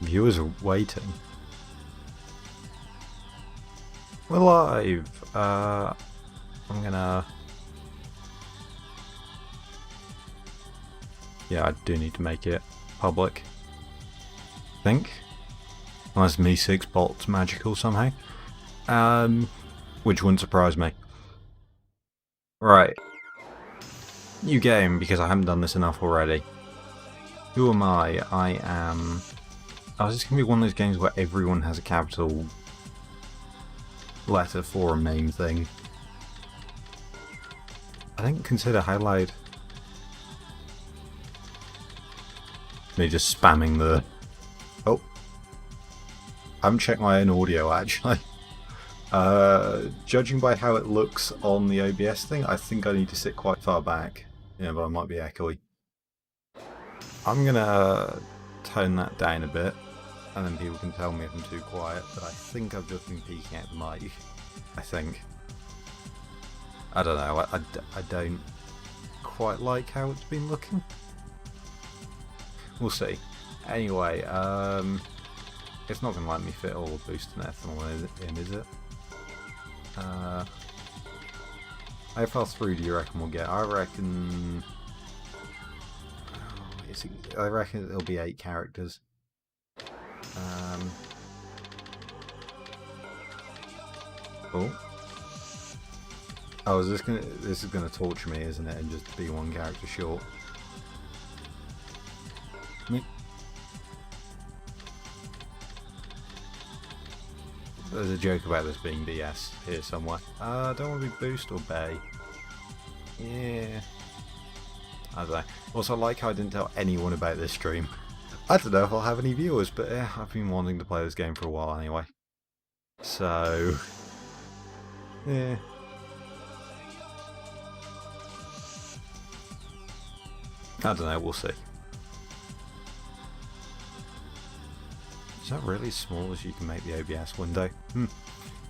Viewers are waiting. We're live. I'm gonna... Yeah, I do need to make it public. I think. Unless Me6 bot's magical somehow. Which wouldn't surprise me. Right. New game, because I haven't done this enough already. Who am I? I am... Oh, is this going to be one of those games where everyone has a capital letter for a main thing? I think consider how loud... Me just spamming the... Oh. I haven't checked my own audio, actually. Judging by how it looks on the OBS thing, I think I need to sit quite far back. Yeah, but I might be echoey. I'm gonna tone that down a bit, and then people can tell me if I'm too quiet, but I think I've just been peeking out the mic. I think. I don't know, I don't quite like how it's been looking. We'll see. Anyway, it's not going to let me fit all the boosting ethanol in, is it? How far through do you reckon we'll get? I reckon it'll be 8 characters. Oh, this is gonna torture me, isn't it? And just be 1 character short. There's a joke about this being DS here somewhere. Don't want to be boost or bay. Yeah. I don't know. Also, I like how I didn't tell anyone about this stream. I don't know if I'll have any viewers, but I've been wanting to play this game for a while anyway. So... yeah. I don't know, we'll see. Is that really as small as you can make the OBS window?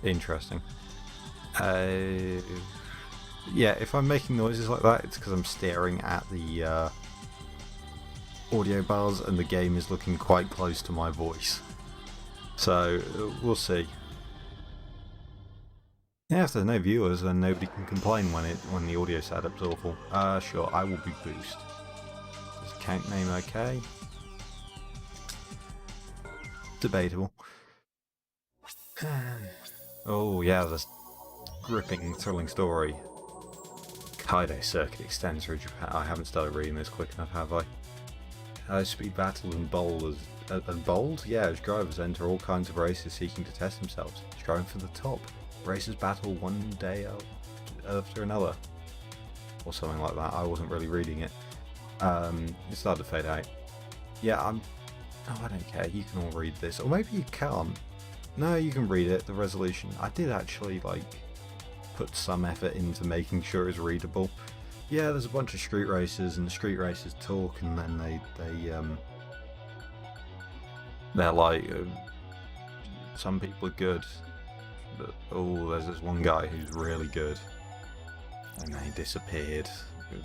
Interesting. Yeah, if I'm making noises like that, it's because I'm staring at the audio bars and the game is looking quite close to my voice. So, we'll see. Yeah, if there's no viewers, then nobody can complain when the audio setup's awful. Sure, I will be boost. Is account name okay? Debatable. Oh yeah, this gripping, thrilling story. Kaido circuit extends through Japan. I haven't started reading this quick enough, have I? High-speed battle and bold? Yeah, as drivers enter all kinds of races seeking to test themselves, striving for the top. Racers battle one day after another, or something like that. I wasn't really reading it. It started to fade out. Yeah, Oh, I don't care. You can all read this, or maybe you can't. No, you can read it. The resolution. I did actually put some effort into making sure it's readable. Yeah, there's a bunch of street racers, and the street racers talk, and then they're like, some people are good, but oh, there's this one guy who's really good, and then he disappeared. I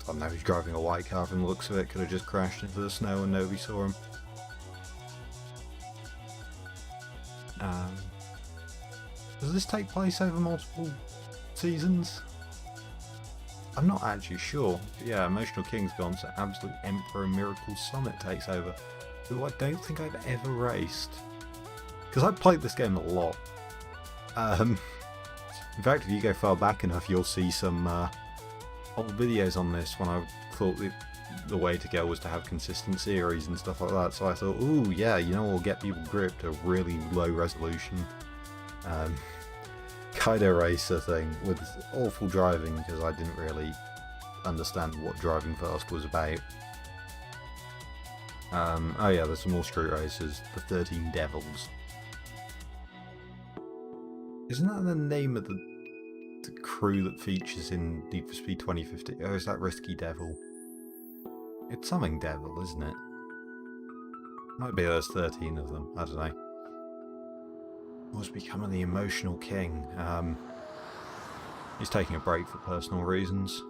don't know, he's driving a white car from the looks of it, could have just crashed into the snow and nobody saw him. Does this take place over multiple seasons? I'm not actually sure. But yeah, Emotional King's gone, so Absolute Emperor Miracle Summit takes over, who I don't think I've ever raced. Because I've played this game a lot. In fact, if you go far back enough, you'll see some old videos on this when I thought the way to go was to have consistent series and stuff like that. So I thought, ooh, yeah, you know, we'll get people gripped a really low resolution Kaido Racer thing with awful driving because I didn't really understand what driving fast was about. Oh yeah, there's some more street racers, the 13 Devils. Isn't that the name of the crew that features in Need for Speed 2050? Oh, is that Risky Devil? It's something Devil, isn't it? Might be there's 13 of them, I don't know. What's becoming the Emotional King? He's taking a break for personal reasons.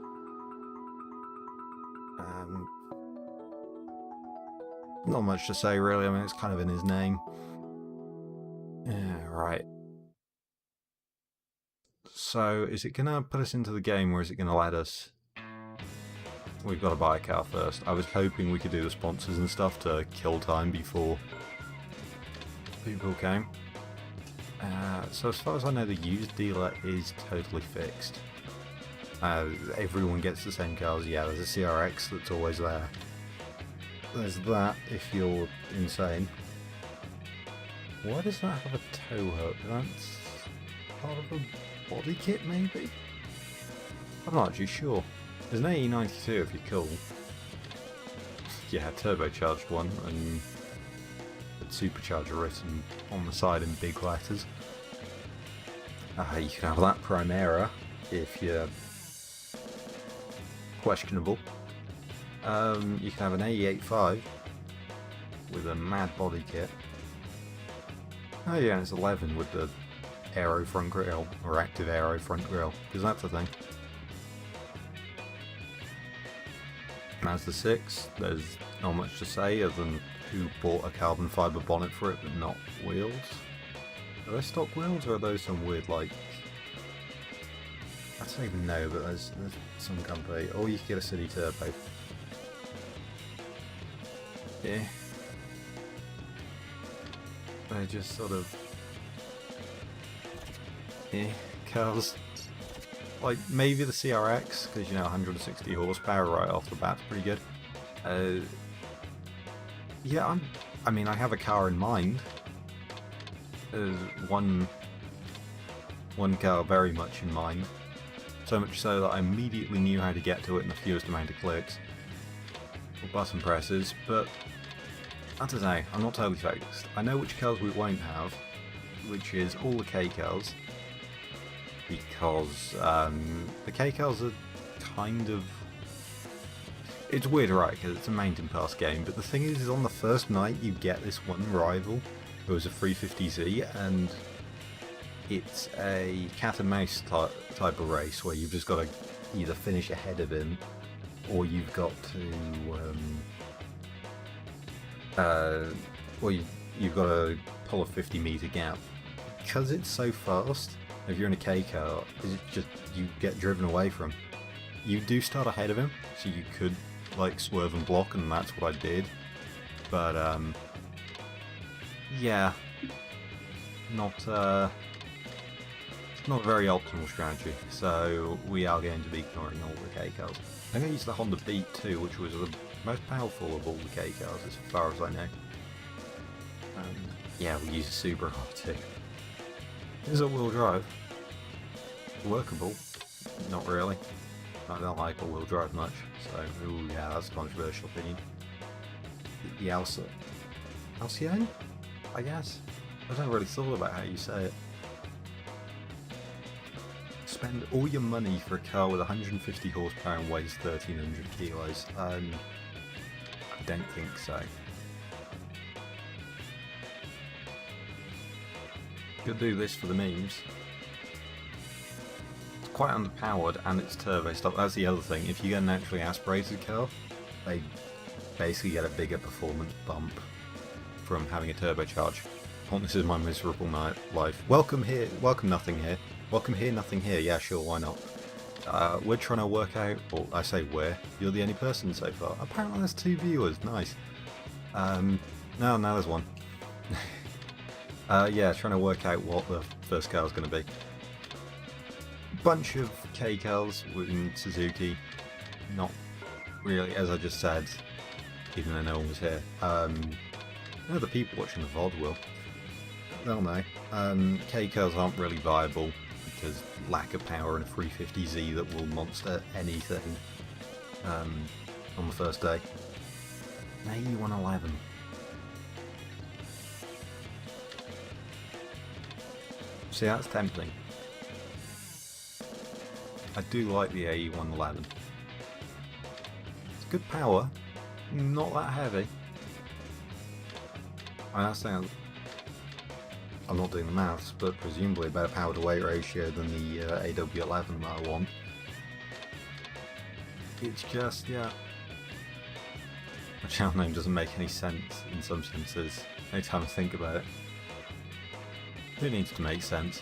Not much to say really, I mean it's kind of in his name. Yeah, right. So, is it gonna put us into the game or is it gonna let us... We've got to buy a car first. I was hoping we could do the sponsors and stuff to kill time before people came. So as far as I know, the used dealer is totally fixed. Everyone gets the same cars. Yeah, there's a CRX that's always there. There's that if you're insane. Why does that have a tow hook? That's part of a body kit, maybe? I'm not actually sure. There's an AE92 if you're cool. Yeah, turbocharged one, and a supercharger written on the side in big letters. You can have that Primera if you're questionable. You can have an AE85 with a mad body kit. Oh yeah, it's 11 with the aero front grille, or active aero front grille, because that's the thing. Mazda 6, there's not much to say other than who bought a carbon fibre bonnet for it but not wheels. Are those stock wheels or are those some weird, like... I don't even know, but there's some company... Or you could get a City Turbo. Yeah. They're just sort of... cars. Like, maybe the CRX, because, you know, 160 horsepower right off the bat's pretty good. Yeah, I mean, I have a car in mind. There's one car very much in mind. So much so that I immediately knew how to get to it in the fewest amount of clicks. Or button presses, but... I don't know, I'm not totally focused. I know which cars we won't have, which is all the K cars. Because the K cars are kind of... It's weird, right, because it's a mountain pass game, but the thing is on the first night you get this one rival who is a 350Z, and it's a cat and mouse type of race where you've just got to either finish ahead of him, or you've got to... you've got to pull a 50-meter gap. Because it's so fast, if you're in a K car, it's just you get driven away from. You do start ahead of him, so you could like swerve and block, and that's what I did. But yeah, not a very optimal strategy. So we are going to be ignoring all the K cars. I'm going to use the Honda Beat too, which was the most powerful of all the K cars, as far as I know. Yeah, we use a Subaru too. Is it all-wheel drive? Workable? Not really. I don't like all-wheel drive much, so ooh, yeah, that's a controversial opinion. The Alcyon? I guess? I don't really thought about how you say it. Spend all your money for a car with 150 horsepower and weighs 1300 kilos. I don't think so. Could do this for the memes. It's quite underpowered and it's turbo stop. That's the other thing. If you get a naturally aspirated car, they basically get a bigger performance bump from having a turbocharge. Oh, this is my miserable life. Welcome here, welcome nothing here. Welcome here, nothing here. Yeah, sure, why not? We're trying to work out, well, I say we're, you're the only person so far. Apparently there's 2 viewers, nice. No, there's 1. Yeah, trying to work out what the first car is going to be. Bunch of K cars in Suzuki, not really, as I just said, even though no one was here. The people watching the VOD will. They'll know. K cars aren't really viable because lack of power and a 350Z that will monster anything on the first day. Maybe 111. See, that's tempting. I do like the AE111. It's good power, not that heavy. I understand. I'm not doing the maths, but presumably a better power to weight ratio than the AW11 that I want. It's just, yeah. My channel name doesn't make any sense in some senses. Anytime I think about it. It needs to make sense.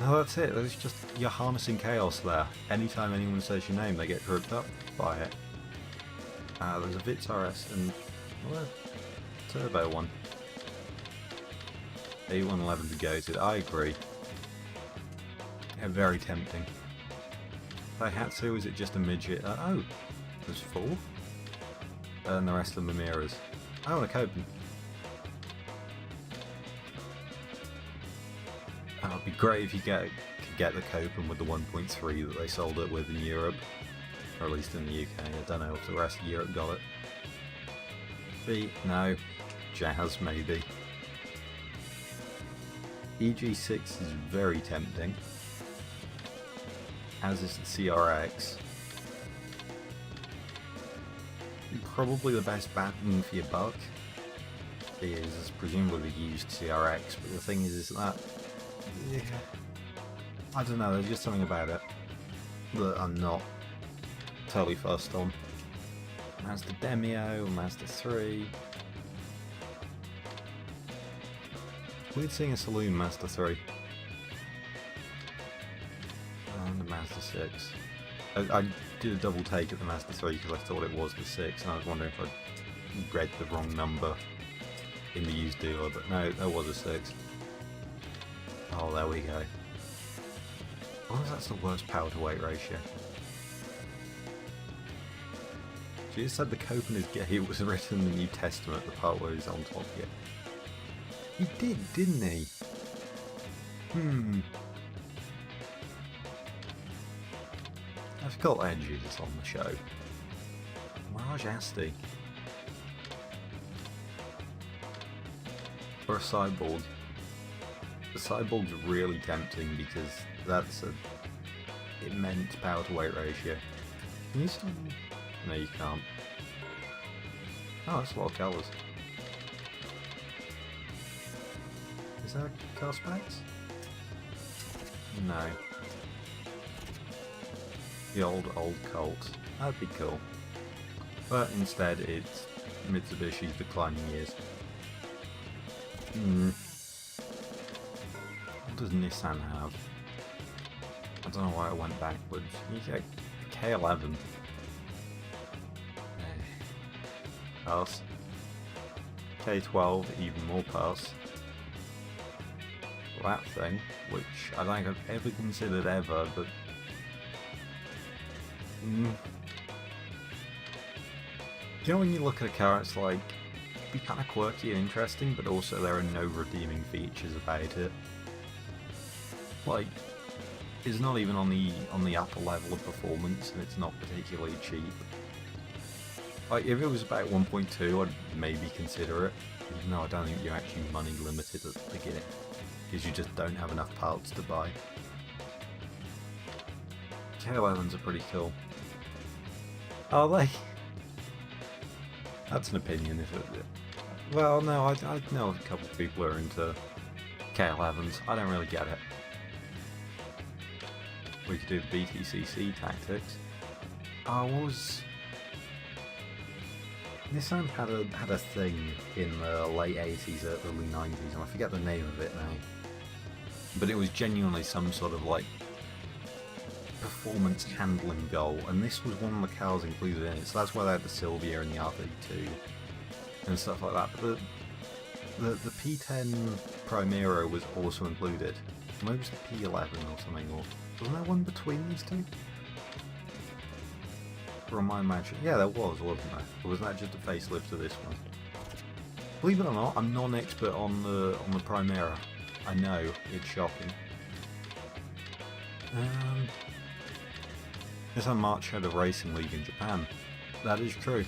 No, that's it. It's just, you're harnessing chaos there. Anytime anyone says your name, they get tripped up by it. There's a Vitz RS and a turbo one. A111 to go to. I agree. Yeah, very tempting. If I had to, is it just a midget? Oh, there's 4. And the rest of them are mirrors. Oh, and a Copen. It would be great if you could get the Copen with the 1.3 that they sold it with in Europe. Or at least in the UK. I don't know if the rest of Europe got it. B, no. Jazz, maybe. EG6 is very tempting. As is the CRX. Probably the best bang for your buck is presumably the used CRX, but the thing is that, yeah, I don't know, there's just something about it that I'm not totally fussed on. Mazda Demio, Mazda 3. Weird seeing a saloon Mazda 3. And the Mazda 6. I did a double take at the Mazda 3 because I thought it was the 6 and I was wondering if I'd read the wrong number in the used dealer, but no, there was a 6. Oh, there we go. I wonder if that's the worst power to weight ratio. She just said the Copen is gay. It was written in the New Testament, the part where he's on top here. He did, didn't he? I forgot Edge is on the show. Mirage Asti. Or a Cyborg. The Cyborg's really tempting because that's a immense power to weight ratio. Can you still... No, you can't. Oh, that's a lot of colours. Is that car specs? No. The old Colt. That'd be cool. But instead it's Mitsubishi's declining years. What does Nissan have? I don't know why I went backwards. You get a K11. Pass. K12, even more pass. That thing, which I don't think I've ever considered ever, but... You know when you look at a car, it's like, it'd be kind of quirky and interesting, but also there are no redeeming features about it. Like, it's not even on the upper level of performance, and it's not particularly cheap. Like, if it was about 1.2, I'd maybe consider it, even though I don't think you're actually money limited at the beginning, because you just don't have enough parts to buy. K11s are pretty cool. Are they? That's an opinion, if it... Well, no, I know a couple of people who are into K11s. I don't really get it. We could do the BTCC tactics. What was... Nissan had a thing in the late 80s, early 90s, and I forget the name of it now. But it was genuinely some sort of like performance handling goal, and this was one of the cars included in it. So that's why they had the Sylvia and the R32 and stuff like that. But the P10 Primera was also included. Maybe it was the P11 or something, or wasn't there one between these two? Or am I imagining? Yeah, there was, wasn't there? Or was that just a facelift of this one? Believe it or not, I'm not an expert on the Primera. I know, it's shocking. Nissan March had a racing league in Japan. That is true.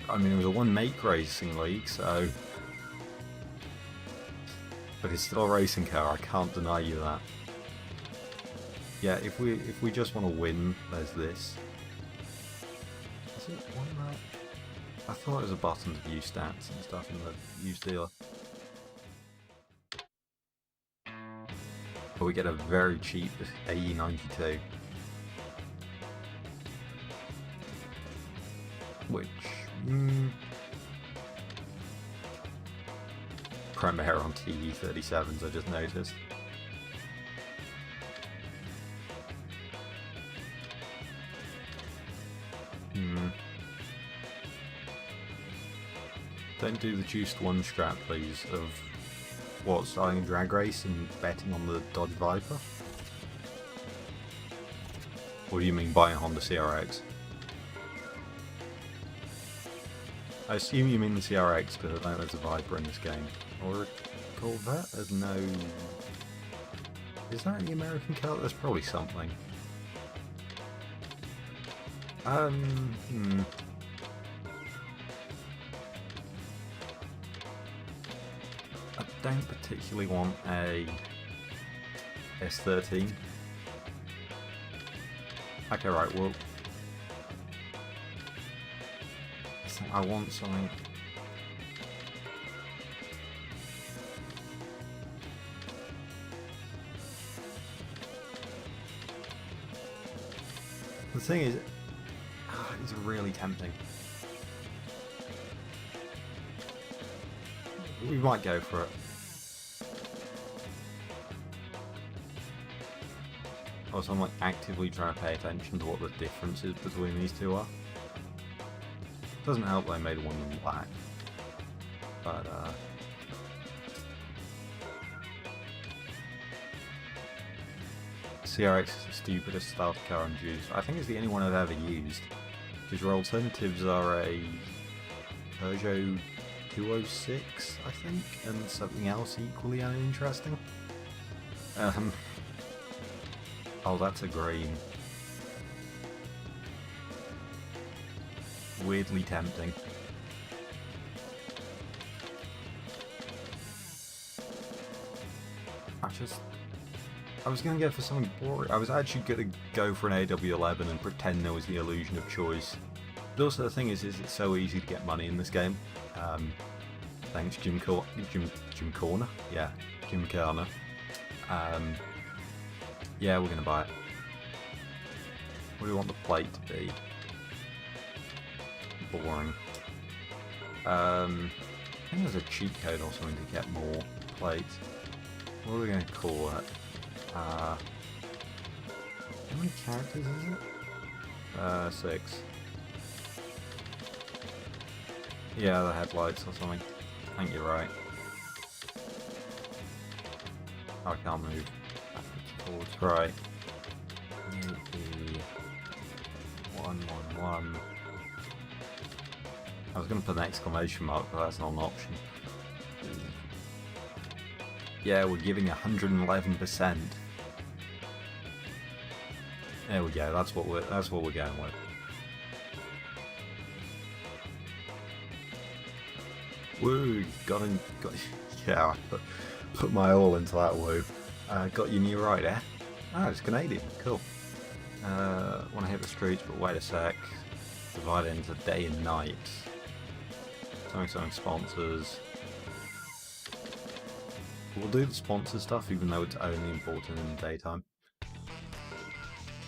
I mean, it was a one-make racing league, so... But it's still a racing car, I can't deny you that. Yeah, if we just want to win, there's this. Is it one that? I thought it was a button to view stats and stuff in the used dealer. But we get a very cheap AE92. which premiere on TV37s I just noticed. Don't do the juiced one strat, please, of what, starting a drag race and betting on the Dodge Viper? What do you mean buying a Honda CRX? I assume you mean the CRX because I don't know there's a Viper in this game. Or a Corvette? There's no... Is that in the American car? There's probably something. I don't particularly want a S13. Okay, right, well... I want something... The thing is... it's really tempting. We might go for it. Also, I'm like actively trying to pay attention to what the differences between these two are. Doesn't help that I made one of them black. But, CRX is the stupidest starter car on Juice. I think it's the only one I've ever used. Because your alternatives are a Peugeot 206, I think, and something else equally uninteresting. Oh, that's a green. Weirdly tempting. I was going to go for something boring. I was actually going to go for an AW11 and pretend there was the illusion of choice. But also the thing is it's so easy to get money in this game. Thanks Jim Corner? Yeah, Jim Corner. Yeah, we're going to buy it. What do we want the plate to be? Boring. I think there's a cheat code or something to get more plates. What are we going to call it? How many characters is it? 6. Yeah, the headlights or something. I think you're right. Oh, I can't move. Forwards, right. Maybe 111. I was going to put an exclamation mark, but that's not an option. Yeah, we're giving 111%. There we go. That's what we're going with. Woo! Got yeah. I put my all into that woo. Got your new rider. Oh, it's Canadian. Cool. Want to hit the streets, but wait a sec. Divide it into day and night. Something sponsors. We'll do the sponsor stuff even though it's only important in the daytime.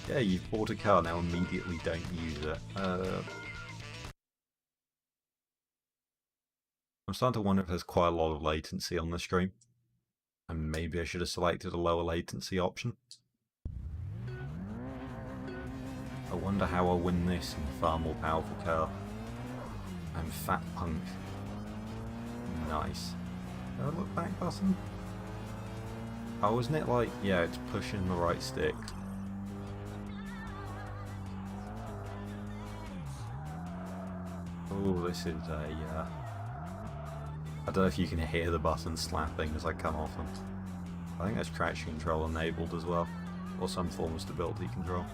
Yeah, you've bought a car, now immediately don't use it. I'm starting to wonder if there's quite a lot of latency on the stream. And maybe I should have selected a lower latency option. I wonder how I'll win this in a far more powerful car. I'm Fat Punk. Nice. Did I look back button? Oh, isn't it like, yeah, it's pushing the right stick. Oh, this is a, I don't know if you can hear the button slapping as I come off them. I think there's traction control enabled as well, or some form of stability control.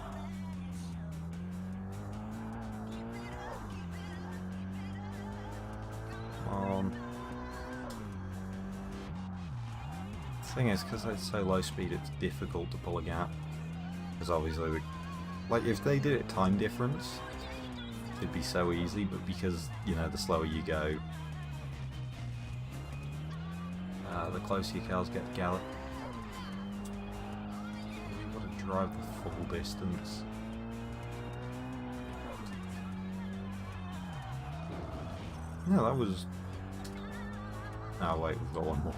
The thing is, because it's so low speed, it's difficult to pull a gap. Because obviously, like if they did it time difference, it'd be so easy. But because you know, the slower you go, the closer your cars get to gallop. You've got to drive the full distance. Yeah, that was... Oh wait, we've got one more.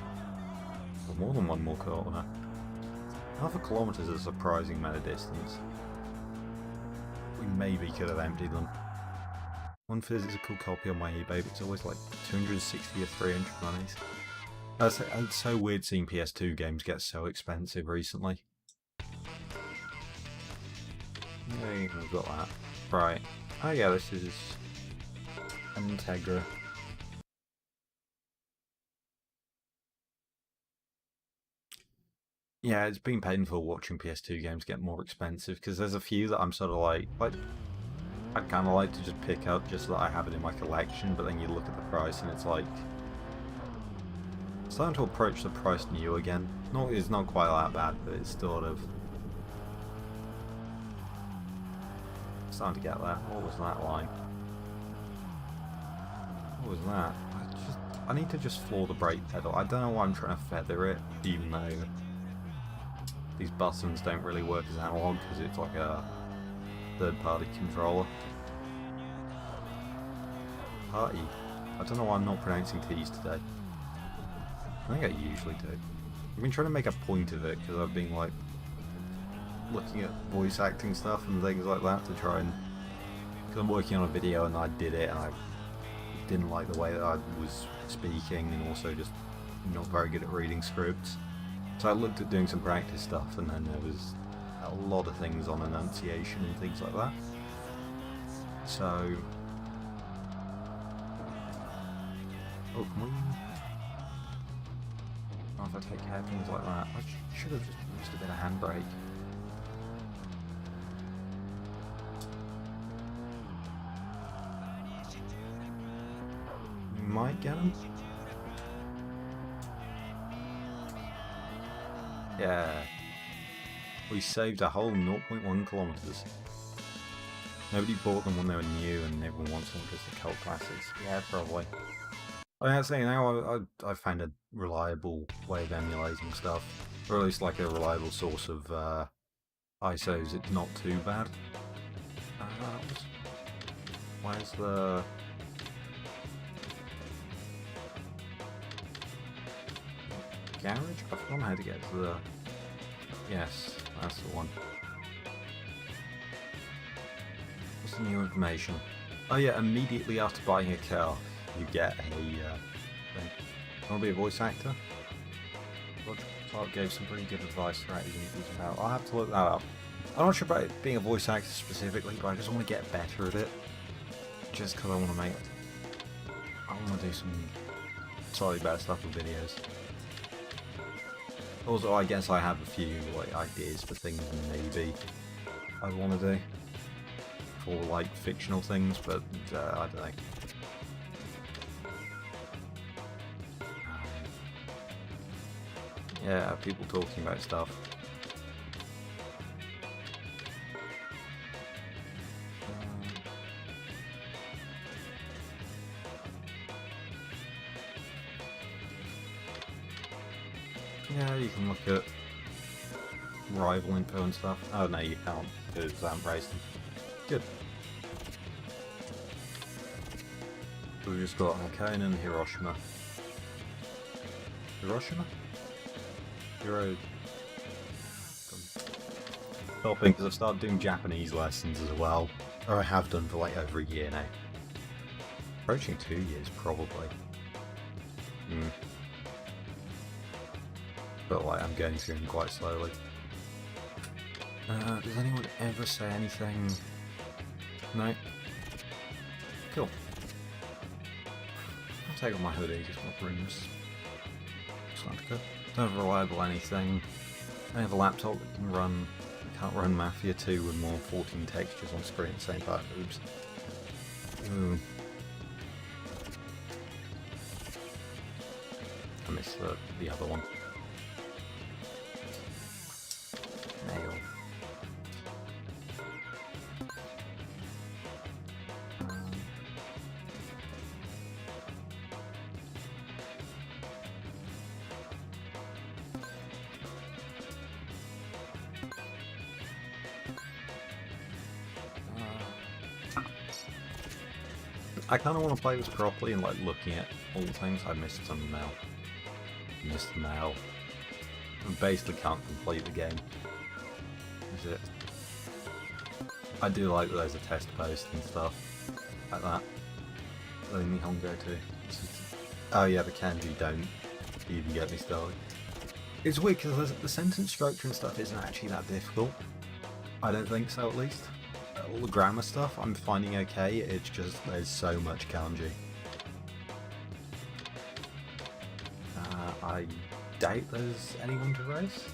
Well, more than one more kilometre. Half a kilometre is a surprising amount of distance. We maybe could have emptied them. One physical copy on my eBay, but it's always like 260 or 300 monies. It's so weird seeing PS2 games get so expensive recently. Yeah, we've got that. Right. Oh yeah, this is Integra. Yeah, it's been painful watching PS2 games get more expensive, because there's a few that I'm sort of like I'd kind of like to just pick up just so that I have it in my collection, but then you look at the price and it's like... It's starting to approach the price new again. It's not quite that bad, but it's sort of... starting to get there. What was that line? What was that? I need to just floor the brake pedal. I don't know why I'm trying to feather it, even though these buttons don't really work as analog, because it's like a third-party controller. Party. I don't know why I'm not pronouncing T's today. I think I usually do. I've been trying to make a point of it, because I've been like looking at voice acting stuff and things like that to try and... Because I'm working on a video and I did it and I didn't like the way that I was speaking, and also just not very good at reading scripts. So I looked at doing some practice stuff, and then there was a lot of things on enunciation and things like that. So... Oh, can we... Oh, if I take care of things like that, I should have just used a bit of handbrake. We might get him. Yeah. We saved a whole 0.1 kilometers. Nobody bought them when they were new, and everyone wants them because they're cult classics. Yeah, probably. I mean, that's the thing, now I found a reliable way of emulating stuff. Or at least like a reliable source of ISOs. It's not too bad. Where's the... garage? I've forgotten how to get to the... Yes, that's the one. What's the new information? Oh yeah, immediately after buying a car, you get a thing. Want to be a voice actor? Roger Clark gave some pretty good advice for acting about. I'll have to look that up. I'm not sure about it being a voice actor specifically, but I just want to get better at it. Just because I want to make... I want to do some slightly better stuff with videos. Also, I guess I have a few like ideas for things maybe I want to do for like fictional things, but I don't know. Yeah, people talking about stuff. Yeah, you can look at rival info and stuff. Oh no, you can't, because I haven't raised them. Good. So we've just got Hakone and Hiroshima. Hiroshima? Hiro... Helping, because I've started doing Japanese lessons as well. Or I have done for like over a year now. Approaching 2 years, probably. But like, I'm going through them quite slowly. Does anyone ever say anything? No? Cool. I'll take off my hoodie, just my rooms. Don't have reliable anything. I have a laptop that can run... Can't run Mafia 2 with more 14 textures on screen at the same time. Oops. Ooh. I missed the other one. Nail. I kind of want to play this properly and like looking at all things. I missed some now. Missed the mail. I basically can't complete the game. Is it? I do like that there's a test post and stuff like that. Only Hongo too. Oh yeah, the kanji don't even get me started. It's weird because the sentence structure and stuff isn't actually that difficult. I don't think so, at least. All the grammar stuff I'm finding okay, it's just there's so much kanji. I doubt there's anyone to race.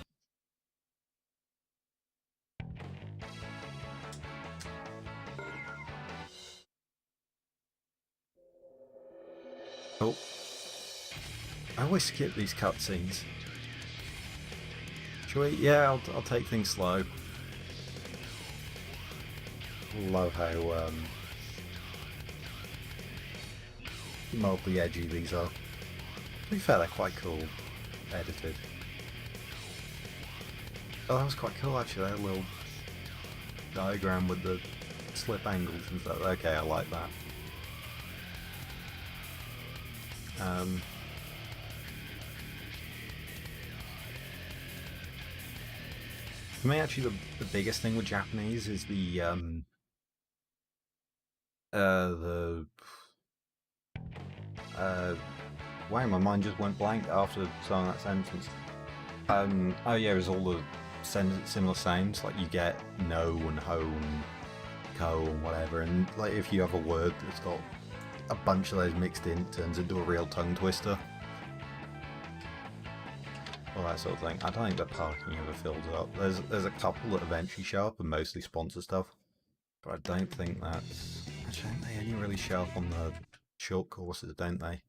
Oh. I always skip these cutscenes. Shall we? Yeah, I'll take things slow. Love how mildly edgy these are. To be fair, they're quite cool. Edited. Oh, that was quite cool actually, that little diagram with the slip angles and stuff. Okay, I like that. For me, actually, the biggest thing with Japanese is the wow, my mind just went blank after saying that sentence. Oh yeah, there's all the similar sounds, like you get no and ho and ko and whatever, and like if you have a word that's got a bunch of those mixed in, it turns into a real tongue twister. All that sort of thing. I don't think the parking ever fills up. There's a couple that eventually show up and mostly sponsor stuff, but I don't think that's... Actually, I think they only really show up on the short courses, don't they?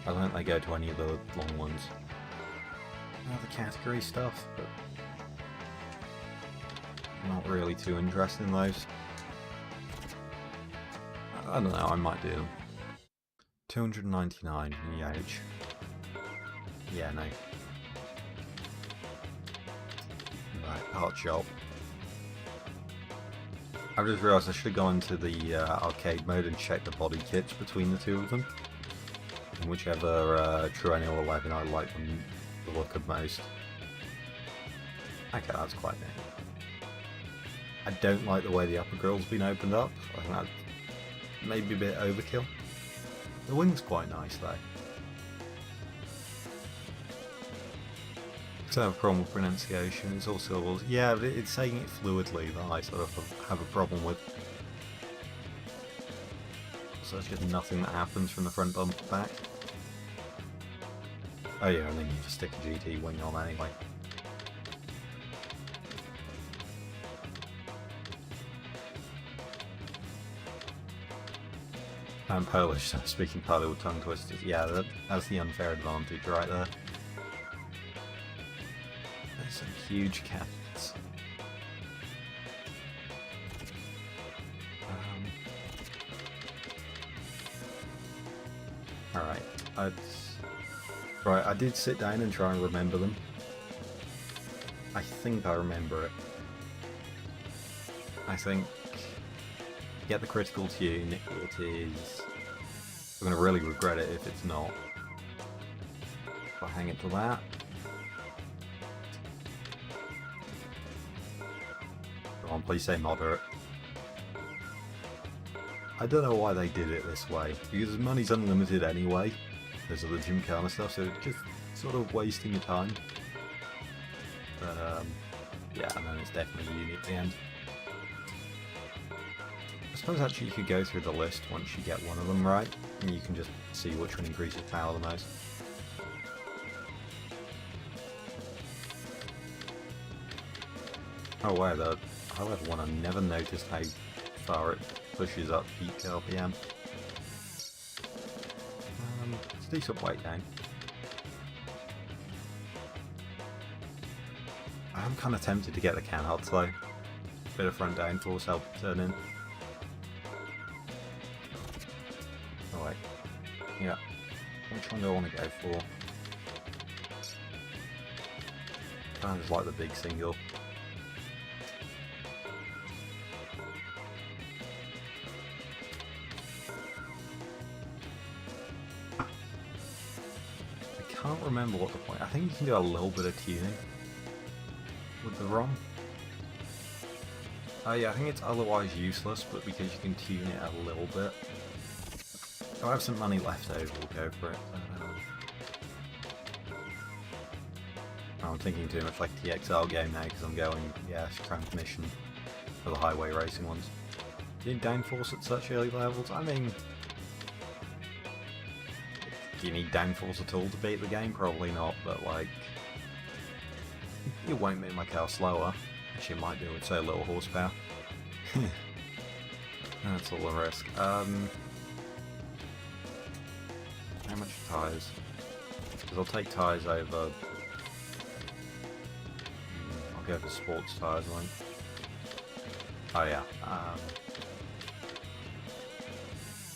I don't think they go to any of the long ones. The category stuff, but not really too interested in those. I don't know, I might do them. 299 EH. Yeah, no. Right, art shop. I've just realised I should have gone into the arcade mode and check the body kits between the two of them. And whichever True Annual 11 I like them the look of most. Okay, that's quite neat. I don't like the way the upper grill's been opened up. I think that's maybe a bit overkill. The wing's quite nice though. I have a problem with pronunciation. It's all syllables. Yeah, but it's saying it fluidly that I sort of have a problem with. So it's just nothing that happens from the front bumper back. Oh yeah, and then you just stick a GT wing on anyway. I'm Polish, so speaking partly with tongue twisters. Yeah, that's the unfair advantage right there. There's some huge cats. Alright, right, I did sit down and try and remember them. I think I remember it. I think get the critical tune, it is... I'm going to really regret it if it's not. If I hang it to that. Come on, please say moderate. I don't know why they did it this way, because money's unlimited anyway, because of the Gymkhana stuff, so it's just sort of wasting your time. But yeah, and then it's definitely uni at the end. I suppose actually you could go through the list once you get one of them right, and you can just see which one increases power the most. Oh wow, the highlighted one, I never noticed how far it pushes up peak RPM. It's a decent weight down. I'm kind of tempted to get the canards though. Bit of front downforce help turn in. Oh wait. Yeah. Which one do I want to go for? I just like the big single. can't remember what the point. I think you can do a little bit of tuning with the ROM. Oh yeah, I think it's otherwise useless, but because you can tune it a little bit. If I have some money left over, we'll go for it. I'm thinking too much like TXL game now because I'm going, yeah, transmission for the highway racing ones. Do you need downforce at such early levels? I mean, do you need downforce at all to beat the game? Probably not, but like, it won't make my car slower. Actually, it might do with so little horsepower. That's all the risk. How much tyres? Because I'll take tyres over. I'll go for sports tyres, I think. Oh yeah.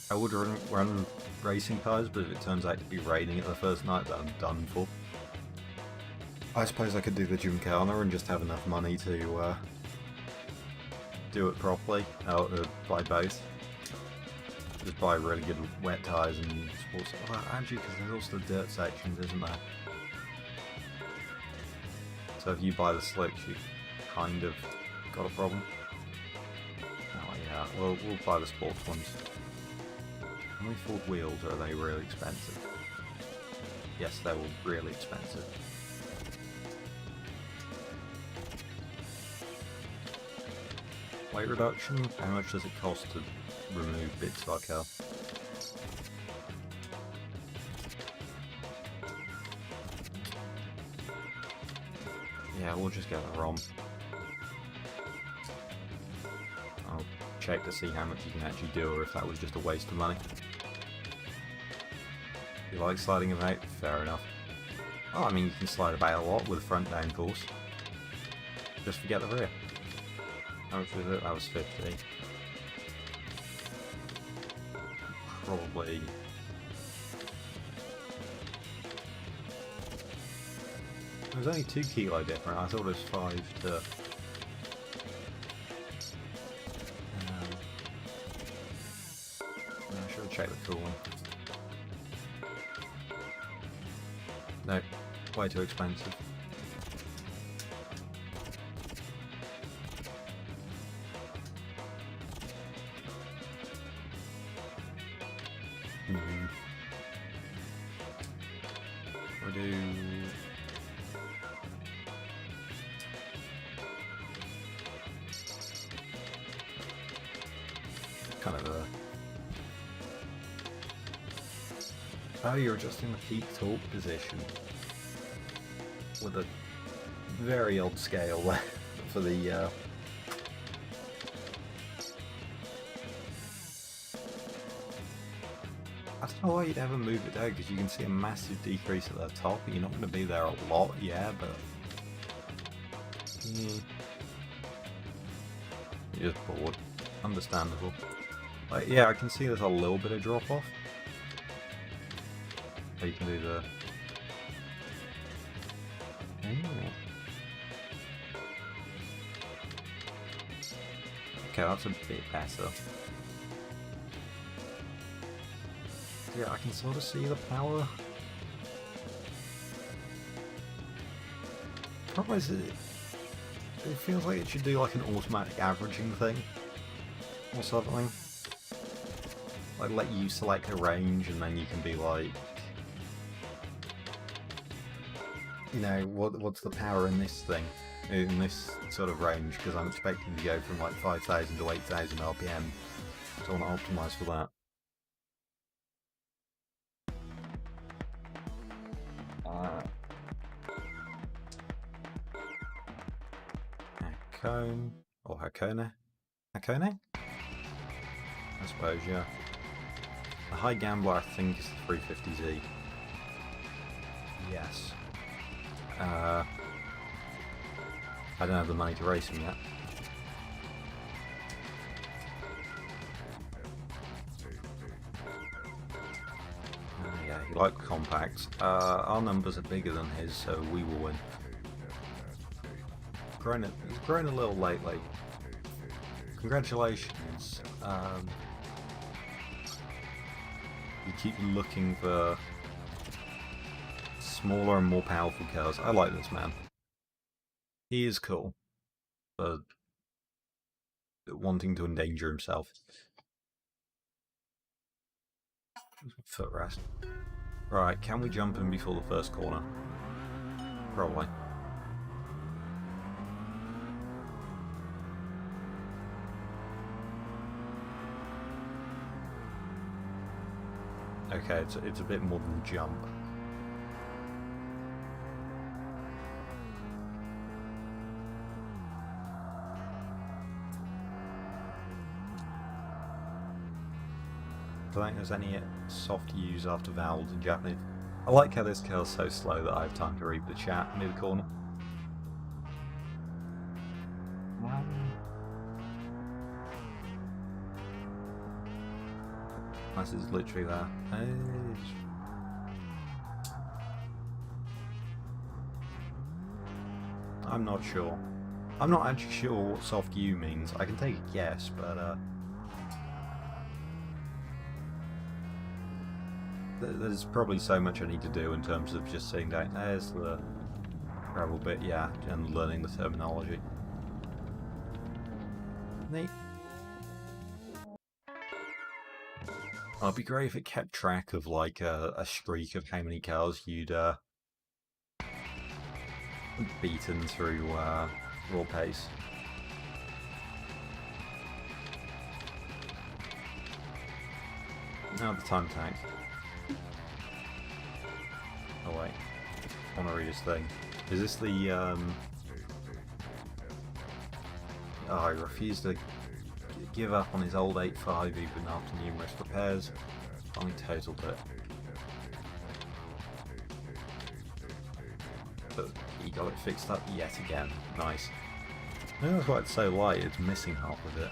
I would run racing tyres, but if it turns out to be raining at the first night, then I'm done for. I suppose I could do the Gymkhana and just have enough money to do it properly. Buy both. Just buy really good wet tyres and sports. Well, actually, because there's also the dirt sections, isn't there? So if you buy the slicks, you've kind of got a problem. Oh yeah, well, we'll buy the sports ones. How many full wheels are they really expensive? Yes, they were really expensive. Weight reduction? How much does it cost to remove bits of our car? Yeah, we'll just get the ROM. I'll check to see how much you can actually do, or if that was just a waste of money. If you like sliding about, fair enough. Oh, I mean, you can slide about a lot with front downforce. Just forget the rear. How much was it? That was 50. Probably. It was only 2 kilo different. I thought it was 5 to. I should have checked the cooling. No, way too expensive. We'll do kind of a. Oh, you're adjusting the peak torque position with a very odd scale there for the. I don't know why you'd ever move it down, because you can see a massive decrease at the top. You're not going to be there a lot, yeah, but you're just bored. Understandable. Like, yeah, I can see there's a little bit of drop off. So you can do the. Okay, that's a bit better. Yeah, I can sort of see the power. Problem is, it feels like it should do like an automatic averaging thing or something. Like let you select a range and then you can be like, you know, what's the power in this thing, in this sort of range, because I'm expecting to go from like 5,000 to 8,000 RPM, so I want to optimise for that. Hakone, or Hakone? Hakone? I suppose, yeah. The High Gambler, I think, is the 350Z. Yes. I don't have the money to race him yet. Yeah, he likes compacts. Our numbers are bigger than his, so we will win. It's grown a little lately. Congratulations. You keep looking for Smaller and more powerful cars. I like this man. He is cool, but wanting to endanger himself. Footrest. Right, can we jump in before the first corner? Probably. Okay, it's a bit more than jump. I don't think there's any soft U's after vowels in Japanese. I like how this car's so slow that I have time to read the chat near the corner. This is literally there. I'm not sure. I'm not actually sure what soft U means. I can take a guess, but there's probably so much I need to do in terms of just sitting down. There's the gravel bit, yeah, and learning the terminology. Neat. It'd be great if it kept track of like a streak of how many cars you'd beaten through raw pace. Now the time tag. Oh wait, I want to read his thing. Is this the oh, he refused to give up on his old 8.5 even after numerous repairs. Finally totaled it. But he got it fixed up yet again. Nice. I think that's why it's so light, it's missing half of it.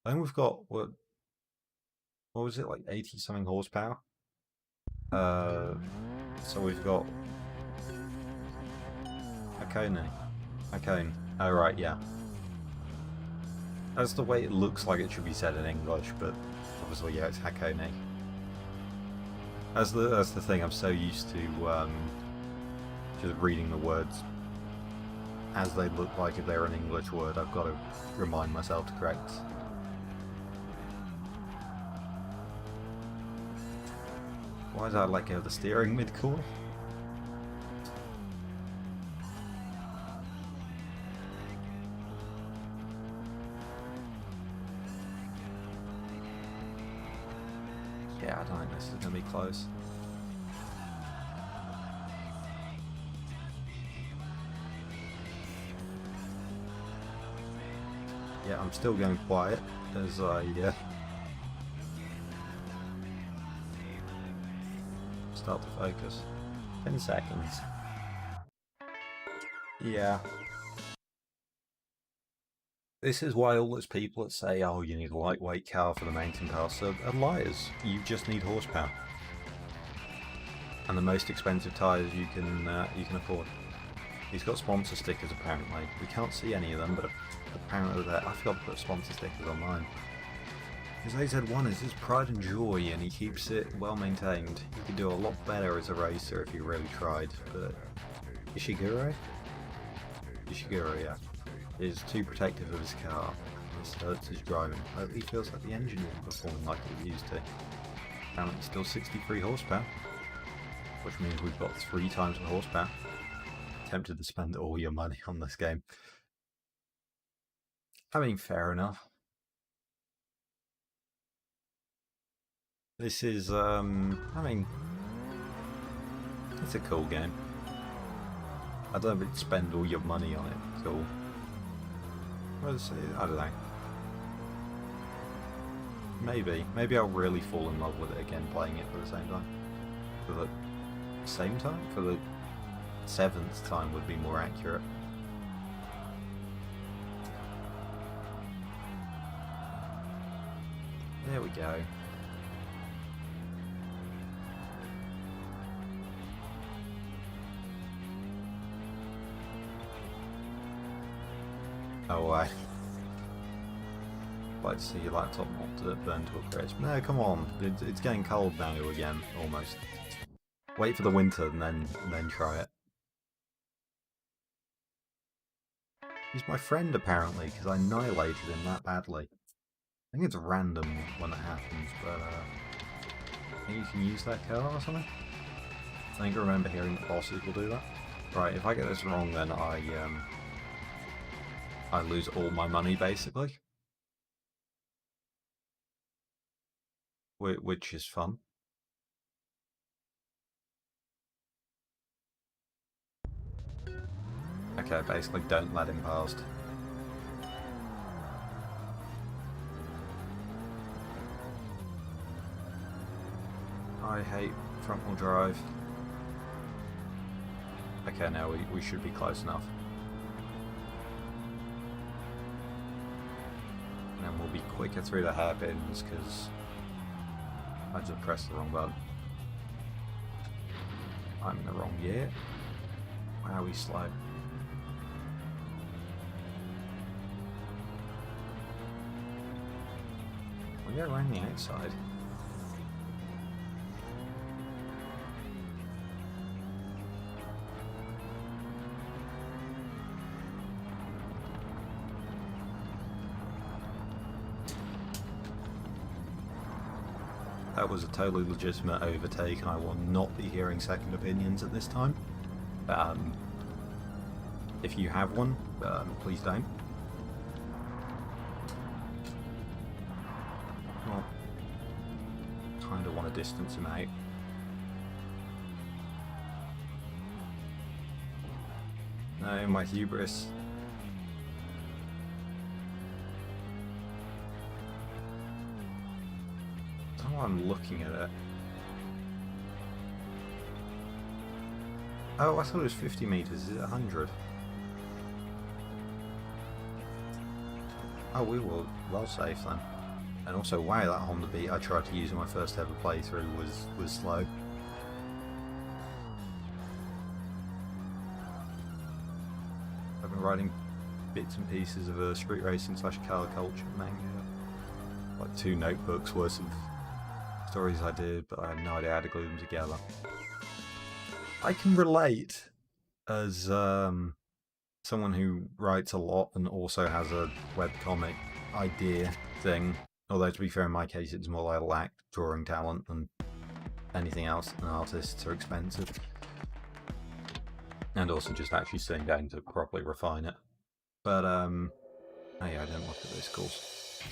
I think we've got, what was it, like 80 something horsepower? So we've got Hakone. Oh right, yeah. That's the way it looks like it should be said in English, but obviously, yeah, it's Hakone. That's the thing. I'm so used to just reading the words as they look like if they're an English word. I've got to remind myself to correct. Why did I let go of the steering mid-course? Yeah, I don't think this is going to be close. Yeah, I'm still going quiet as I start to focus. 10 seconds. Yeah. This is why all those people that say, oh, you need a lightweight car for the mountain pass are liars. You just need horsepower. And the most expensive tyres you can afford. He's got sponsor stickers apparently. We can't see any of them, but apparently they're there. I forgot to put sponsor stickers on mine. His AZ1 is his pride and joy, and he keeps it well maintained. He could do a lot better as a racer if he really tried, but... Ishiguro, yeah. Is too protective of his car. This hurts his driving. He feels like the engine isn't performing like it used to. Apparently it's still 63 horsepower, which means we've got 3 times the horsepower. Tempted to spend all your money on this game. I mean, fair enough. This is, I mean, it's a cool game. I don't think spend all your money on it. Cool. I don't know. Maybe I'll really fall in love with it again playing it for the same time. For the same time? For the 7th time would be more accurate. There we go. Oh, like to see your laptop not burn to a crisp. No, come on. It's getting cold now again, almost. Wait for the winter and then try it. He's my friend, apparently, because I annihilated him that badly. I think it's random when it happens, but I think you can use that car or something? I think I remember hearing that bosses will do that. Right, if I get this wrong, then I lose all my money, basically. Which is fun. Okay, basically don't let him past. I hate front-wheel drive. Okay, now we should be close enough. And then we'll be quicker through the hairpins, because I just pressed the wrong button. I'm in the wrong gear. Wow, he's slow. We go around the outside. That was a totally legitimate overtake, and I will not be hearing second opinions at this time. If you have one, please don't. Well, kind of want to distance him out. No, my hubris. I'm looking at it. Oh, I thought it was 50 meters. Is it 100? Oh, we were well safe then. And also, wow, that Honda Beat I tried to use in my first ever playthrough was slow. I've been writing bits and pieces of a street racing / car culture manga. Like 2 notebooks worth of stories I did, but I have no idea how to glue them together. I can relate as someone who writes a lot and also has a webcomic idea thing. Although to be fair, in my case, it's more like I lack drawing talent than anything else, and artists are expensive. And also just actually sitting down to properly refine it. But oh yeah, I didn't look at those calls.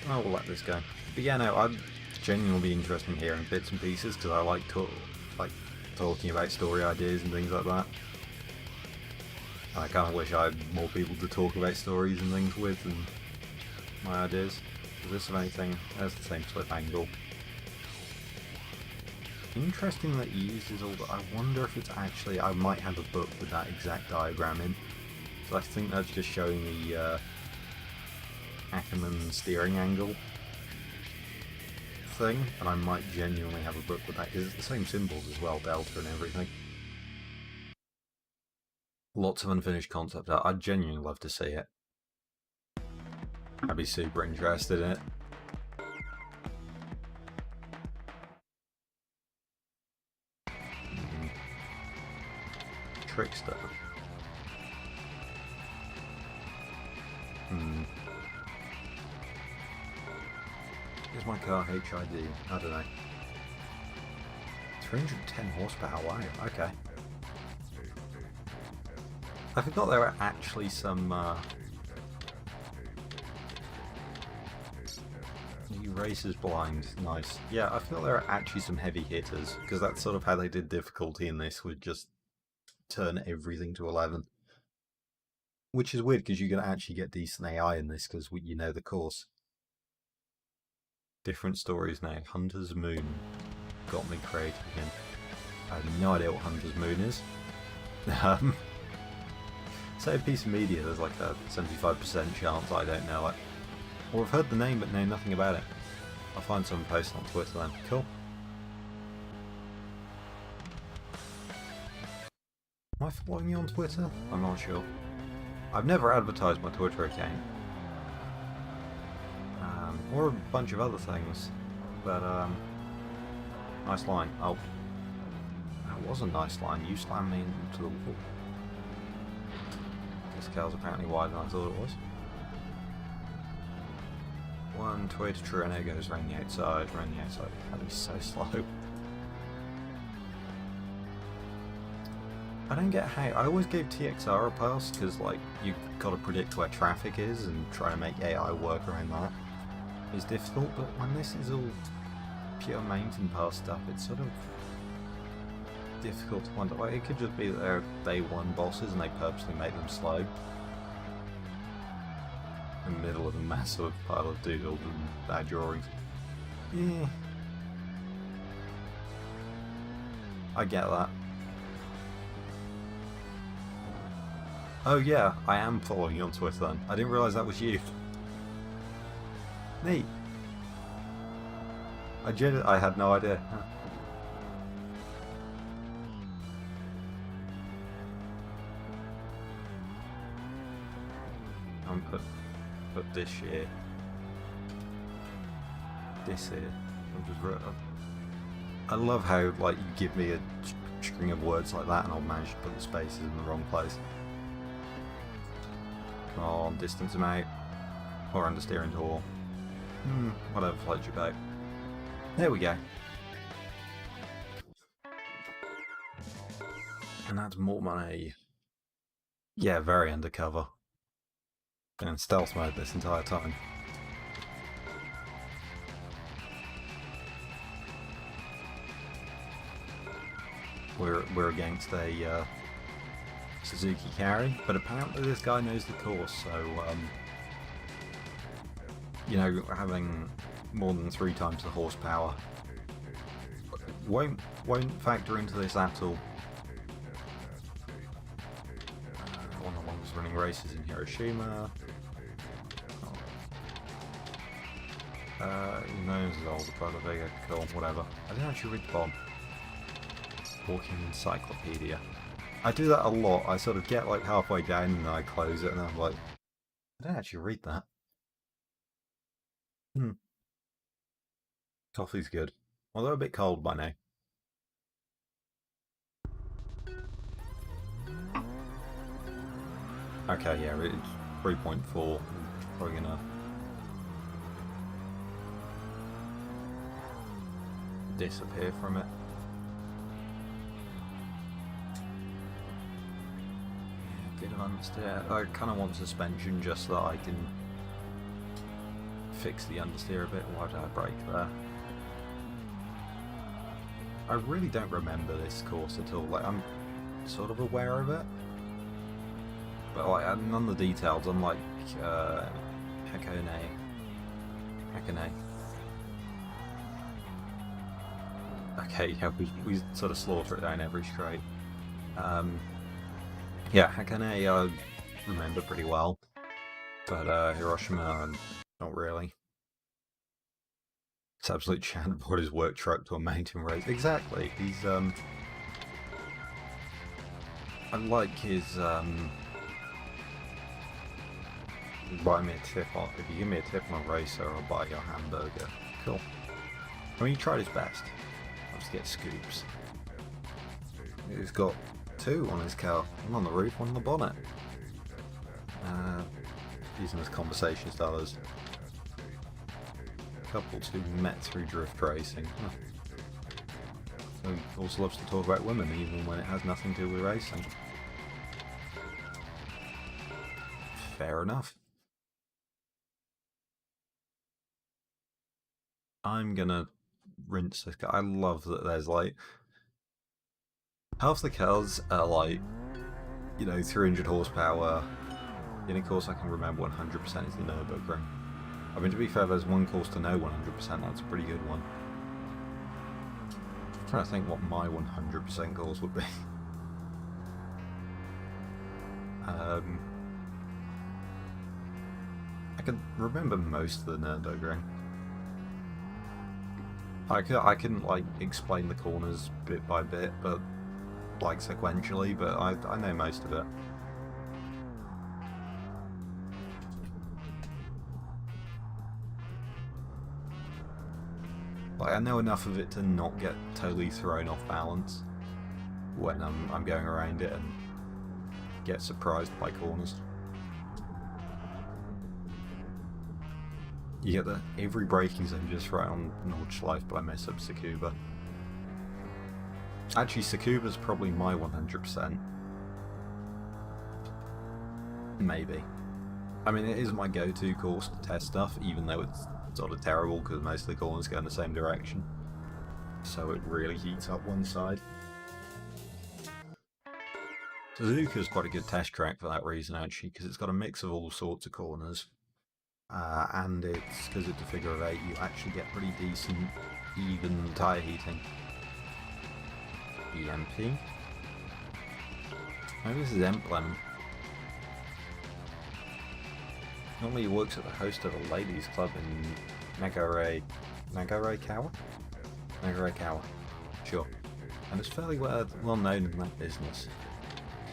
Oh, we'll let this go. But yeah, no, I'd genuinely be interested in hearing bits and pieces, because I like talking about story ideas and things like that. And I kind of wish I had more people to talk about stories and things with and my ideas. Is this of anything? That's the same flip angle. Interesting that he uses all that. I wonder if it's actually... I might have a book with that exact diagram in. So I think that's just showing the Ackerman steering angle thing, and I might genuinely have a book with that, because it's the same symbols as well, delta and everything. Lots of unfinished concept art. I'd genuinely love to see it. I'd be super interested in it. Trickster. Is my car HID? I don't know. 310 horsepower, wow, okay. I forgot there were actually some new races blind, nice. Yeah, I feel there are actually some heavy hitters, because that's sort of how they did difficulty in this, would just turn everything to 11. Which is weird, because you can actually get decent AI in this, because you know the course. Different stories now. Hunter's Moon got me creative again. I have no idea what Hunter's Moon is. Say a piece of media, there's like a 75% chance I don't know it. Or I've heard the name but know nothing about it. I'll find someone post on Twitter then. Cool. Am I following you on Twitter? I'm not sure. I've never advertised my Twitter account. or a bunch of other things. But nice line. Oh, that was a nice line. You slammed me into the wall. This car's apparently wider than I thought it was. One way to true, and it goes around the outside, around the outside. That is so slow. I don't get how. I always gave TXR a pass because, like, you've got to predict where traffic is and try to make AI work around that is difficult, but when this is all pure mountain pass stuff, it's sort of difficult to wonder. Like, it could just be that they're day one bosses and they purposely make them slow. In the middle of a massive pile of doodles and bad drawings. Yeah. I get that. Oh yeah, I am following you on Twitter then. I didn't realise that was you. Neat. I had no idea. Huh. I'm put this here. This here. I love how, like, you give me a string of words like that and I'll manage to put the spaces in the wrong place. Come on, distance them out. Or understeering tool. Whatever floats your boat. There we go. And that's more money. Yeah, very undercover. Been in stealth mode this entire time. We're against a Suzuki carry, but apparently this guy knows the course, so you know, having more than 3 times the horsepower won't factor into this at all. One of the longest running races in Hiroshima. Known as older brother Vega, cool, whatever. I didn't actually read the bomb. Walking encyclopedia. I do that a lot. I sort of get like halfway down and then I close it and I'm like, I didn't actually read that. Coffee's good. Although a bit cold by now. Okay, yeah, it's 3.4. Probably gonna disappear from it. Yeah, bit of understeer. I kind of want suspension just so that I can fix the understeer a bit. Why did I break there? I really don't remember this course at all. Like, I'm sort of aware of it, but like none of the details. Unlike Hakone. Okay, yeah, we sort of slaughter it down every straight. Yeah, Hakone I remember pretty well, but Hiroshima, not really. It's absolute Chad brought his work truck to a mountain race. Exactly. He's I like his buy me a tip on. If you give me a tip on a racer, I'll buy your hamburger. Cool. I mean, he tried his best. I'll just get scoops. He's got 2 on his car. One on the roof, one on the bonnet. Using his conversation starters. Couples who met through drift racing. Huh. So he also loves to talk about women, even when it has nothing to do with racing. Fair enough. I'm gonna rinse this car. I love that there's like half the cars are like, you know, 300 horsepower. The only course I can remember 100% is the Nürburgring. I mean, to be fair, there's one course to know 100%, that's a pretty good one. I'm trying to think what my 100% course would be. I can remember most of the Nürburgring. I couldn't like explain the corners bit by bit, but like sequentially, but I know most of it. Like, I know enough of it to not get totally thrown off balance when I'm going around it and get surprised by corners. You get that every braking zone just right on Nordschleife, but I mess up Tsukuba. Actually, Tsukuba's probably my 100%. Maybe. I mean, it is my go-to course to test stuff, even though it's sort of terrible because most of the corners go in the same direction. So it really heats up one side. Suzuka's quite a good test track for that reason, actually, because it's got a mix of all sorts of corners. And it's, because it's a figure of 8, you actually get pretty decent, even tyre heating. EMP. Maybe this is Emblem. Normally he works at the host of a ladies' club in Nagaokawa? Nagaokawa, sure. And it's fairly well known in that business.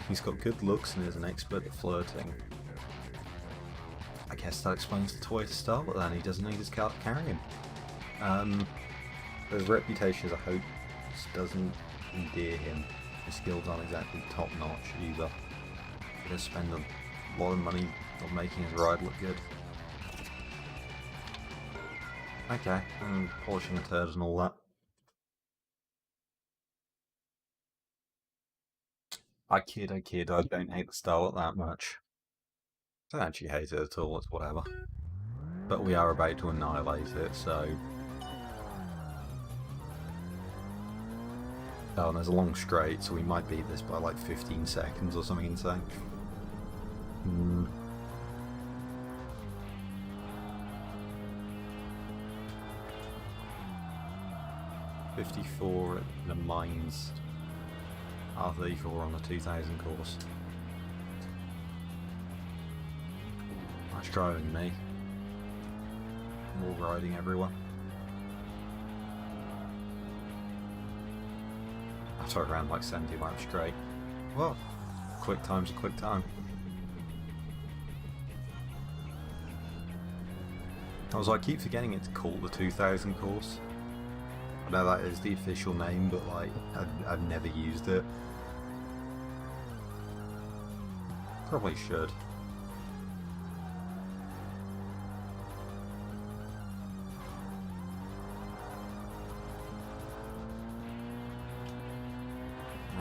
He's got good looks and is an expert at flirting. I guess that explains the toy to start with, then he doesn't need his car to carry him. His reputation as a host doesn't endear him. His skills aren't exactly top notch either. He does spend a lot of money on making his ride look good. Okay, I'm polishing the turds and all that. I kid, I don't hate the Starlet that much. I don't actually hate it at all, it's whatever. But we are about to annihilate it, so... Oh, and there's a long straight, so we might beat this by like 15 seconds or something insane. 54 at the mines. R34 on the 2000 course. Nice driving, me. More riding everyone. After I ran like 70 laps straight. Well, quick time's a quick time. I keep forgetting it's called the 2000 course. I know that is the official name, but like, I've never used it. Probably should.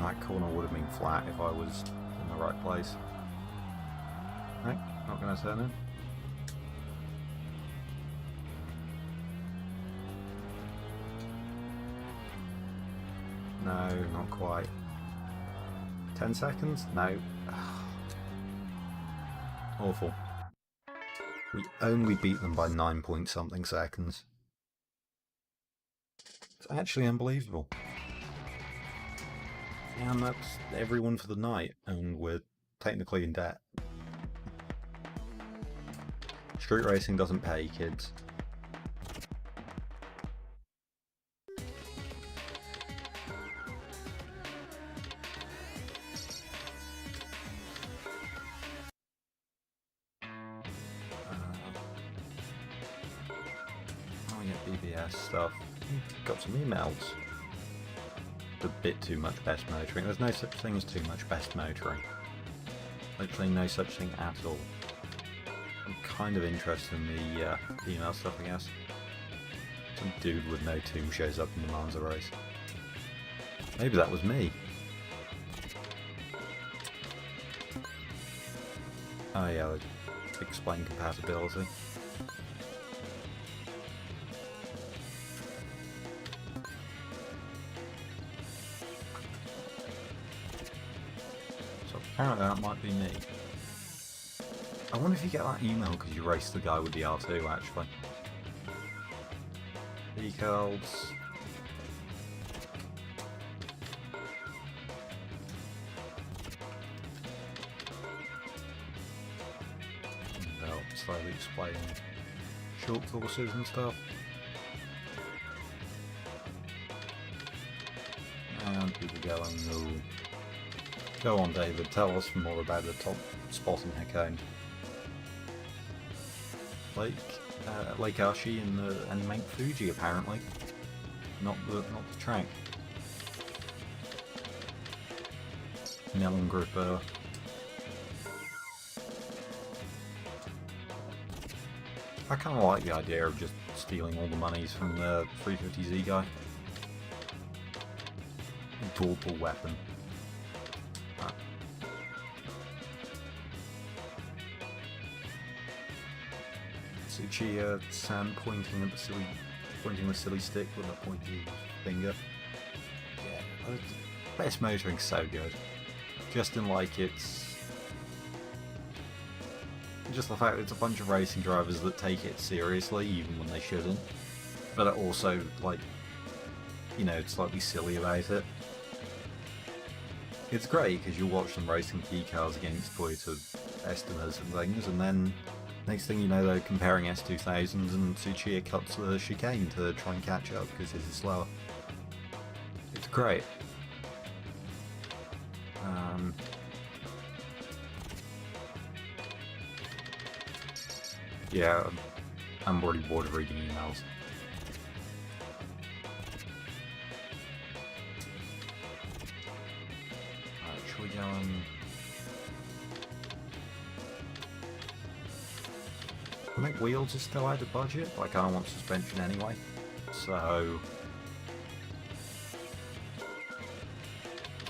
That corner would have been flat if I was in the right place. Right, not going to turn in. No, not quite. 10 seconds? No. Awful. We only beat them by 9 point something seconds. It's actually unbelievable. And that's everyone for the night, and we're technically in debt. Street racing doesn't pay, kids. BBS stuff. Got some emails. A bit too much best motoring. There's no such thing as too much best motoring. Literally no such thing at all. I'm kind of interested in the email stuff, I guess. Some dude with no tomb shows up and demands a race. Maybe that was me. Oh yeah, explain compatibility. Apparently that might be me. I wonder if you get that email because you raced the guy with the R2 actually. Decals. They'll slowly explain short courses and stuff. And people going, no. Go on, David, tell us more about the top spot in Hekone. Lake Ashi and Mount Fuji, apparently. not the track. Melon gripper. I kind of like the idea of just stealing all the monies from the 350Z guy. Dual weapon. Right. Tsuchiya-san pointing the silly stick with a pointy finger. Yeah, best motoring's so good. Just in like it's just the fact that it's a bunch of racing drivers that take it seriously even when they shouldn't, but are also like, you know, slightly silly about it. It's great because you'll watch them racing P cars against Toyota Estimas and things, and then next thing you know they're comparing S2000s and Tsuchiya cuts the chicane to try and catch up because his is slower. It's great. Yeah, I'm already bored of reading emails. Alright, shall we go on? I think wheels are still out of budget, but I kind of want suspension anyway, so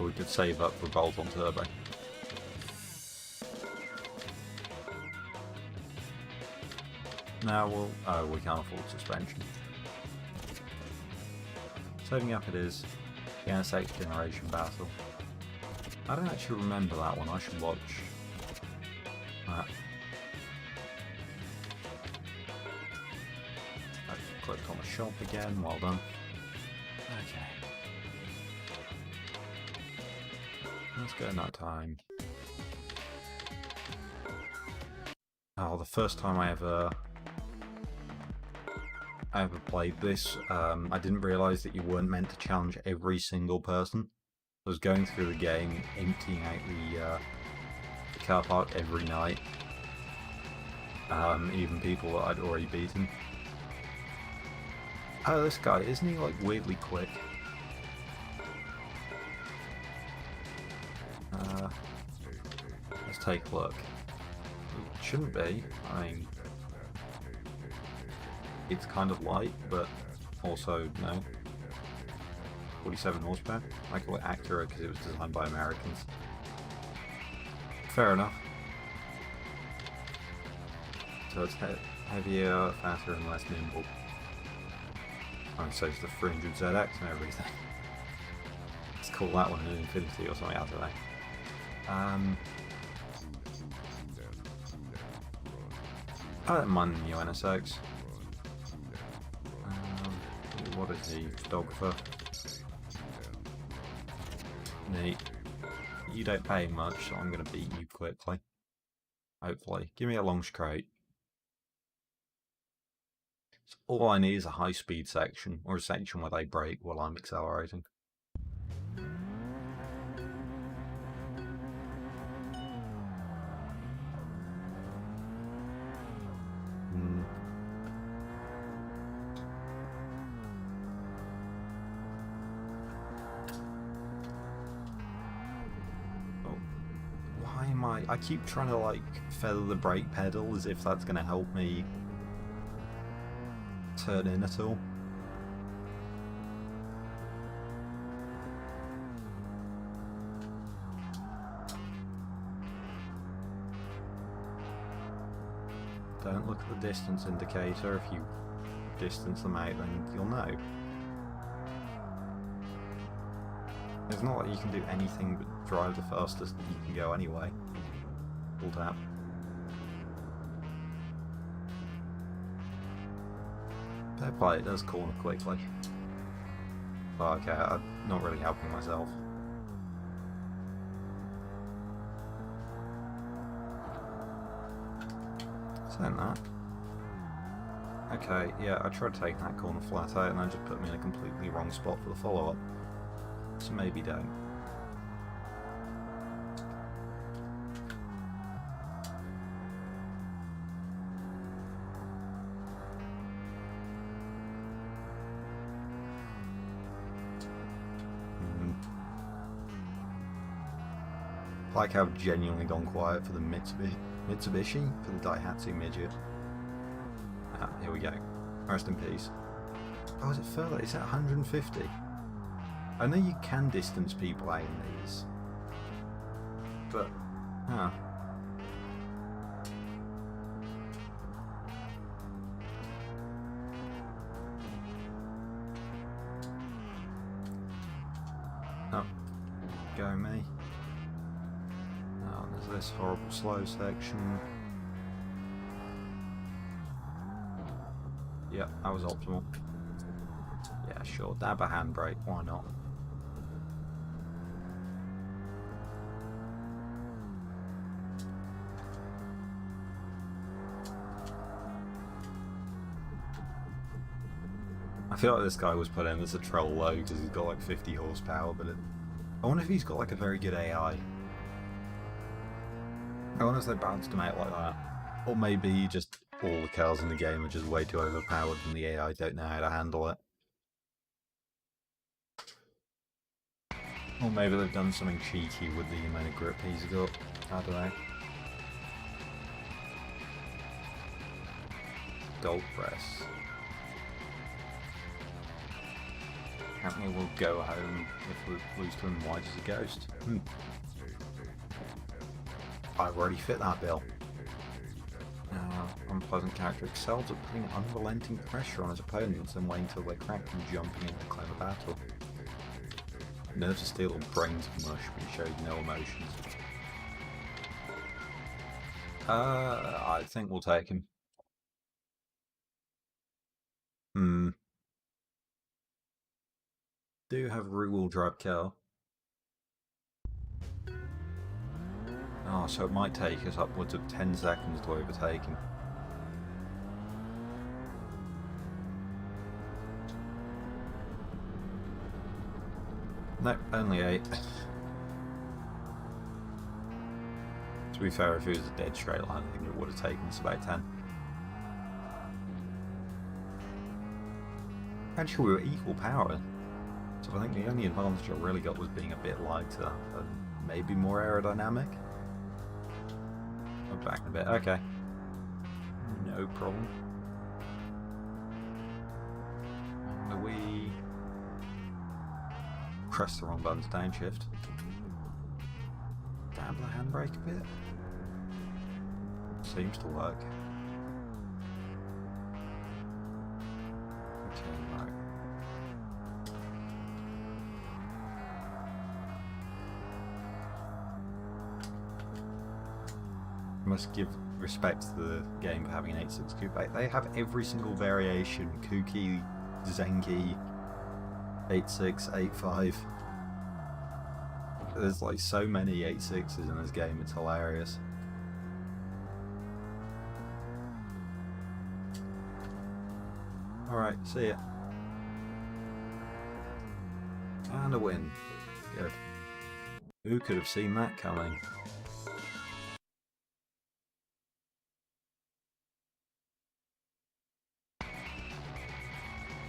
we could save up for bolt-on turbo. Now we can't afford suspension. Saving up it is. The NSX generation battle. I don't actually remember that one, I should watch that. I've clicked on the shop again, well done. Okay. Let's go night time. Oh, the first time I ever played this, I didn't realise that you weren't meant to challenge every single person. I was going through the game, emptying out the car park every night, even people that I'd already beaten. Oh, this guy, isn't he like weirdly quick? Let's take a look. It shouldn't be, I mean, it's kind of light, but also no. 47 horsepower. I call it Acura because it was designed by Americans. Fair enough. So it's heavier, faster, and less nimble. I mean, so it's the 300ZX and everything. Let's call that one an Infinity or something, I don't know. I don't mind the new NSX. What is he? Photographer. Neat. You don't pay much, so I'm going to beat you quickly. Hopefully. Give me a long straight. So all I need is a high speed section, or a section where they brake while I'm accelerating. I keep trying to like feather the brake pedal as if that's going to help me turn in at all. Don't look at the distance indicator. If you distance them out, then you'll know. It's not like you can do anything but drive the fastest that you can go anyway. Full tap. Fair play, it does corner quickly. But okay, I'm not really helping myself. Saying that. Okay, yeah, I tried taking that corner flat out and that just put me in a completely wrong spot for the follow-up. So maybe don't. Like how I've genuinely gone quiet for the Mitsubishi for the Daihatsu midget. Ah, here we go. Rest in peace. Oh, is it further? Is that 150? I know you can distance people out in these, but huh. Oh, go me. Oh, there's this horrible slow section. Yep, that was optimal. Yeah, sure, dab a handbrake, why not? I feel like this guy was put in as a troll low because he's got like 50 horsepower, but I wonder if he's got like a very good AI. I wonder if they balanced him out like that. Or maybe just all the cars in the game are just way too overpowered and the AI don't know how to handle it. Or maybe they've done something cheeky with the amount of grip he's got. I don't know. Gold press. Apparently we'll go home if we lose to him white as a ghost. I've already fit that bill. Unpleasant character excels at putting unrelenting pressure on his opponents and waiting until they crack and jumping into clever battle. Nerves of steel and brains of mush, but he shows no emotions. I think we'll take him. Do have rear-wheel drive car. Oh, so it might take us upwards of 10 seconds to overtake him. Nope, only 8. To be fair, if it was a dead straight line, I think it would have taken us about 10. Actually, we were equal power. So I think the only advantage I really got was being a bit lighter and maybe more aerodynamic. Oh, back in a bit. Okay. No problem. And we press the wrong button to downshift. Dab the handbrake a bit. Seems to work. Okay, right. Must give respect to the game for having an 8.6 coupe. They have every single variation: Kuki, Zenki, 8.6, 8.5. There's like so many 8.6s in this game, it's hilarious. Alright, see ya. And a win. Good. Who could have seen that coming?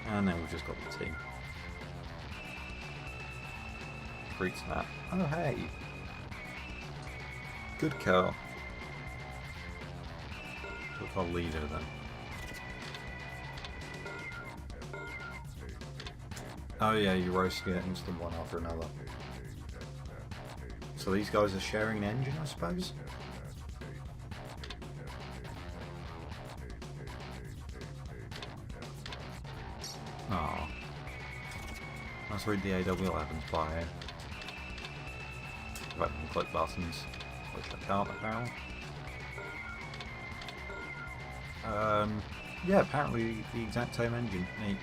And then we've just got the team. Freaks map. Oh hey! Good car. Took our leader then. Oh yeah, you roast it instant one after another. So these guys are sharing an engine, I suppose? Oh. Let's read the AW11's bio. Right, and click buttons, which I can't apparently. Yeah, apparently the exact same engine. Neat.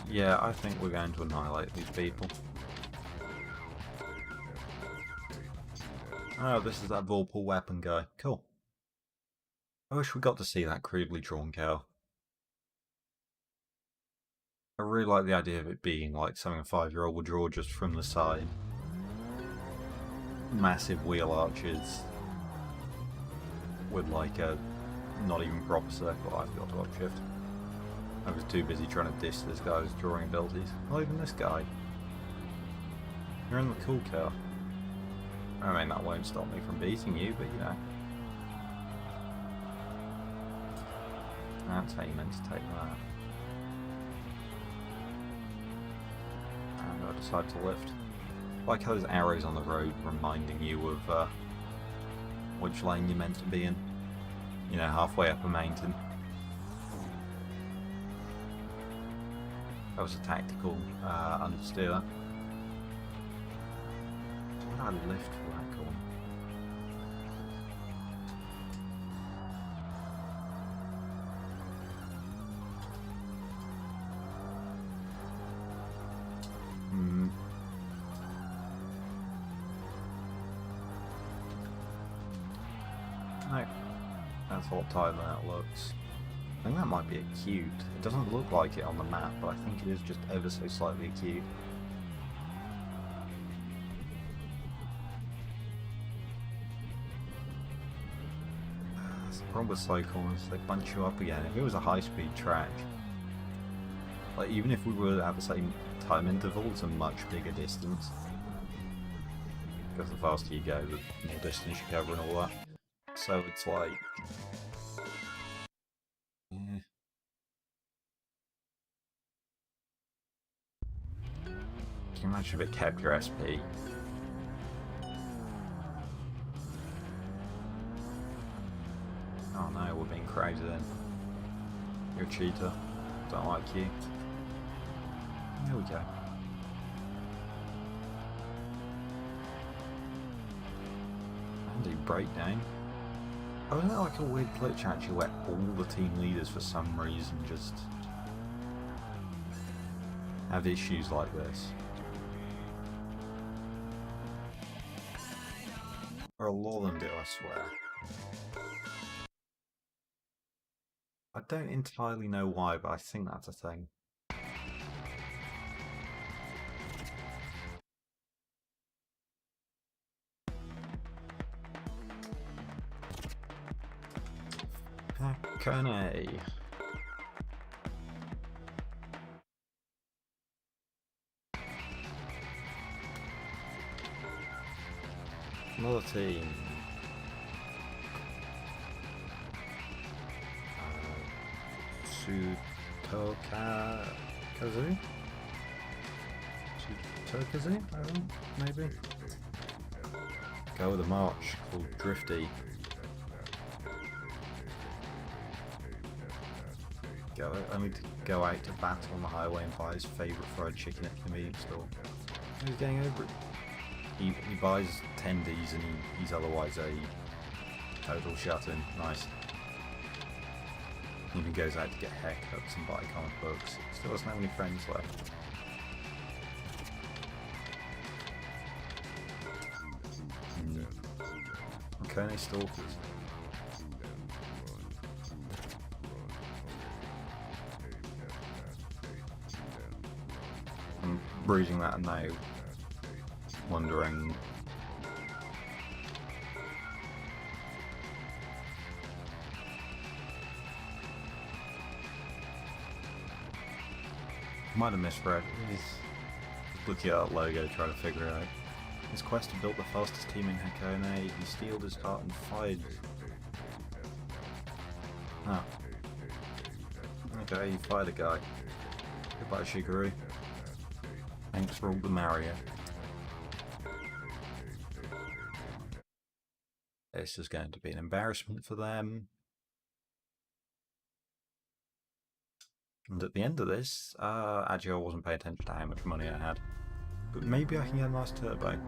Yeah, I think we're going to annihilate these people. Oh, this is that Vorpal weapon guy. Cool. I wish we got to see that crudely drawn cow. I really like the idea of it being like something a 5-year-old would draw just from the side. Massive wheel arches with like a not even proper circle. I forgot to upshift. I was too busy trying to diss this guy's drawing abilities. Not even this guy. You're in the cool car. I mean, that won't stop me from beating you, but you know. That's how you meant to take that. And I decide to lift. I like how there's arrows on the road reminding you of which lane you're meant to be in. You know, halfway up a mountain. That was a tactical understeer. What did I lift for that corner? No. That's how tight that looks. I think that might be acute. It doesn't look like it on the map, but I think it is just ever so slightly acute. That's the problem with slow corners, they bunch you up again. If it was a high-speed track, like even if we were at the same time interval, it's a much bigger distance. Because the faster you go, the more distance you cover and all that. So it's like... yeah. Can you imagine if it kept your SP? Oh no, we're being crazy then. You're a cheater. Don't like you. There we go. Andy breakdown. Oh, isn't that like a weird glitch actually where all the team leaders for some reason just have issues like this? Or a lot of them do, I swear. I don't entirely know why, but I think that's a thing. Kone. Another team. Sutokazu? Sutokazu? I don't know, maybe? Go with a march called Drifty. Only to go out to battle on the highway and buy his favourite fried chicken at the convenience store. He's getting over it. He buys tendies and he's otherwise a total shut-in. Nice. Even goes out to get haircuts and buy comic books. Still doesn't have any friends left. Okay, stalkers. I'm reading that now, wondering might have misread. He's looking at that logo, trying to figure it out. His quest to build the fastest team in Hakone, he steeled his heart and fired. Ah. Okay, you fired a guy. Goodbye, Shigeru. Thanks for all the Mario. This is going to be an embarrassment for them. And at the end of this, actually I wasn't paying attention to how much money I had. But maybe I can get a nice turbo.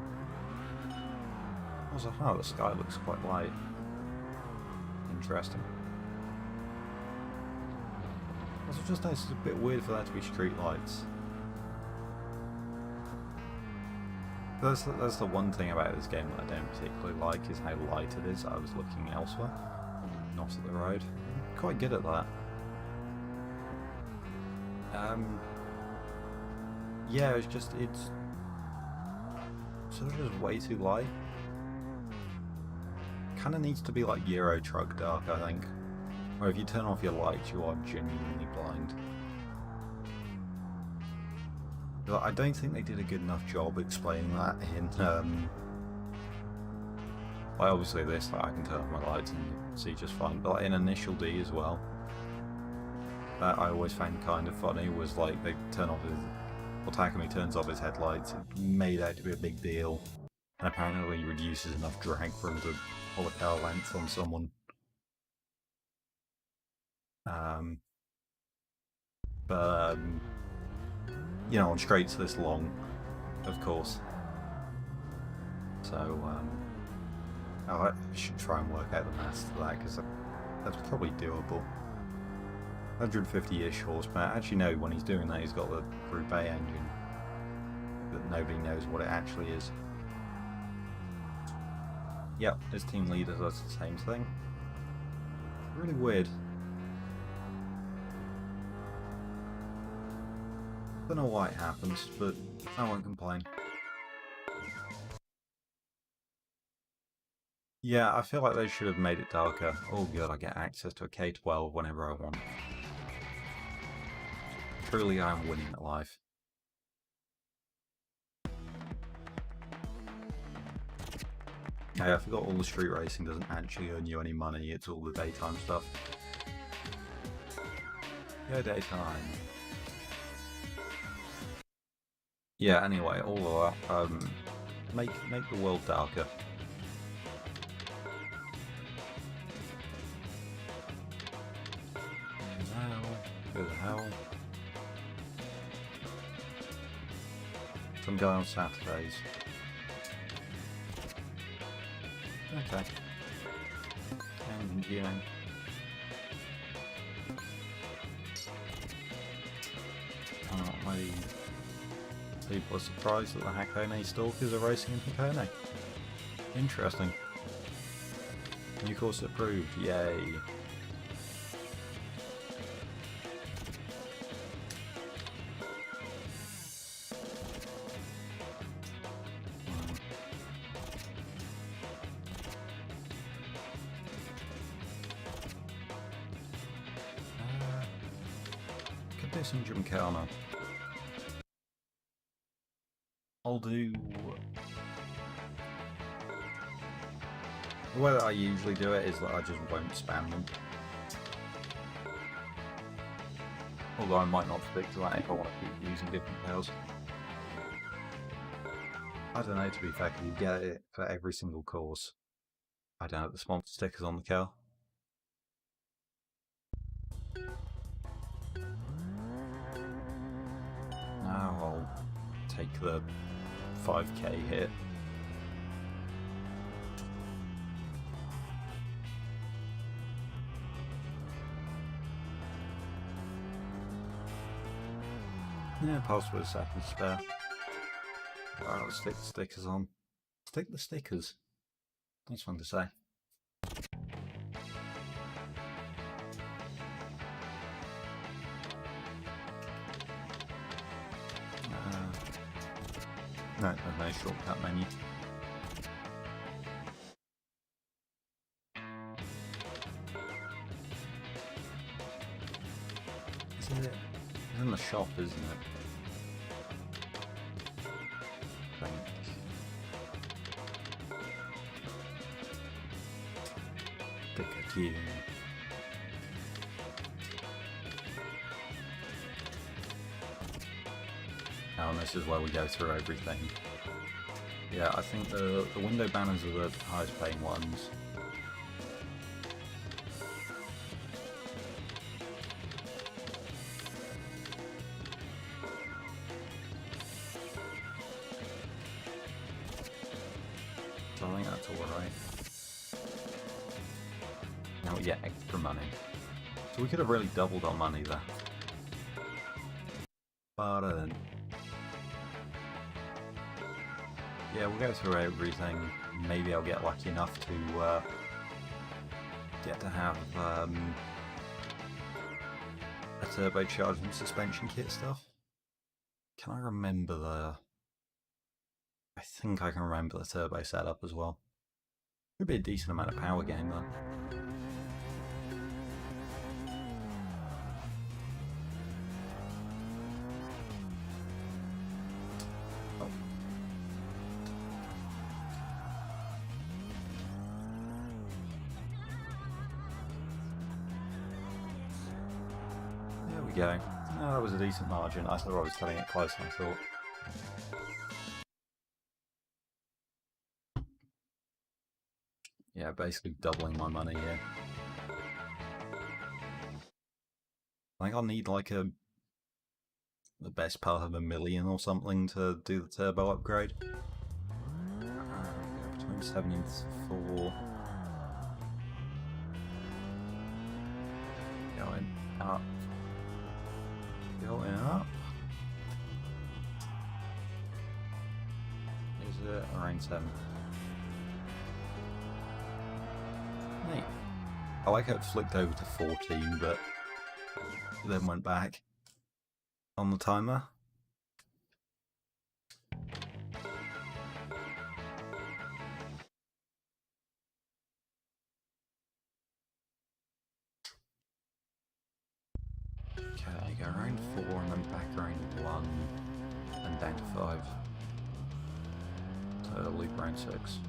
I was like, oh, the sky looks quite light. Interesting. I also just noticed it's a bit weird for that to be street lights. That's the one thing about this game that I don't particularly like, is how light it is. I was looking elsewhere, not at the road. I'm quite good at that. Yeah, it's sort of just way too light. Kinda needs to be like Euro Truck dark, I think. Or if you turn off your lights, you are genuinely blind. I don't think they did a good enough job explaining that in, like obviously this, like I can turn off my lights and see just fine, but like in Initial D as well, that I always found kind of funny was like they turn off his, well, Takumi turns off his headlights, it made out to be a big deal, and apparently reduces enough drag for him to pull a car length on someone. But you know, on straights this long, of course. So I should try and work out the maths to that, because that's probably doable. 150-ish horsepower. Actually, no, when he's doing that, he's got the Group A engine, but nobody knows what it actually is. Yep, his team leader does the same thing. Really weird. Don't know why it happens, but I won't complain. Yeah, I feel like they should have made it darker. Oh good, I get access to a K-12 whenever I want. Truly, I am winning at life. Hey, I forgot all the street racing doesn't actually earn you any money, it's all the daytime stuff. Yeah, daytime. Yeah, anyway, all of that, make the world darker. Who the hell? Some guy on Saturdays. Okay. And, you know. Maybe people are surprised that the Hakone Stalkers are racing in Hakone. Interesting. New course approved, yay. Could do some Gymkhana. I'll do... The way that I usually do it is that I just won't spam them. Although I might not stick to that if I want to keep using different tails. I don't know, to be fair, can you get it for every single course? I don't know, the sponsor stickers on the car. Now I'll take the 5k hit. Yeah, possibly a second spare. Alright, I'll stick the stickers on. Stick the stickers. Nice fun to say. No, there's no shortcut menu. Is it? It's in the shop, isn't it? I think. Sticker queue. Oh, and this is where we go through everything. Yeah, I think the window banners are the highest paying ones. So I think that's alright. Now we get extra money. So we could have really doubled our money there. But yeah, we'll go through everything. Maybe I'll get lucky enough to get to have a turbocharged and suspension kit stuff. Can I remember the... I think I can remember the turbo setup as well. Could be a decent amount of power gain though. go. Oh, that was a decent margin. I thought I was cutting it close, I thought. Yeah, basically doubling my money here. I think I'll need like the best part of $1 million or something to do the turbo upgrade. Between 7 and 4. Going up. Going up. Is it around 7? Neat. I like how it flicked over to 14, but then went back on the timer. Okay, go around 4 and then back around 1 and down to 5. So loop around 6.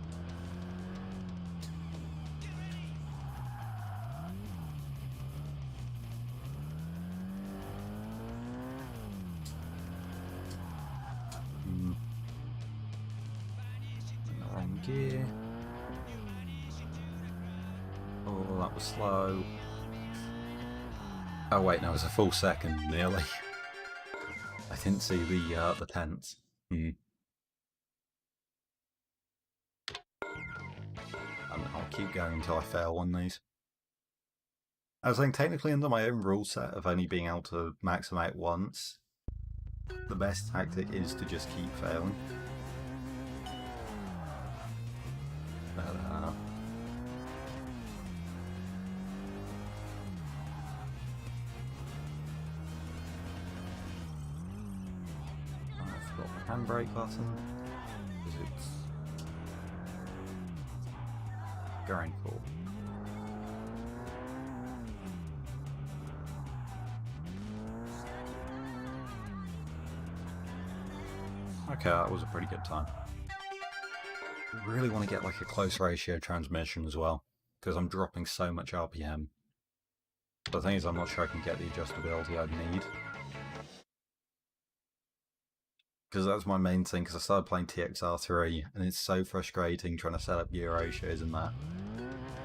Wrong gear. Oh, that was slow. Oh wait, no, it was a full second, nearly. I didn't see the tenths. I'll keep going until I fail one of these. I was saying, technically under my own rule set of only being able to max them out once, the best tactic is to just keep failing. I forgot the handbrake button, because it's going for. Okay, that was a pretty good time. I really want to get like a close ratio transmission as well, because I'm dropping so much RPM. The thing is, I'm not sure I can get the adjustability I'd need. Because that's my main thing, because I started playing TXR3, and it's so frustrating trying to set up gear ratios and that.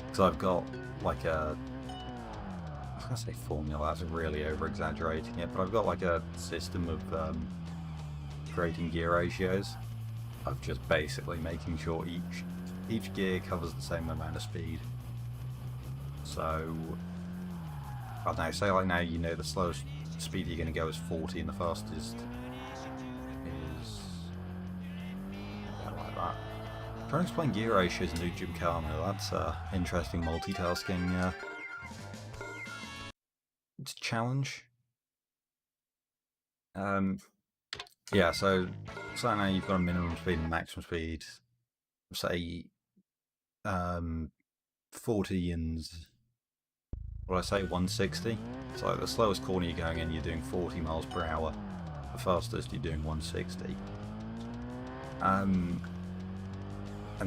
Because I've got like a... I was going to say formula, that's really over-exaggerating it, but I've got like a system of creating gear ratios. Of just basically making sure each gear covers the same amount of speed. So, I don't know, say like now you know the slowest speed you're going to go is 40 and the fastest is... like that. Trying to explain gear ratios in New Gymkhana, that's interesting multitasking. It's a challenge. Yeah, so now you've got a minimum speed and maximum speed, say 40 and, what I say, 160. So the slowest corner you're going in, you're doing 40 miles per hour. The fastest, you're doing 160. And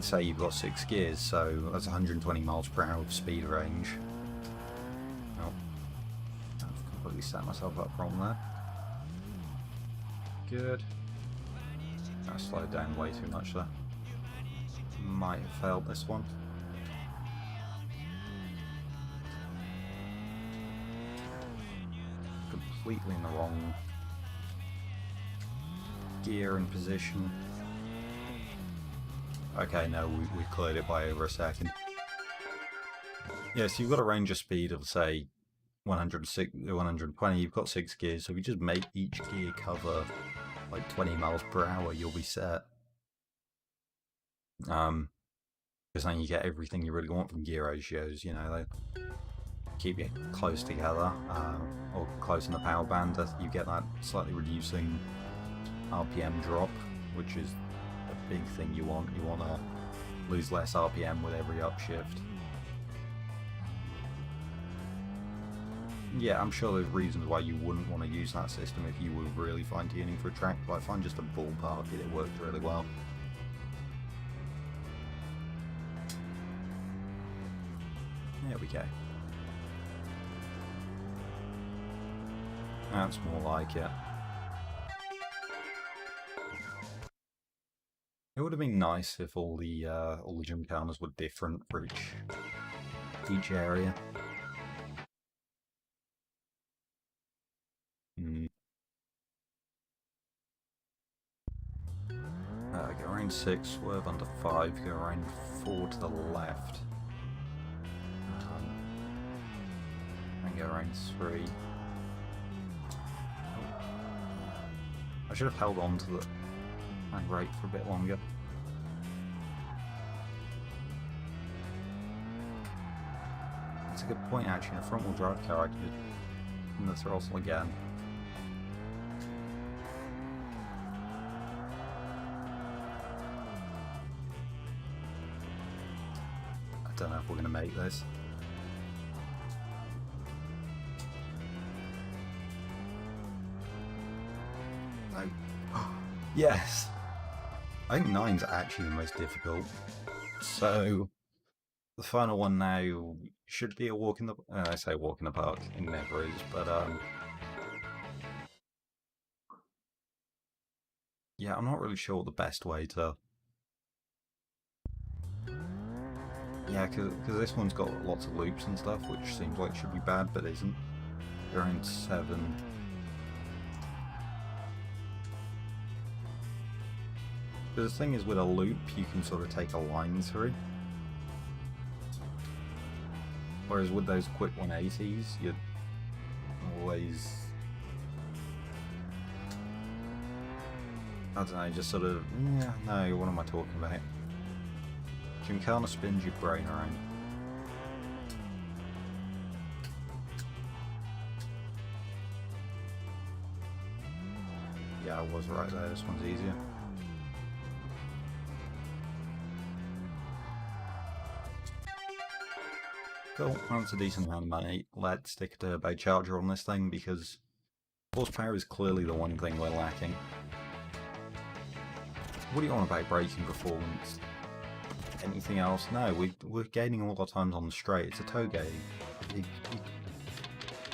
say you've got 6 gears, so that's 120 miles per hour of speed range. Oh, I've completely set myself up wrong there. Good. I slowed down way too much there. Might have failed this one. Completely in the wrong gear and position. Okay, no, we cleared it by over a second. Yeah, so you've got a range of speed of, say, 120, you've got 6 gears, so if you just make each gear cover like 20 miles per hour, you'll be set. Because then you get everything you really want from gear ratios, you know, they keep you close together, or close in the power band, you get that slightly reducing RPM drop, which is a big thing you want. You want to lose less RPM with every upshift. Yeah, I'm sure there's reasons why you wouldn't want to use that system if you were really fine-tuning for a track, but I find just a ballpark it works really well. There we go. That's more like it. It would have been nice if all the gymkhanas were different for each area. Go around 6, swerve under 5, go around 4 to the left. And go around 3. I should have held on to the rate for a bit longer. That's a good point actually, in a front wheel drive car I could in the throttle again. I don't know if we're going to make this. No. Yes! I think 9's actually the most difficult. So, the final one now should be a walk in the... I say walk in the park, it never is, but yeah, I'm not really sure the best way to... Yeah, because this one's got lots of loops and stuff, which seems like should be bad, but isn't. Around 7. But the thing is, with a loop, you can sort of take a line through. Whereas with those quick 180s, you'd always... I don't know, just sort of... Yeah, no, what am I talking about? Gymkhana spins your brain around. Yeah, I was right there, this one's easier. Cool, that's a decent amount of money. Let's stick a turbocharger on this thing because horsepower is clearly the one thing we're lacking. What do you want about braking performance? Anything else? No, we're gaining all our times on the straight. It's a Touge.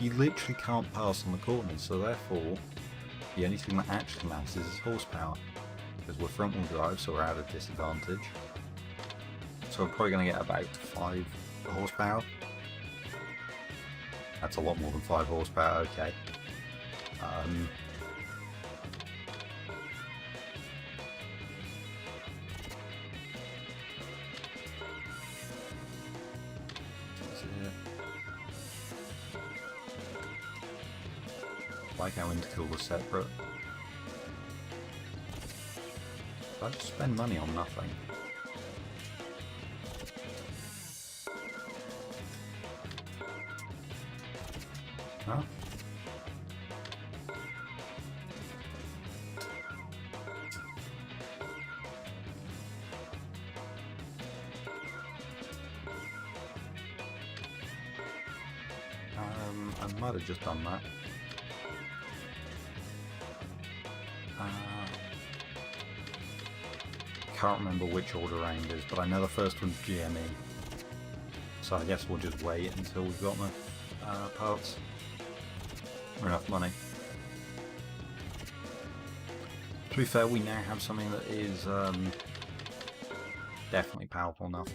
You literally can't pass on the corners, so therefore the only thing that actually matters is horsepower. Because we're front wheel drive, so we're at a disadvantage. So we're probably going to get about 5 horsepower. That's a lot more than 5 horsepower, okay. Like how intercool was separate. I just spend money on nothing. Huh? I might have just done that. Can't remember which order round is, but I know the first one's GME. So I guess we'll just wait until we've got enough parts. Or enough money. To be fair, we now have something that is definitely powerful enough.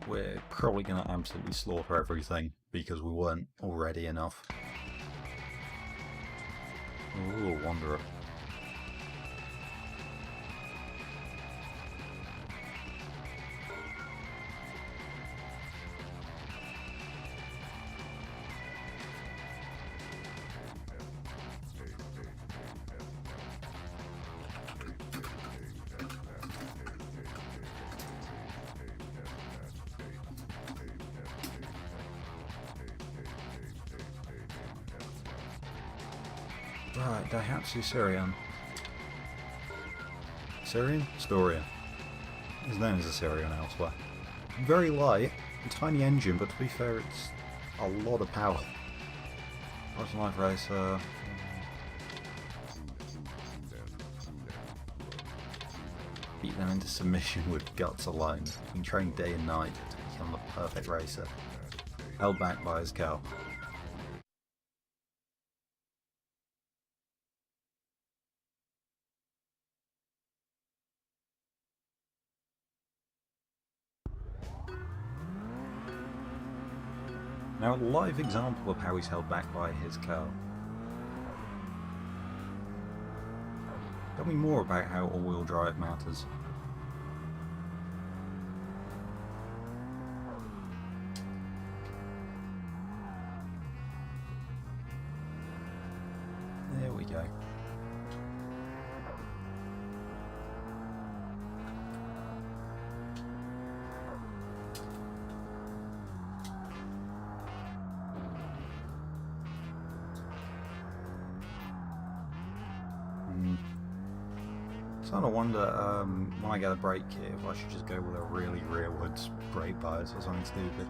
We're probably going to absolutely slaughter everything because we weren't already enough. Ooh, Wanderer. Right, Daihatsu Sirion. Sirion? Storion. It's known as a Sirion elsewhere. Very light, a tiny engine, but to be fair, it's a lot of power. What's Life Racer? beat them into submission with guts alone. He trained day and night to become the perfect racer. Held back by his cow. Now a live example of how he's held back by his cow. Tell me more about how all-wheel drive matters. There we go. I wonder when I get a brake kit if I should just go with a really rearwards brake bias or something stupid.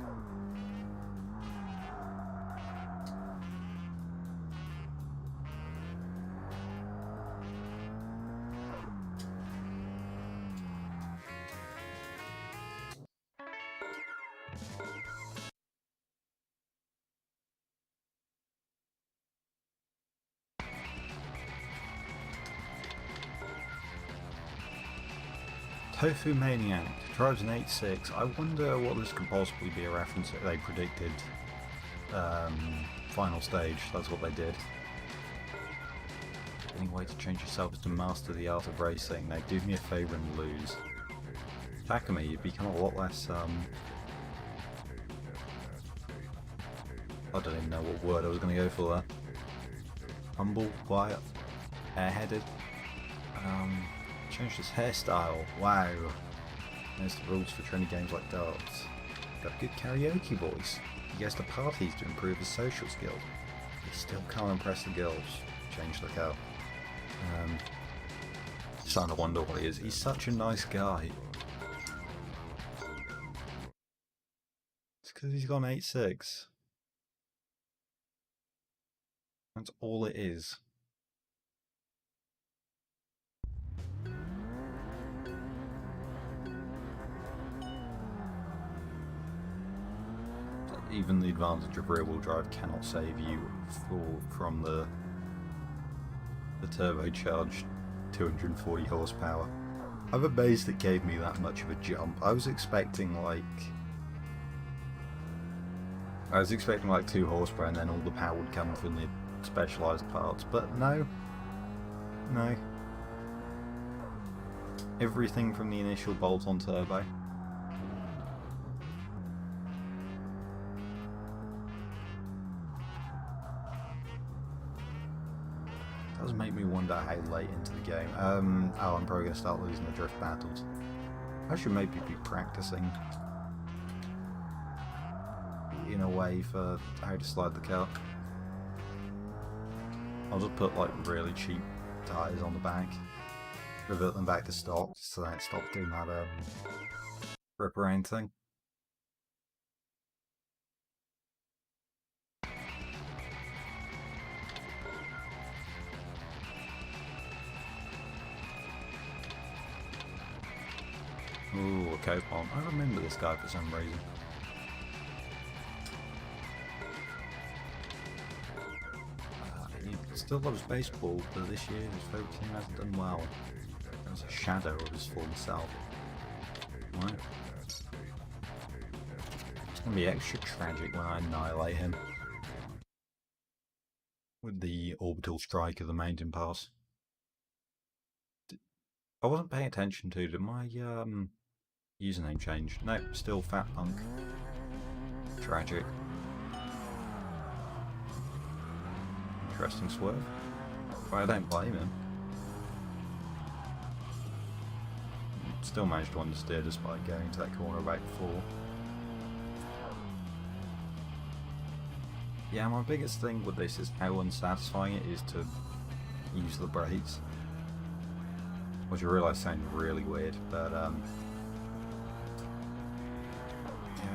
Tofu Maniac drives an 8.6. I wonder what this could possibly be a reference to. They predicted final stage, that's what they did. The only way to change yourself is to master the art of racing. Now do me a favour and lose. Takumi, you've become a lot less I don't even know what word I was going to go for there. Humble, quiet, airheaded. Changed his hairstyle. Wow. There's the rules for trendy games like darts. Got a good karaoke voice. He goes to parties to improve his social skills. He still can't impress the girls. Change the cow. Starting to wonder what he is. He's such a nice guy. It's because he's got an 8.6. That's all it is. Even the advantage of rear-wheel drive cannot save you from the turbocharged 240 horsepower. I'm amazed it gave me that much of a jump. I was expecting like 2 horsepower and then all the power would come from the specialised parts, but no. Everything from the initial bolt-on turbo. Does make me wonder how late into the game. I'm probably going to start losing the drift battles. I should maybe be practicing in a way for how to slide the car. I'll just put like really cheap tyres on the back, revert them back to stock so that it stops doing that rip around thing. Ooh, a coupon. I remember this guy for some reason. He still loves baseball, but this year his favourite team hasn't done well. There's a shadow of his former self. Right. It's going to be extra tragic when I annihilate him with the orbital strike of the mountain pass. I wasn't paying attention to, did my username change? No, still Fat Punk. Tragic. Interesting swerve. But I don't blame him. Still managed to understeer despite going to that corner about 4. Yeah, my biggest thing with this is how unsatisfying it is to use the brakes. Which I realise sounds really weird, but yeah,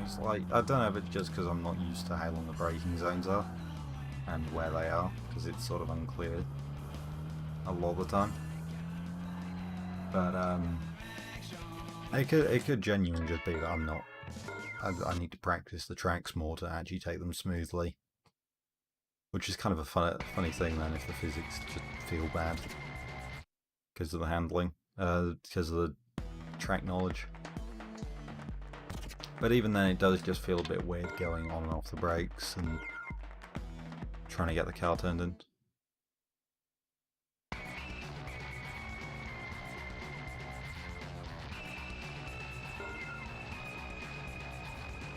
it's like, I don't know if it's just because I'm not used to how long the braking zones are and where they are, because it's sort of unclear a lot of the time. But It could genuinely just be that I'm not. I need to practice the tracks more to actually take them smoothly. Which is kind of a funny thing then if the physics just feel bad because of the handling, because of the track knowledge. But even then it does just feel a bit weird going on and off the brakes and trying to get the car turned in.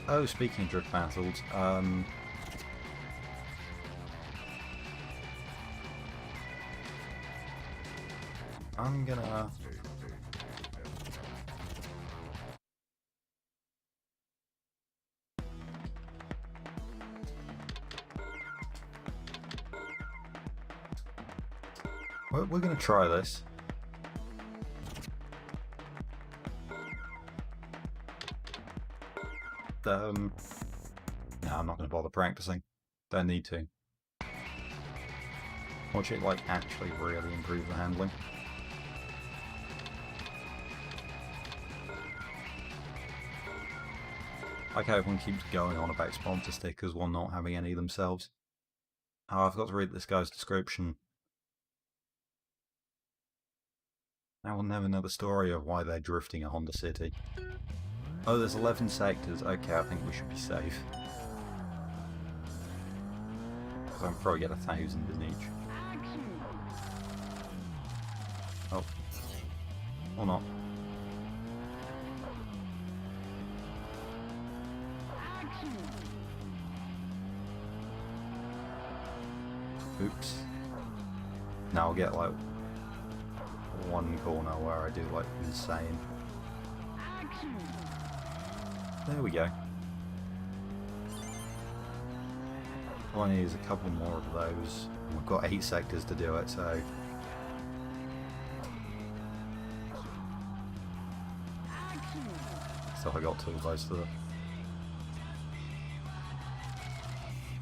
Oh, speaking of drift battles, I'm gonna... We're gonna try this. No, I'm not gonna bother practicing. Don't need to. Watch it, like, actually really improve the handling. Like how everyone keeps going on about sponsor stickers while not having any themselves. Oh, I forgot to read this guy's description. Now we'll never know the story of why they're drifting a Honda City. Oh, there's 11 sectors. Okay, I think we should be safe. Because I'm probably get 1,000 in each. Oh. Or not. Oops. Now I'll get like one corner where I do like insane. There we go. All I need is a couple more of those. We've got 8 sectors to do it, so... So I got too close to the...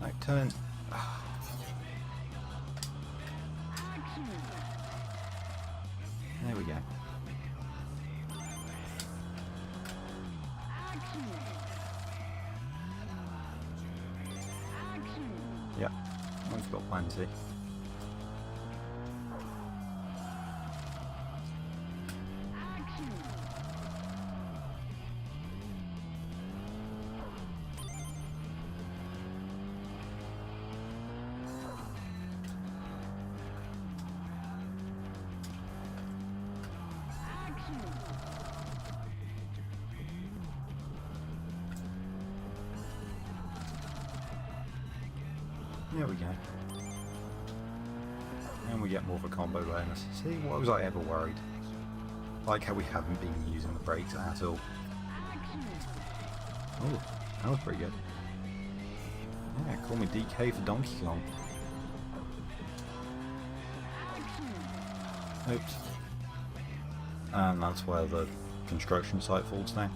No, turn... There we go. Yeah, we've got plenty. There we go. And we get more of a combo bonus. See, why was I ever worried? Like how we haven't been using the brakes at all. Oh, that was pretty good. Yeah, call me DK for Donkey Kong. Oops. And that's where the construction site falls down.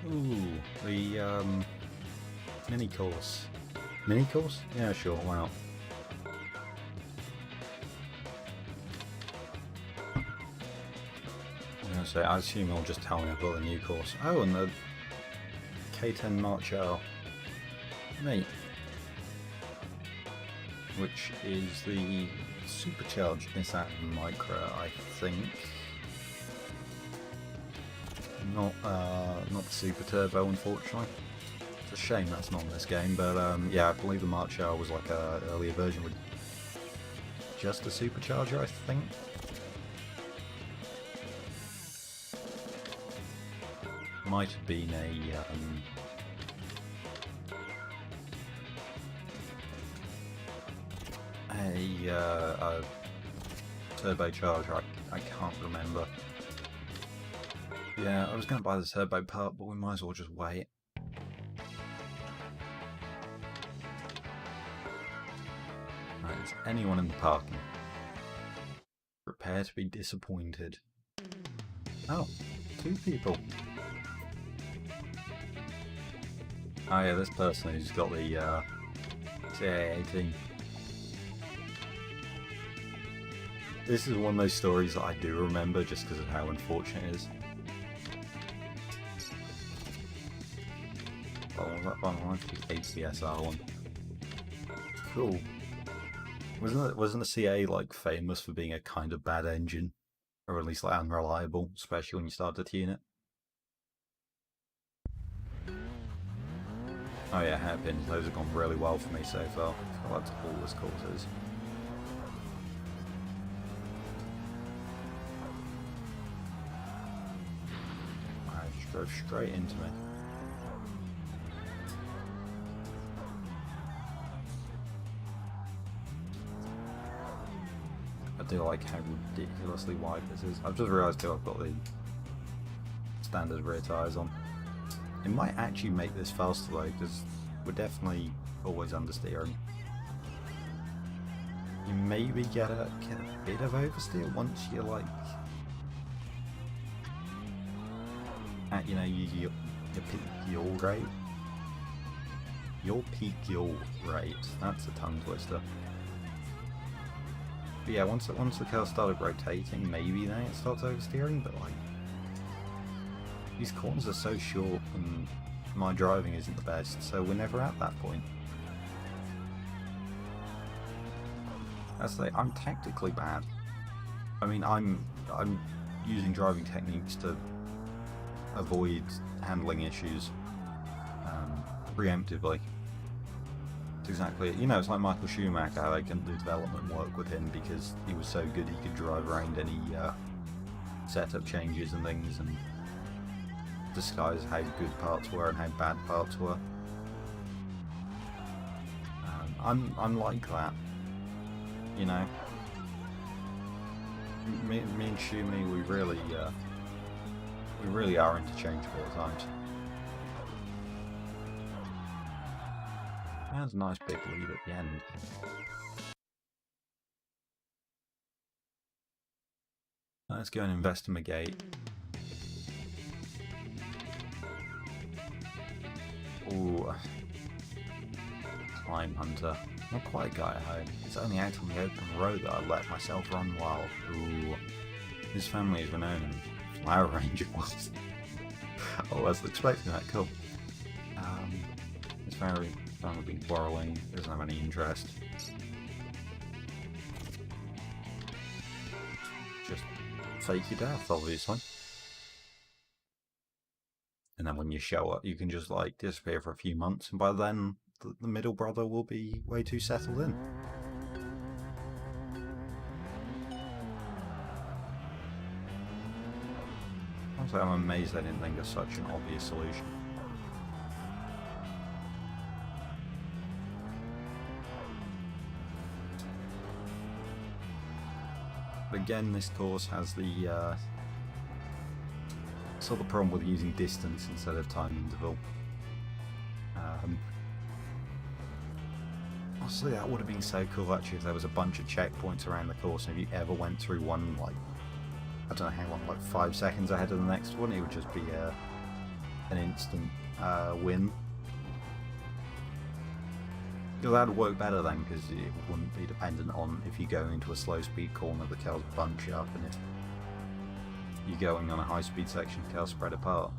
Ooh, the mini course. Mini course? Yeah, sure, why not? I'm gonna say, I assume you'll just tell me I've got a new course. Oh, and the K10 March L. Neat. Which is the supercharged Nissan Micra, I think. Not the Super Turbo, unfortunately. a shame that's not in this game, but yeah, I believe the March R was like a earlier version with just a supercharger, I think. Might have been a turbocharger. I can't remember. Yeah, I was going to buy the turbo part, but we might as well just wait. Right, is anyone in the parking? Prepare to be disappointed. Oh, 2 people. Oh yeah, this person who's got the CA-18. This is one of those stories that I do remember just because of how unfortunate it is. Oh, that one, I think the HCSR one. Cool. Wasn't the CA like famous for being a kind of bad engine, or at least like unreliable, especially when you start to tune it? Oh yeah, hairpins. Those have gone really well for me so far. I like to all this course is. Alright, just drove straight into me. I do like how ridiculously wide this is. I've just realised too I've got the standard rear tyres on. It might actually make this faster though, because we're definitely always understeering. You maybe get a bit of oversteer once you're like at, you know, your peak yaw rate. Your peak yaw rate. That's a tongue twister. But yeah, once the car started rotating, maybe then it starts oversteering, but like these corners are so short and my driving isn't the best, so we're never at that point. I'm tactically bad. I mean, I'm using driving techniques to avoid handling issues preemptively. It's exactly, you know, it's like Michael Schumacher, how they couldn't do development work with him because he was so good he could drive around any setup changes and things and disguise how good parts were and how bad parts were. I'm like that, you know. Me and Shumi, we really are interchangeable at times. That's a nice big lead at the end. Let's go and investigate. Ooh. Time Hunter. Not quite a guy at home. It's only out on the open road that I let myself run wild. Ooh. His family is renowned in flower arrangements. Oh, I was expecting that, cool. His family been quarrelling, doesn't have any interest. Just fake your death, obviously. And then when you show up, you can just like disappear for a few months, and by then the middle brother will be way too settled in. Honestly, I'm amazed I didn't think of such an obvious solution. Again, this course has the sort of problem with using distance instead of time interval. Honestly, that would have been so cool actually if there was a bunch of checkpoints around the course, and if you ever went through one, like, I don't know how long, like 5 seconds ahead of the next one, it would just be an instant win. That would work better then, because it wouldn't be dependent on if you go into a slow speed corner the cars bunch up, and if you're going on a high speed section the cars spread apart.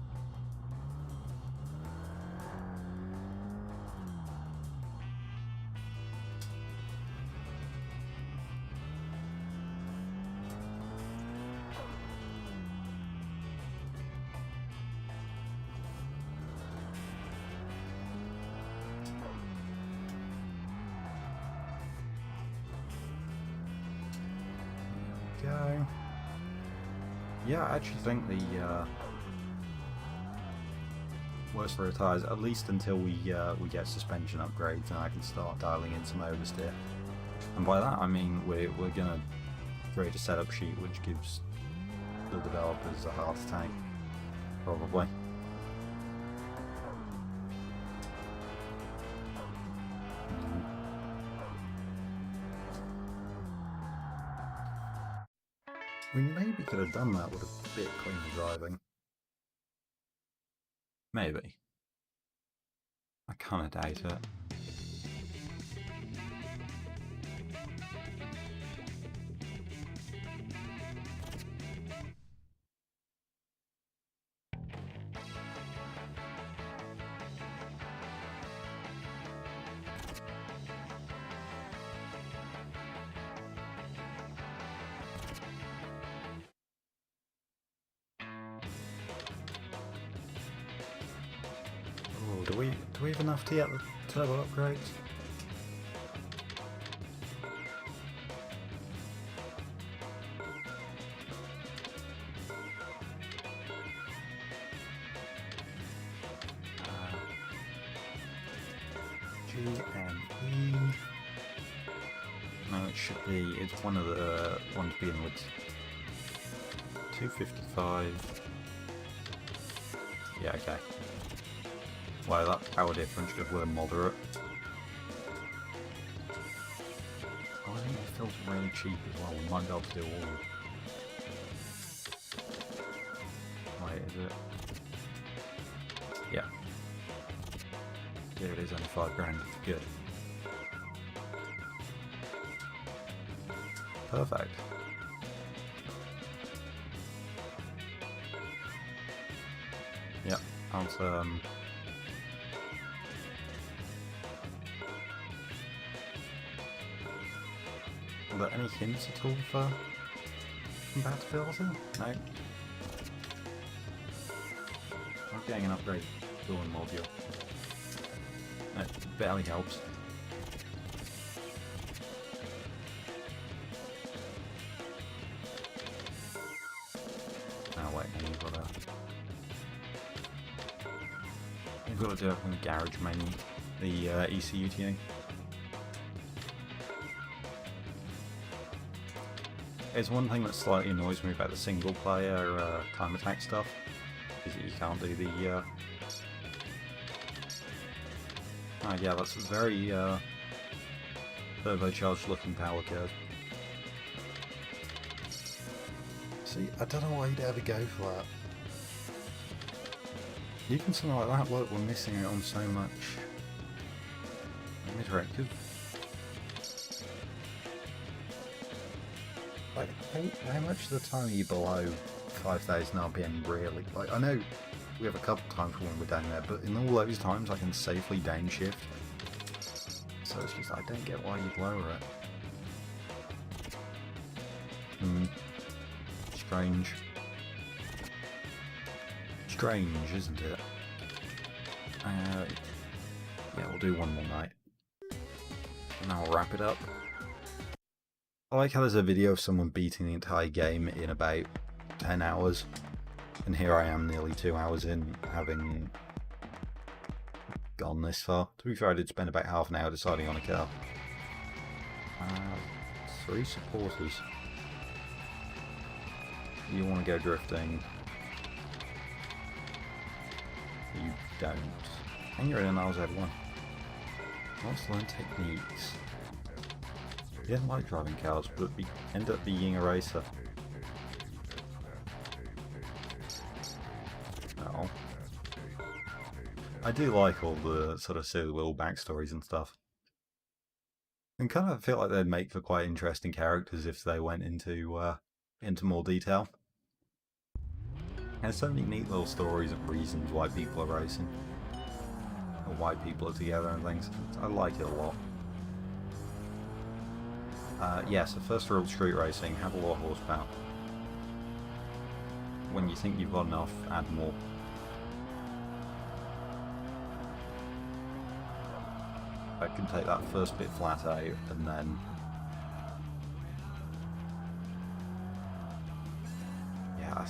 go. Yeah, I actually think the worst for tyres, at least until we get suspension upgrades, and I can start dialing in some oversteer. And by that I mean we're gonna create a setup sheet which gives the developers a heart attack, probably. We maybe could have done that with a bit cleaner driving. Maybe. I kind of doubt it. Do we have enough to get the turbo upgrades? GME. No, it should be. It's one of the ones being with 255. Yeah, okay. Wow, that power difference should were moderate. Oh, I think it feels really cheap as well. We might be able to do all. Wait, is it? Yeah. There it is, only 5 grand. Good. Perfect. Yep, I'll Are there any hints at all for compatibility? No. I'm getting an upgrade cooling module. That barely helps. Oh wait, no, you've got to do it from the garage menu, the ECU tuning. It's one thing that slightly annoys me about the single player time attack stuff, is that you can't do the oh yeah, that's a very turbocharged looking power curve. See, I don't know why you'd ever go for that. Even something like that, look, we're missing it on so much. Mid-rank. Like, how much of the time are you below 5,000 RPM really? Like, I know we have a couple times when we're down there, but in all those times I can safely downshift. So it's just, I don't get why you'd lower it. Strange. Strange, isn't it? Yeah, we'll do one more night. And then we'll wrap it up. I like how there's a video of someone beating the entire game in about 10 hours. And here I am nearly 2 hours in, having gone this far. To be fair, I did spend about half an hour deciding on a car. 3 supporters. You want to go drifting. You don't. And you're in an RZ1. Let's learn techniques. You don't like driving cars, but end up being a racer. Oh. I do like all the sort of silly little backstories and stuff. And kind of feel like they'd make for quite interesting characters if they went into more detail. There's so many neat little stories and reasons why people are racing. Or why people are together and things. I like it a lot. Yeah, so first rule of street racing, have a lot of horsepower. When you think you've got enough, add more. I can take that first bit flat out and then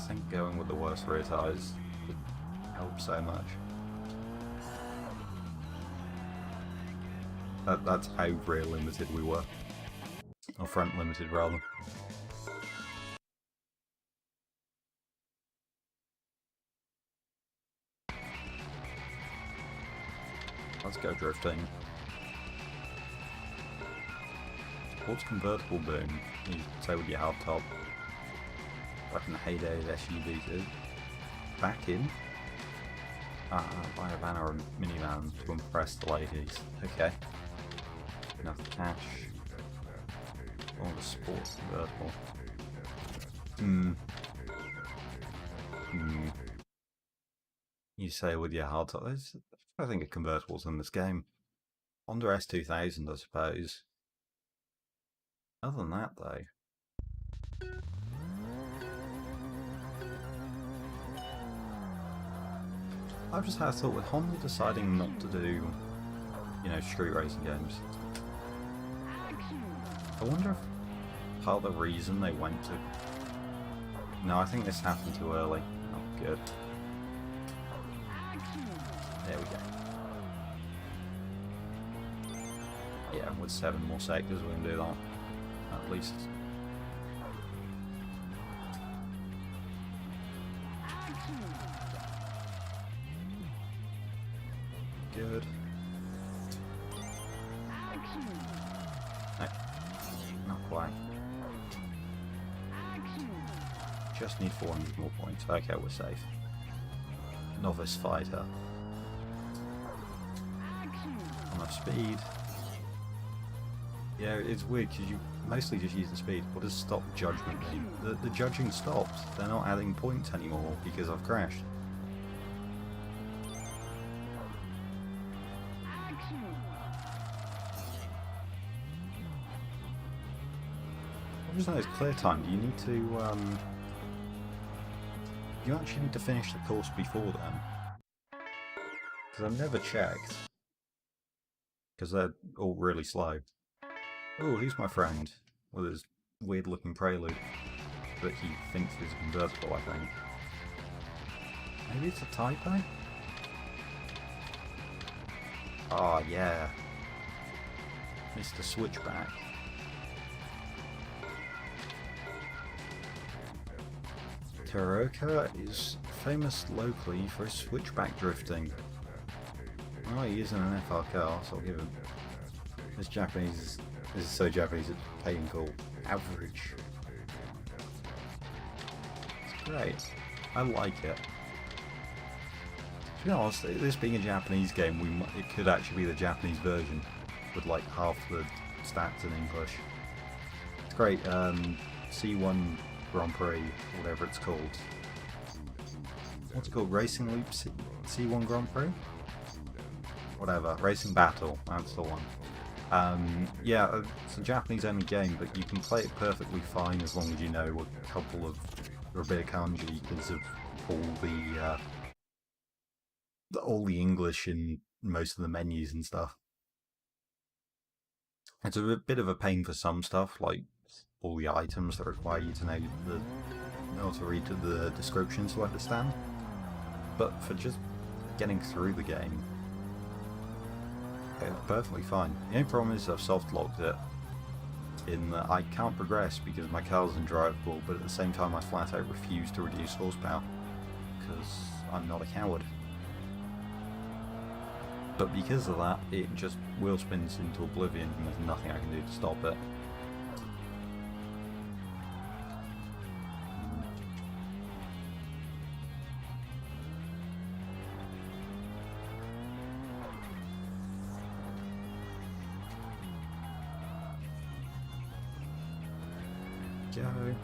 think going with the worst rear tyres would help so much. That's how rear limited we were. Or front limited, rather. Let's go drifting. What's convertible boom? You say with your hardtop. Back in the heyday of SUVs. Back in? Buy a van or a minivan to impress the ladies. Okay. Enough cash. Oh, the sports convertible. You say with your hardtop. I think a convertible's in this game. Honda S2000, I suppose. Other than that, though. I've just had a thought with Honda deciding not to do, you know, street racing games. I wonder if part of the reason they went to... No, I think this happened too early. Oh, good. There we go. Yeah, with 7 more sectors we can do that. At least. Good. No, not quite. Just need 400 more points. Okay, we're safe. Novice fighter. Enough speed. Yeah, it's weird because you mostly just use the speed. What does stop judgment mean? The judging stops. They're not adding points anymore because I've crashed. I just noticed clear time. Do you need to you actually need to finish the course before then? Because I've never checked. Because they're all really slow. Oh, who's my friend? With his weird looking prelude that he thinks is convertible, I think. Maybe it's a typo? Oh, yeah. Mr. Switchback. Teruoka is famous locally for his switchback drifting. Oh, he is in an FR car, so I'll give him. This Japanese, this is so Japanese it's paying call average. It's great. I like it. To be honest, this being a Japanese game, it could actually be the Japanese version with like half the stats in English. It's great. C1 Grand Prix, whatever it's called. What's it called? Racing Loop C1 Grand Prix? Whatever. Racing Battle, that's the one. Yeah, it's a Japanese only game, but you can play it perfectly fine as long as you know a couple of, or a bit of kanji because of all the English in most of the menus and stuff. It's a bit of a pain for some stuff, like all the items that require you to know to read the descriptions to understand. But for just getting through the game, it's perfectly fine. The only problem is I've soft locked it in that I can't progress because my car's undrivable, but at the same time I flat out refuse to reduce horsepower because I'm not a coward. But because of that, it just wheel spins into oblivion and there's nothing I can do to stop it. Go.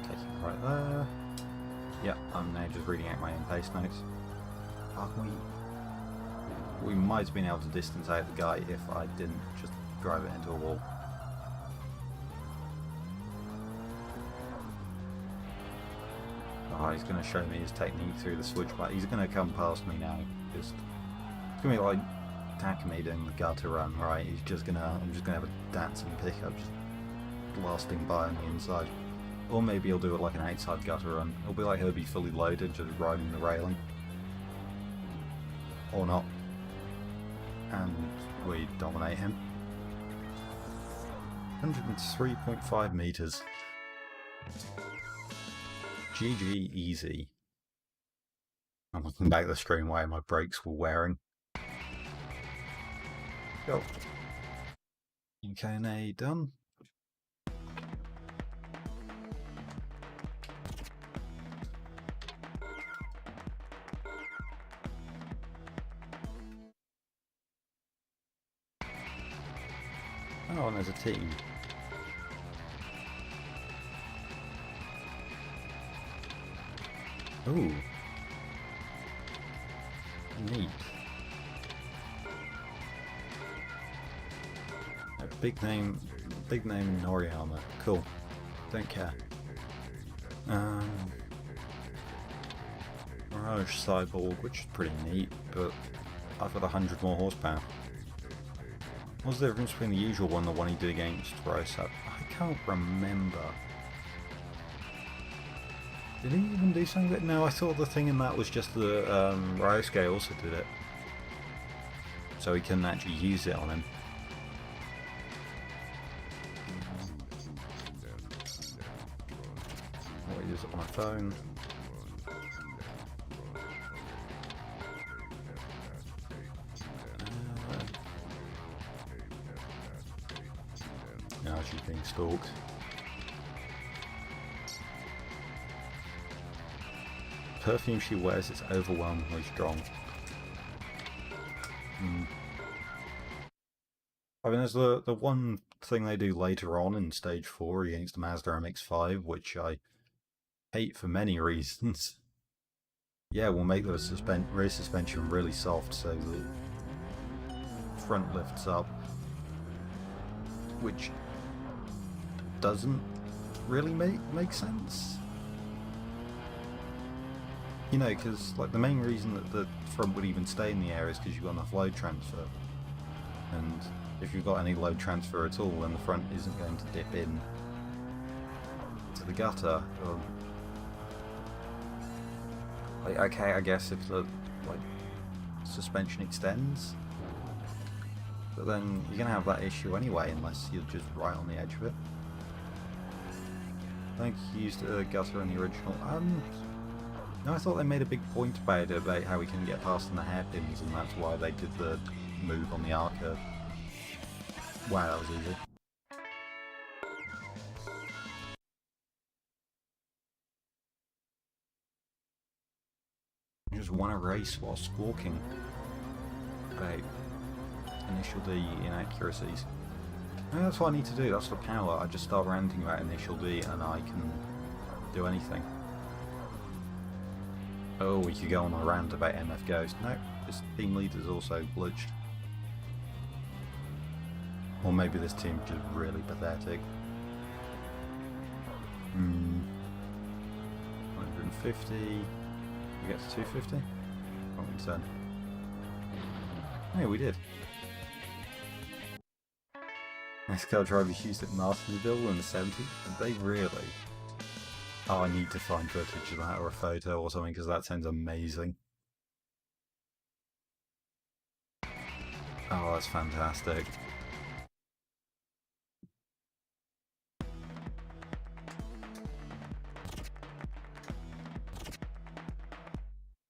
Taking right there. Yep, I'm now just reading out my own pace notes. We might have been able to distance out the guy if I didn't just drive it into a wall. Oh, he's going to show me his technique through the switchback. He's going to come past me now. It's going to be like Takumi doing the gutter run, right? I'm just gonna have a dancing pickup. blasting by on the inside. Or maybe he'll do it like an outside gutter run. It'll be like he'll be fully loaded, just riding the railing. Or not. And we dominate him. 103.5 meters. GG easy. I'm looking back at the screen where my brakes were wearing. Go. UKNA done. Oh, and there's a team. Ooh. Neat. A big name in Noriyama. Cool. Don't care. Mirage Cyborg, which is pretty neat, but I've got 100 more horsepower. What's the difference between the usual one and the one he did against Rice? I can't remember. Did he even do something that? No, I thought the thing in that was just the Ryosuke also did it. So he couldn't actually use it on him. Oh, he does it on my phone. Now she's being stalked. Perfume she wears is overwhelmingly strong. I mean, there's the one thing they do later on in Stage 4 against the Mazda MX-5, which I hate for many reasons. Yeah, we'll make the rear suspension really soft so the front lifts up, which doesn't really make sense. You know, because like the main reason that the front would even stay in the air is because you've got enough load transfer. And if you've got any load transfer at all, then the front isn't going to dip in to the gutter. Like, okay, I guess if the suspension extends, but then you're gonna have that issue anyway unless you're just right on the edge of it. I think you used a gutter in the original. No, I thought they made a big point about it, about how we can get past in the hairpins, and that's why they did the move on the R curve. Wow, that was easy. I just won a race while squawking about initial D inaccuracies. And that's what I need to do, that's the power. I just start ranting about initial D and I can do anything. Oh, we could go on a rant about MF Ghost. No, this team leader is also glitched. Or maybe this team is just really pathetic. 150. We get to 250? What we said. Yeah, we did. Nice car drivers used at Martinsville in the 70s. Did they really? Oh, I need to find footage of that or a photo or something because that sounds amazing. Oh, that's fantastic.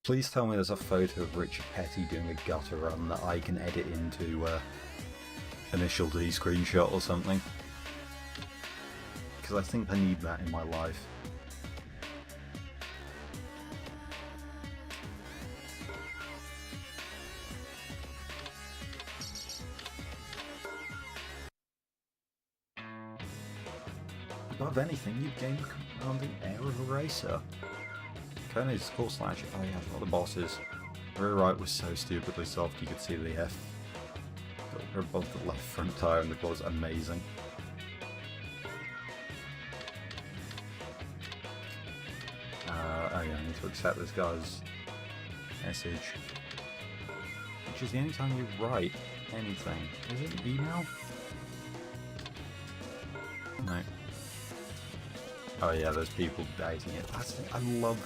Please tell me there's a photo of Richard Petty doing a gutter run that I can edit into initial D screenshot or something. Because I think I need that in my life. Above anything, you've gained the commanding air of a racer. Koenig's core slash. Oh yeah, not the bosses. The rear right was so stupidly soft you could see the F above the left front tyre and it was amazing. Oh yeah, I need to accept this guy's message. Which is the only time you write anything. Is it an email? No. Oh yeah, there's people dating it. I love...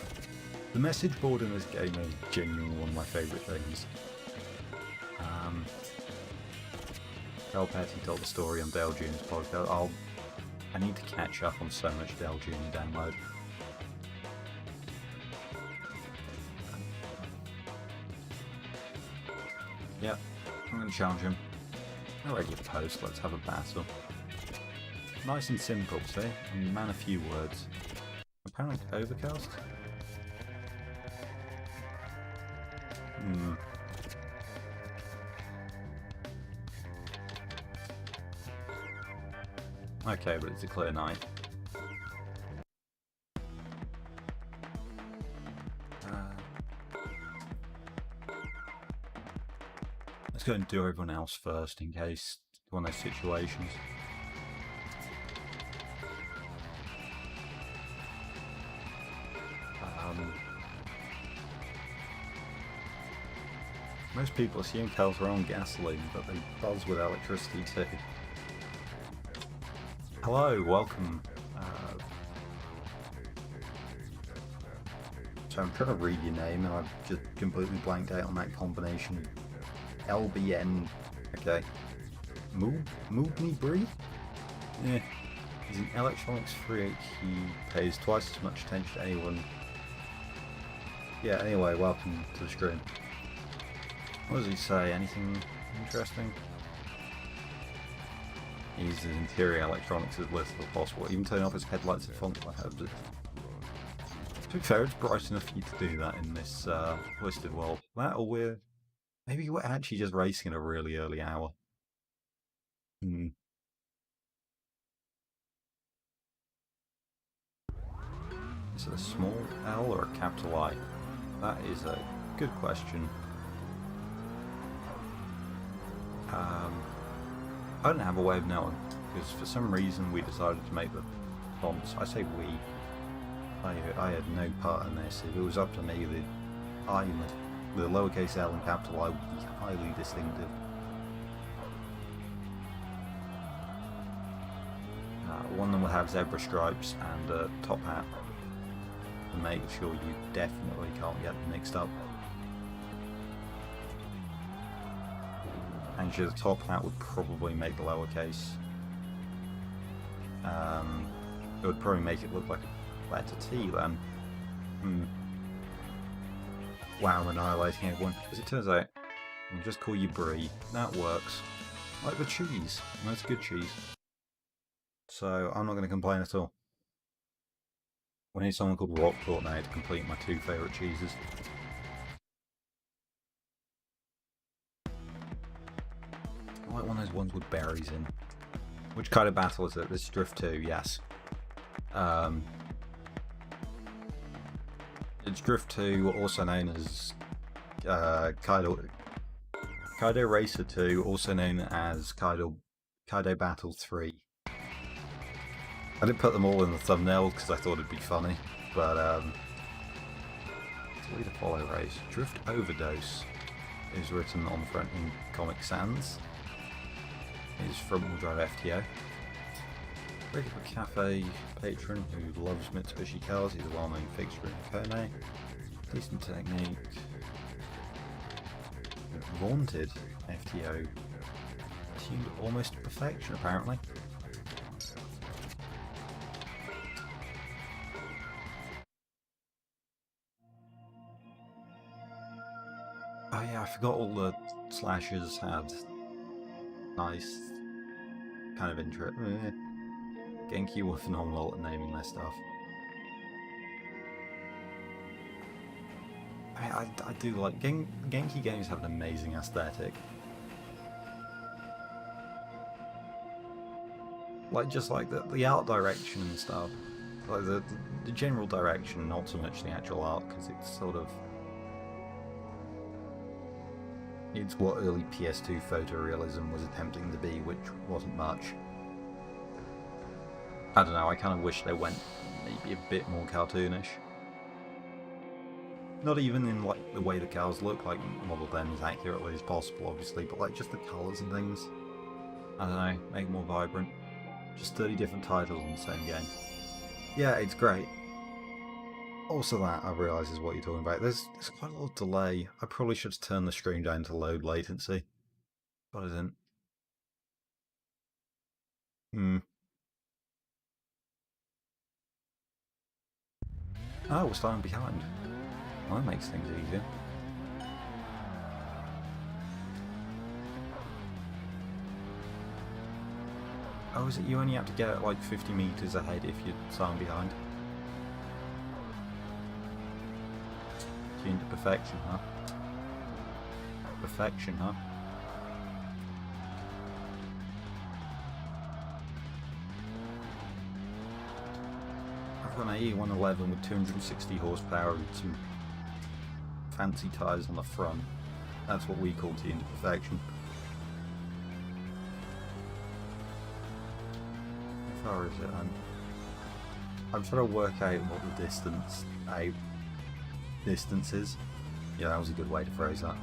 The message board in this game is genuinely one of my favourite things. Carl Petty told the story on Dale Jr.'s podcast. I need to catch up on so much Dale Jr. download. Yep, I'm going to challenge him. No regular post, let's have a battle. Nice and simple, see? A man of few words. Apparently overcast? Okay, but it's a clear night. Let's go and do everyone else first in case one of those situations. Most people assume cows are on gasoline, but they buzz with electricity too. Hello, welcome. So I'm trying to read your name and I've just completely blanked out on that combination. LBN. Okay. Moobney Bree? Yeah. He's an electronics freak. He pays twice as much attention to anyone. Yeah, anyway, welcome to the screen. What does he say? Anything interesting? He uses interior electronics as little as possible, even turning off his headlights if functional. To be fair, it's bright enough for you to do that in this listed world. That or maybe we're actually just racing at a really early hour. Is it a small L or a capital I? That is a good question. I don't have a way of knowing, because for some reason we decided to make the fonts, I say we, I had no part in this. If it was up to me, the I and the lowercase l and capital I would be highly distinctive. One of them would have zebra stripes and a top hat, to make sure you definitely can't get them mixed up. Actually, the top hat would probably make the lowercase. It would probably make it look like a letter T then. Wow, I'm annihilating everyone. As it turns out, I'll just call you Brie. That works. I like the cheese. That's good cheese. So, I'm not going to complain at all. We need someone called Rockport now to complete my two favourite cheeses. I like one of those ones with berries in. Which kind of battle is it? This is Drift 2, yes. It's Drift 2, also known as Kaido Racer 2, also known as Kaido Battle 3. I didn't put them all in the thumbnail because I thought it'd be funny, but it's a way to follow race. Drift Overdose is written on the front in Comic Sans. Is front-wheel drive FTO. Regular cafe patron who loves Mitsubishi cars. He's a well-known fixture in Kone. Decent technique. Vaunted FTO. Tuned almost to perfection, apparently. Oh yeah, I forgot all the slashes had nice kind of intro. Genki were phenomenal at naming their stuff. I do like Genki games have an amazing aesthetic. Like just like the art direction and stuff. Like the general direction, not so much the actual art, because it's sort of it's what early PS2 photorealism was attempting to be, which wasn't much. I don't know, I kind of wish they went maybe a bit more cartoonish. Not even in like the way the cars look, like modelled them as accurately as possible obviously, but like just the colours and things. I don't know, make it more vibrant. Just 30 different titles in the same game. Yeah, it's great. Also that, I realise, is what you're talking about. There's quite a lot of delay. I probably should turn the stream down to load latency. But I didn't. Oh, we're starting behind. Well, that makes things easier. Oh, is it you only have to get like 50 meters ahead if you're starting behind? Tuned to perfection, huh? Perfection, huh? I've got an AE111 with 260 horsepower and some fancy tyres on the front. That's what we call tuned to perfection. How far is it? I'm trying to work out what the distance is. Yeah, that was a good way to phrase that.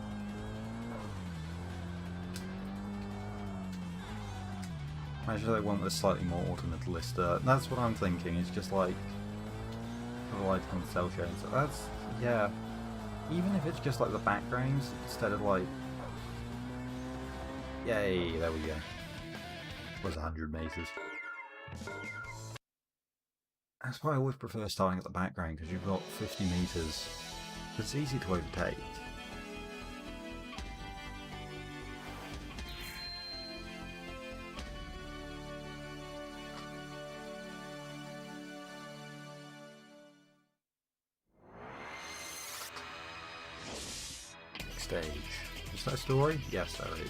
Actually, I want a slightly more ornamentalist. That's what I'm thinking. It's just like the light on the cell shading. So that's, yeah. Even if it's just like the backgrounds instead of like, yay, there we go. It was 100 meters. That's why I always prefer starting at the background, because you've got 50 meters. It's easy to overtake. Stage. Is that a story? Yes, there is.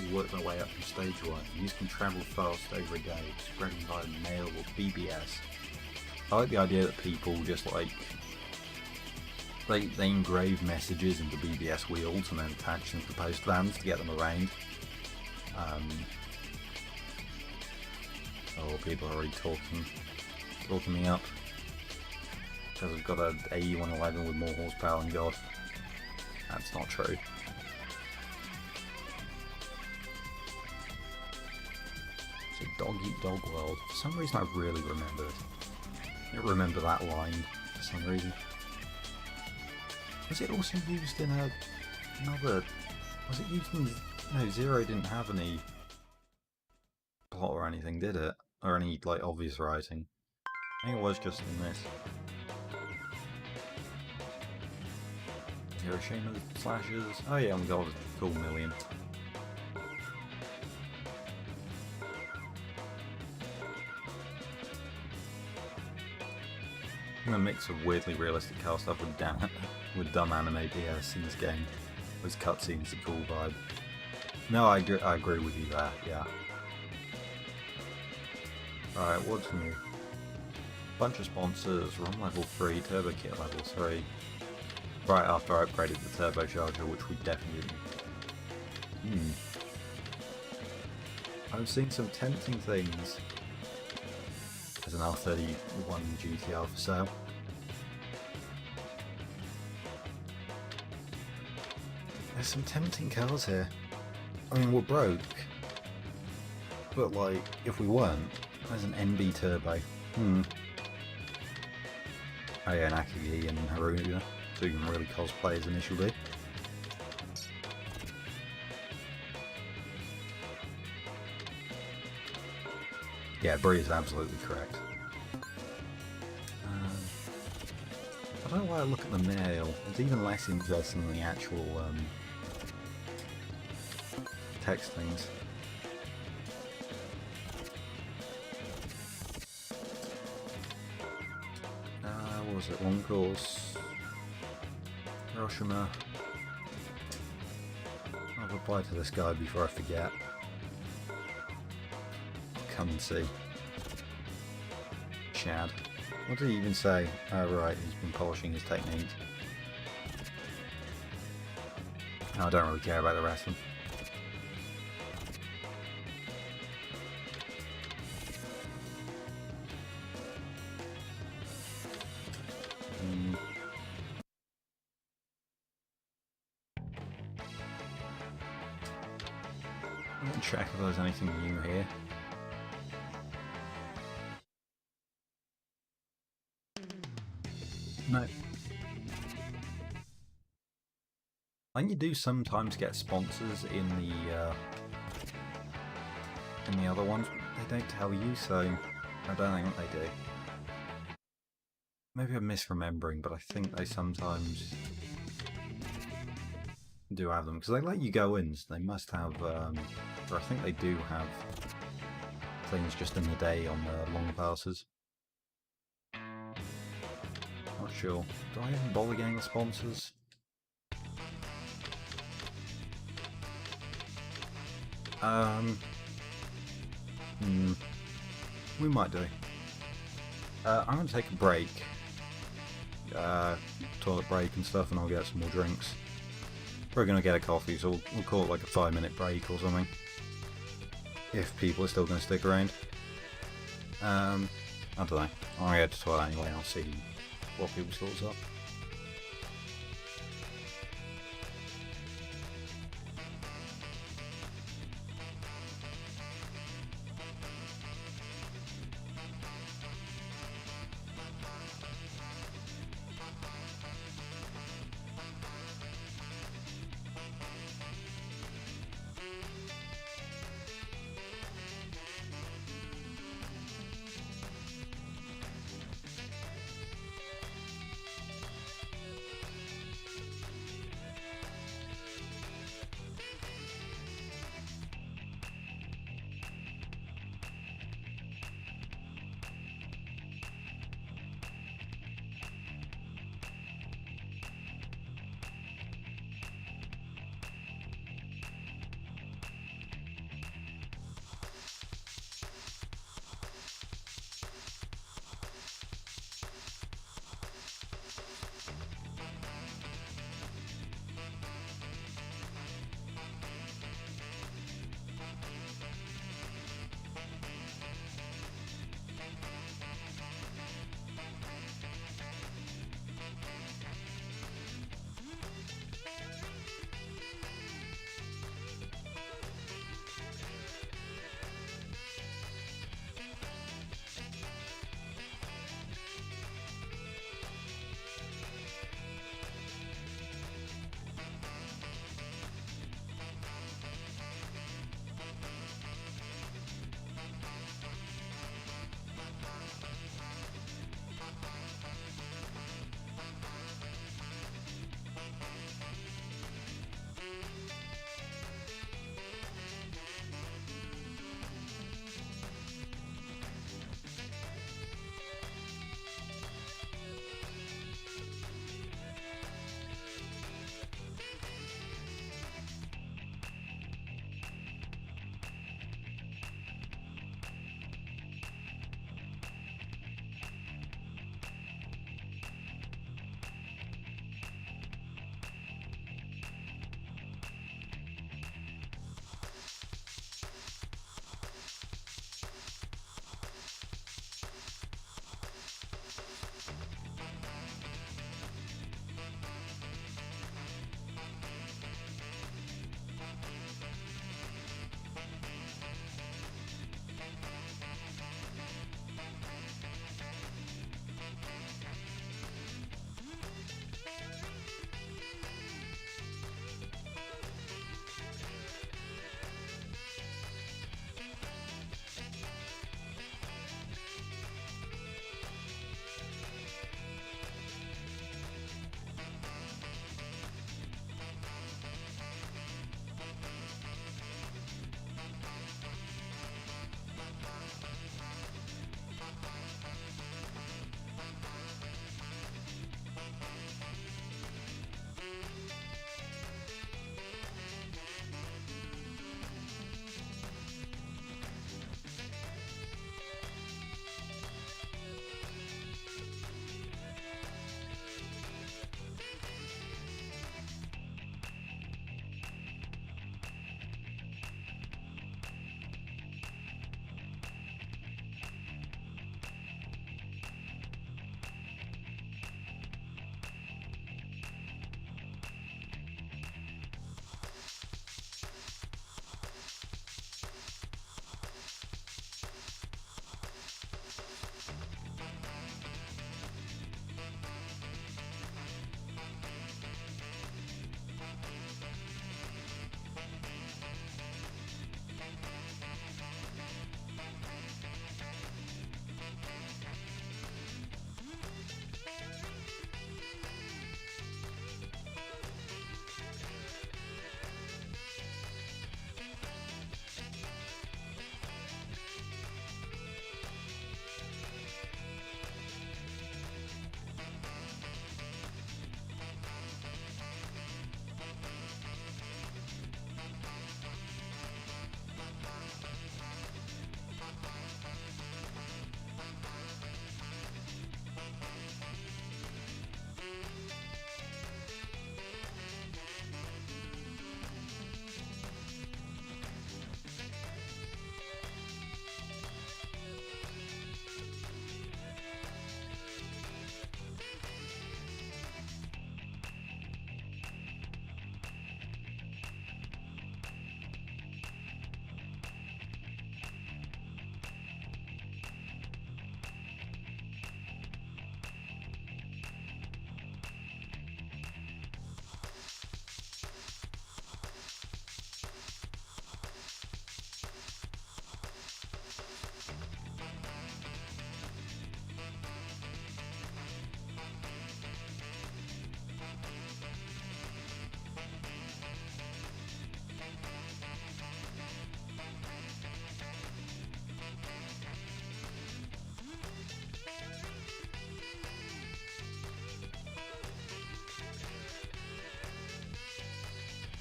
We work their way up from stage 1. These can travel fast over a day, spreading by mail or BBS. I like the idea that people just like they engrave messages into BBS wheels and then attach them to post vans to get them around. Oh, people are already talking me up because I've got an AE111 with more horsepower than God. That's not true. It's a dog-eat-dog world. For some reason I really remember it. I don't remember that line for some reason. Was it also used in another... Was it used in... No, Zero didn't have any plot or anything, did it? Or any, like, obvious writing. I think it was just in this. Hiroshima slashes. Oh yeah, I'm got a cool million. And a mix of weirdly realistic car stuff with dumb anime BS in this game. With cutscenes, a cool vibe. No, I agree with you there, yeah. Alright, what's new? Bunch of sponsors, ROM level 3, Turbo Kit level 3. Right after I upgraded the turbocharger, which we definitely didn't. I've seen some tempting things. There's an R31 GTR for sale. There's some tempting cars here. I mean, we're broke. But like, if we weren't, there's an NB Turbo. Oh yeah, and Akagi and Haruka. So you can really cosplay as Initial D. Yeah, Bree is absolutely correct. I don't know why I look at the mail. It's even less interesting than the actual text things. What was it? One course. Hiroshima. I'll reply to this guy before I forget. Come and see. Chad. What did he even say? Oh right, he's been polishing his technique. Oh, I don't really care about the rest of them. I'm going to check if there's anything new here. No. I think you do sometimes get sponsors in the other ones. They don't tell you, so I don't think they do. Maybe I'm misremembering, but I think they sometimes do have them, because they let you go in, so they must have, or I think they do have things just in the day on the long passes. Not sure. Do I even bother getting the sponsors? We might do. I'm going to take a break. Toilet break and stuff, and I'll get some more drinks. We're going to get a coffee, so we'll call it like a 5-minute break or something. If people are still going to stick around. I don't know. I'm going to go to the toilet anyway, and I'll see what people's thoughts are.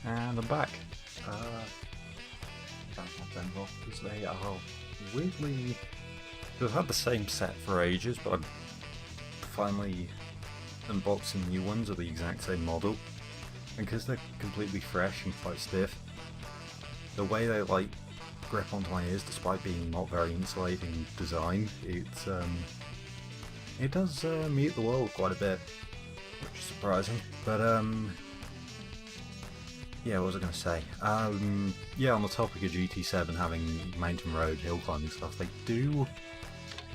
And I'm back. Don't have them off because they are weirdly. I've had the same set for ages, but I'm finally unboxing new ones of the exact same model. And because they're completely fresh and quite stiff, the way they like grip onto my ears, despite being not very insulating design, it does mute the world quite a bit, which is surprising. But yeah, what was I going to say? Yeah, on the topic of GT7 having mountain road hill climbing stuff, they do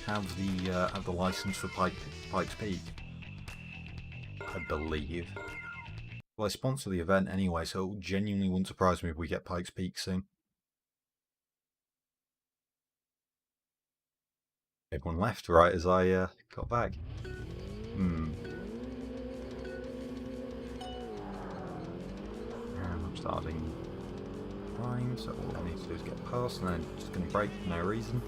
have the license for Pikes Peak, I believe. Well, I sponsor the event anyway, so it genuinely wouldn't surprise me if we get Pikes Peak soon. Everyone left right as I got back. And I'm starting time, so all I need to do is get past, and then just going to brake for no reason.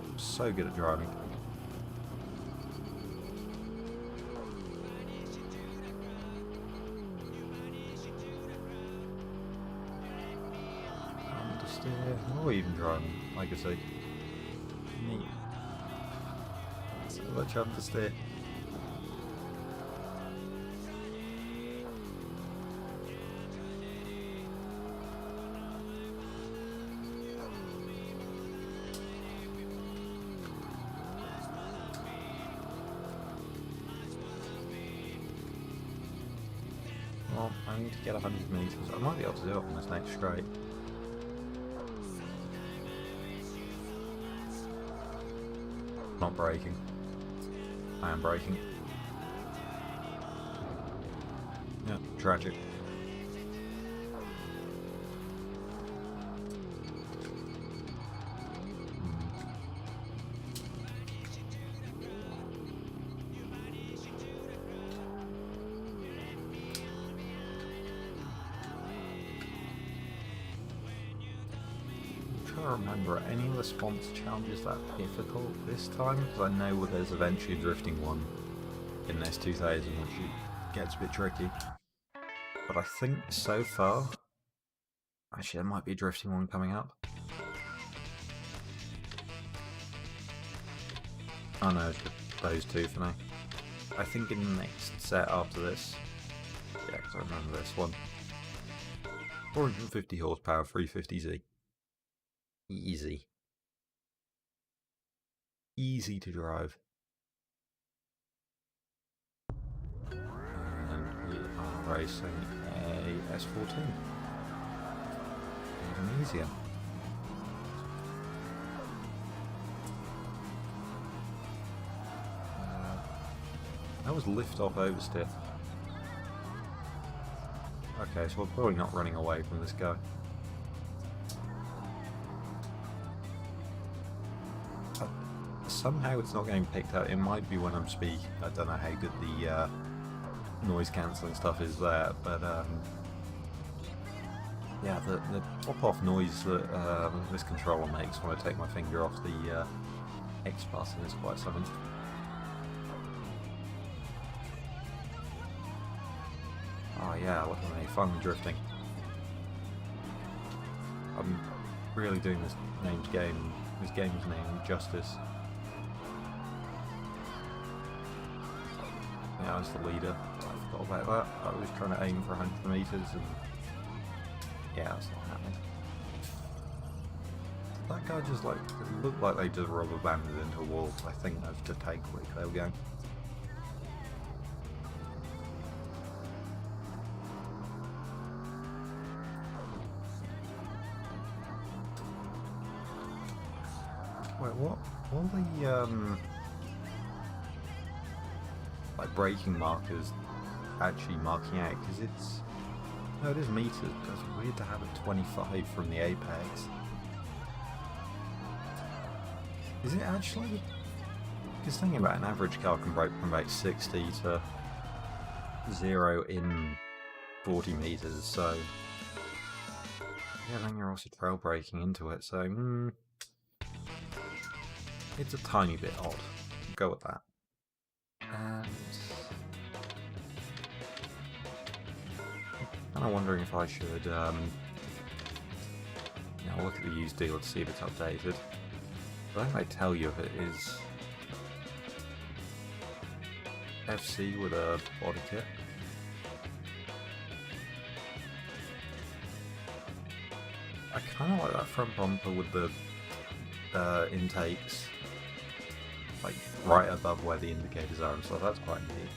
I'm so good at driving. Or even driving, like I say. Neat. So much up to steer. Well, I need to get 100 meters. I might be able to do it on this next straight. Not braking. I am braking. Yeah, tragic. I remember any of the sponsor challenges that difficult this time, because I know there's eventually a drifting one in this 2000 which gets a bit tricky, but I think so far, actually there might be a drifting one coming up. Oh no, it's those two for now. I think in the next set after this, yeah, because I remember this one, 450 horsepower, 350Z. Easy. Easy to drive. And we are racing a S14. Even easier. That was lift off oversteer. Okay, so we're probably not running away from this guy. Somehow it's not getting picked up. It might be when I'm speaking. I don't know how good the noise cancelling stuff is there, but yeah, the pop-off noise that this controller makes when I take my finger off the X button is quite something. Oh yeah, look at me, finally drifting. I'm really doing this game's name justice. Yeah, I was the leader. I forgot about that. I was trying to aim for 100 meters, and yeah, that's not happening. That guy just like, it looked like they just rubber banded into a wall. I think that's to take quick. There we go. Wait, what? What are the like braking markers actually marking out? Because it's, no, it is meters. But it's weird to have it 25 from the apex. Is it actually? Because thinking about an average car can brake from about 60 to 0 in 40 meters. So yeah, then you're also trail braking into it. So it's a tiny bit odd. Go with that. And kind of wondering if I should look at the used dealer to see if it's updated. I don't think they tell you if it is FC with a body kit. I kind of like that front bumper with the intakes like right above where the indicators are and stuff. That's quite neat.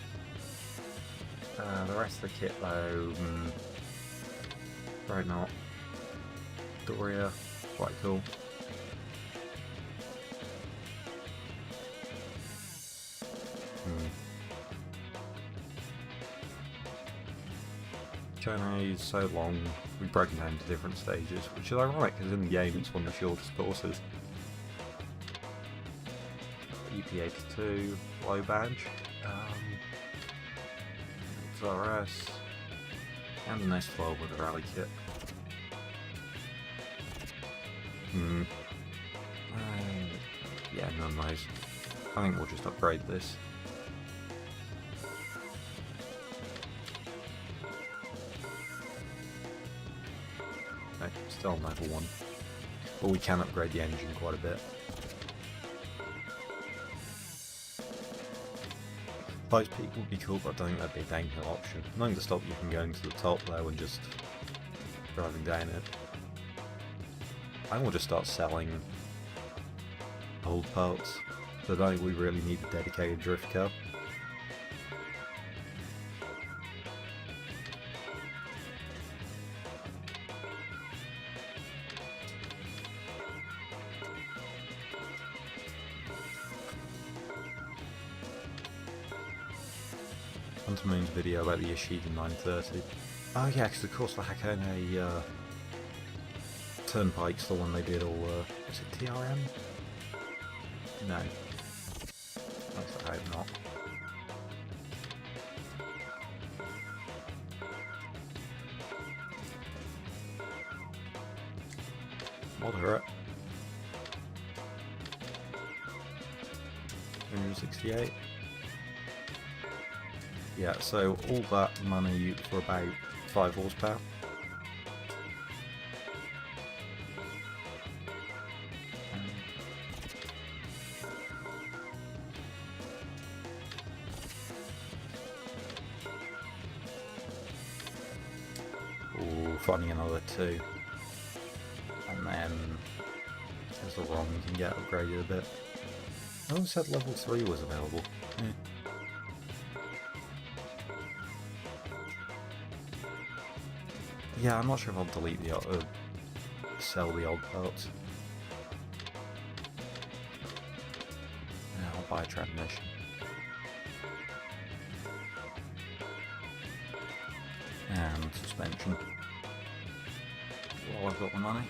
The rest of the kit though, probably not. Doria, quite cool. China is so long, we've broken down into different stages, which is ironic because in the game it's one of the shortest courses. EP82, low badge, XRS, and an S12 with a rally kit. Yeah, none of those. I think we'll just upgrade this. Okay, still on level 1. But we can upgrade the engine quite a bit. 5 peak would be cool, but I don't think that'd be a downhill option. Nothing to stop you from going to the top though and just driving down it. I think we'll just start selling old parts. So I don't think we really need a dedicated drift car. Onto Moon's video about the Yoshida 930. Oh yeah, because of course the Hakone Turnpike's the one they did all, is it TRM? No. I hope not. Moderate. 168. Yeah, so all that money for about 5 horsepower. Finding another 2, and then there's the ROM you can get upgraded a bit. I always said level 3 was available. Yeah, I'm not sure if I'll delete the sell the old parts. Yeah, I'll buy a transmission. And suspension. Well, I've got the money.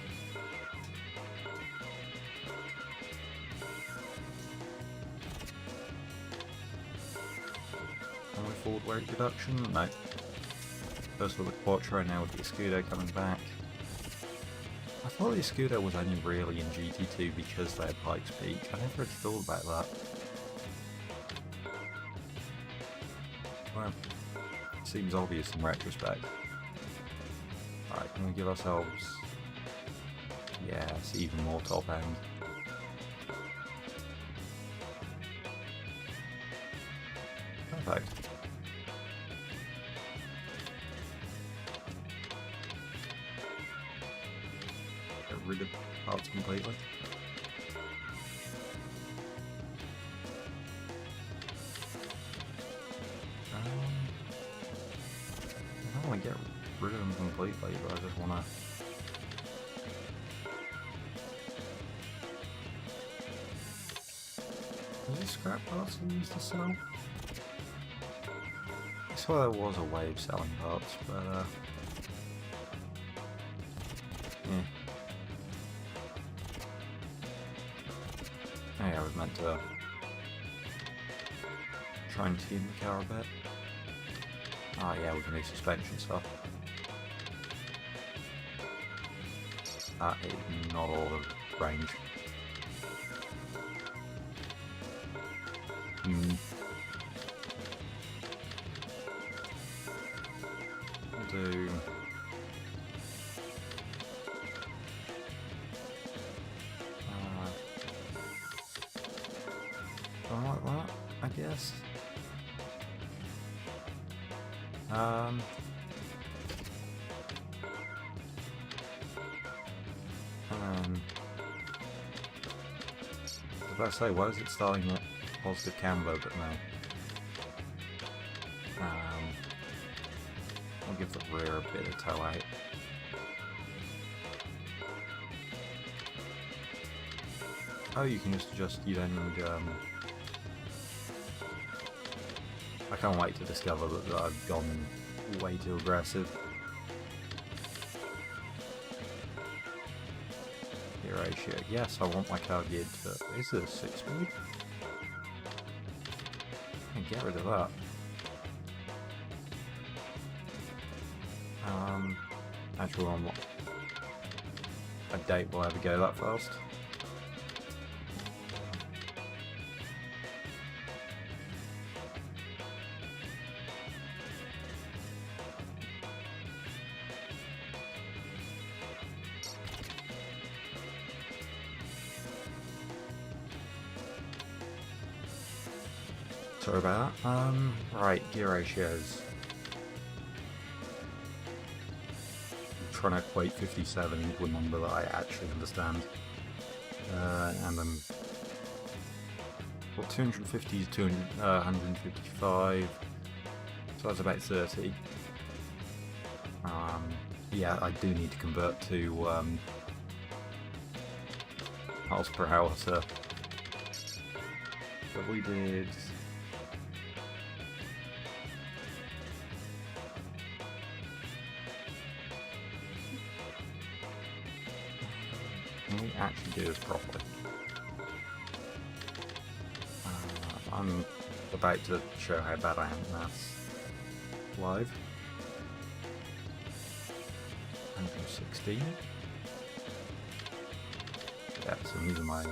Can we afford weight reduction? No. First with the Quattro, now with the Escudo coming back. I thought the Escudo was only really in GT2 because they had Pikes Peak. I never really thought about that. Well, it seems obvious in retrospect. Alright, can we give ourselves... yes, even more top end. Perfect. Get rid of parts completely. I don't want to get rid of them completely, but I just want to... Is this scrap parts I used to sell? I swear there was a way of selling parts, but yeah. Oh yeah, I was meant to try and tune the car a bit. Oh yeah, we can do suspension stuff. That is not all the range. We'll do Um, I was about to say, why is it starting at positive camber, but no. I'll give the rear a bit of toe out. Oh, you can just adjust, you don't need, I can't wait to discover that I've gone way too aggressive. Gear ratio, yes, I want my car geared to, is it a 6-speed? I can get rid of that. Actually, I doubt we'll ever go that fast. Sorry about that. Right, gear ratios. Trying to equate 57 into a number that I actually understand. And I'm... Well, 250 to 155, so that's about 30. Yeah, I do need to convert to miles per hour, so... But we did... Can we actually do this properly? I'm about to show how bad I am at maths live. 116. Yeah, so I'm using my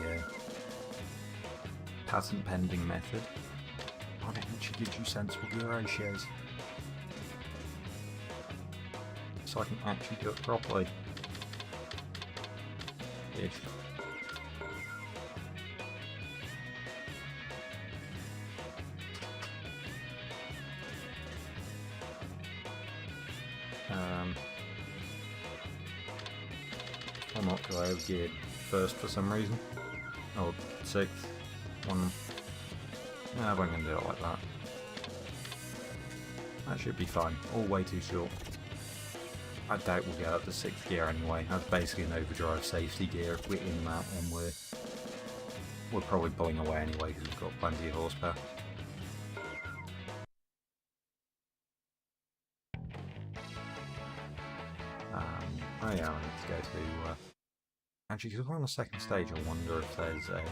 patent pending method. Oh, it actually gives you sensible gear ratios. So I can actually do it properly. Ish. Or not, because I have geared first for some reason. Or 6th. One. Nah, I'm going to do it like that. That should be fine. All way too short. I doubt we'll get up to 6th gear anyway. That's basically an overdrive safety gear. If we're in that one, we're probably pulling away anyway because we've got plenty of horsepower. Oh yeah, I need to go to... Actually, because we're on the second stage, I wonder if there's a...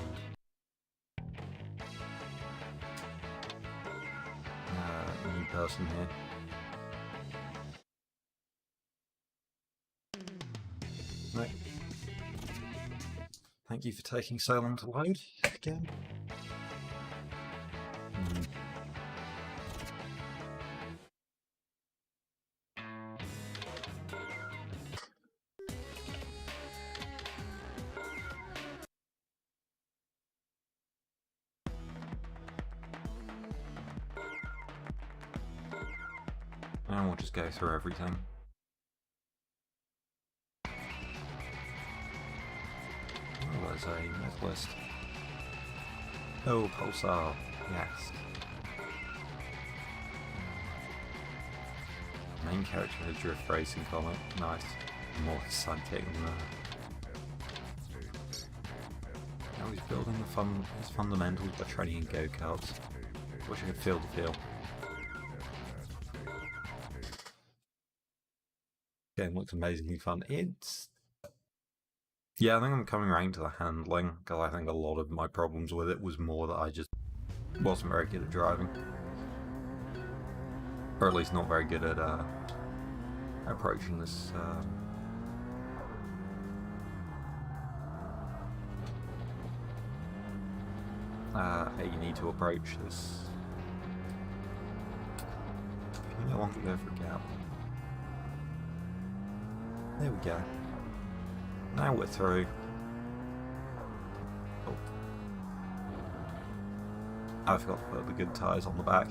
new person here. No. Thank you for taking so long to load again. And we'll just go through everything. Oh, there's a myth list. Oh, Pulsar, yes. Main character of Drift Racing comic, nice. More sidekick than that. Now he's building his fundamentals by training in go-karts. Wish I could feel the feel. Game looks amazingly fun. Yeah, I think I'm coming around to the handling, because I think a lot of my problems with it was more that I just wasn't very good at driving. Or at least not very good at approaching this how you need to approach this. You no longer go for a gap. There we go. Now we're through. Oh. I forgot to put the good tyres on the back.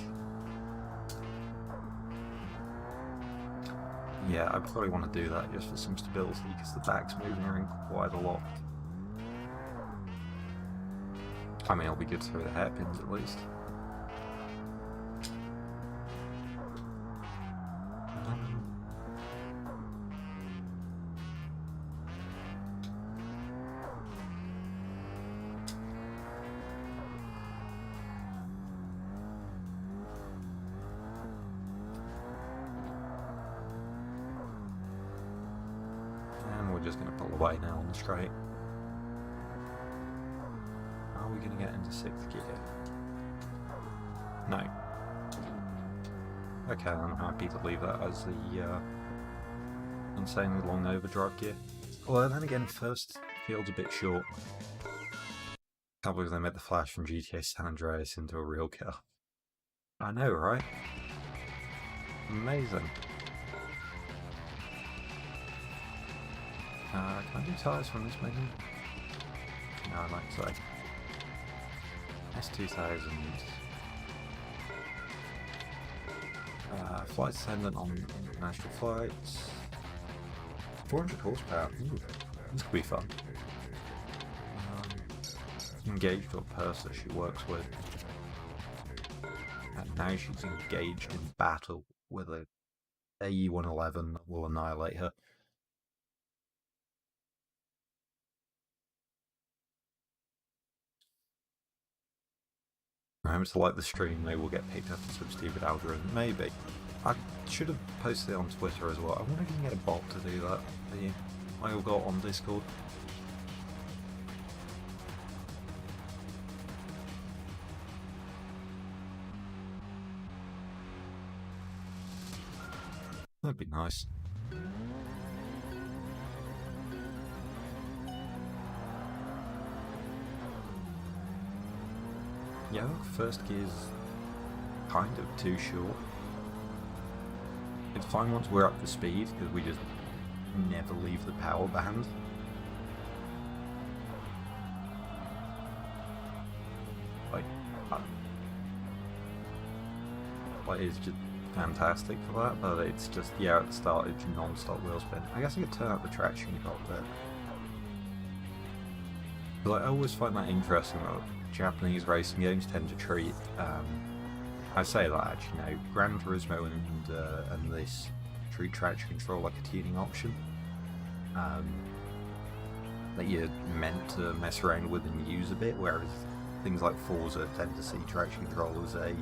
Yeah, I probably want to do that just for some stability, because the back's moving around quite a lot. I mean, it'll be good through the hairpins at least. And we're just going to pull away now on the straight. Are we going to get into 6th gear? No. Okay, I'm happy to leave that as the insanely long overdrive gear. Well, then again, first feels a bit short. Can't believe they made the Flash from GTA San Andreas into a real car. I know, right? Amazing. Can I do tyres from this menu? No, I'd like to say. S2000. Flight attendant on international flights. 400 horsepower. Ooh, this could be fun. Engaged with a person she works with. And now she's engaged in battle with a AE-111 that will annihilate her. Remember to like the stream, maybe we'll get picked up in some stupid algorithm. Maybe. I should have posted it on Twitter as well. I wonder if you can get a bot to do that. I all got on Discord. That'd be nice. Yeah, first gear's kind of too short. It's fine once we're up to speed, because we just never leave the power band. Like it's just fantastic for that, but it's just, yeah, at the start it's non-stop wheel spin. I guess I could turn up the traction control a bit. But I always find that interesting that Japanese racing games tend to treat, I say that actually, you know, Gran Turismo and this treat traction control like a tuning option. That you're meant to mess around with and use a bit, whereas things like Forza tend to see traction control as a,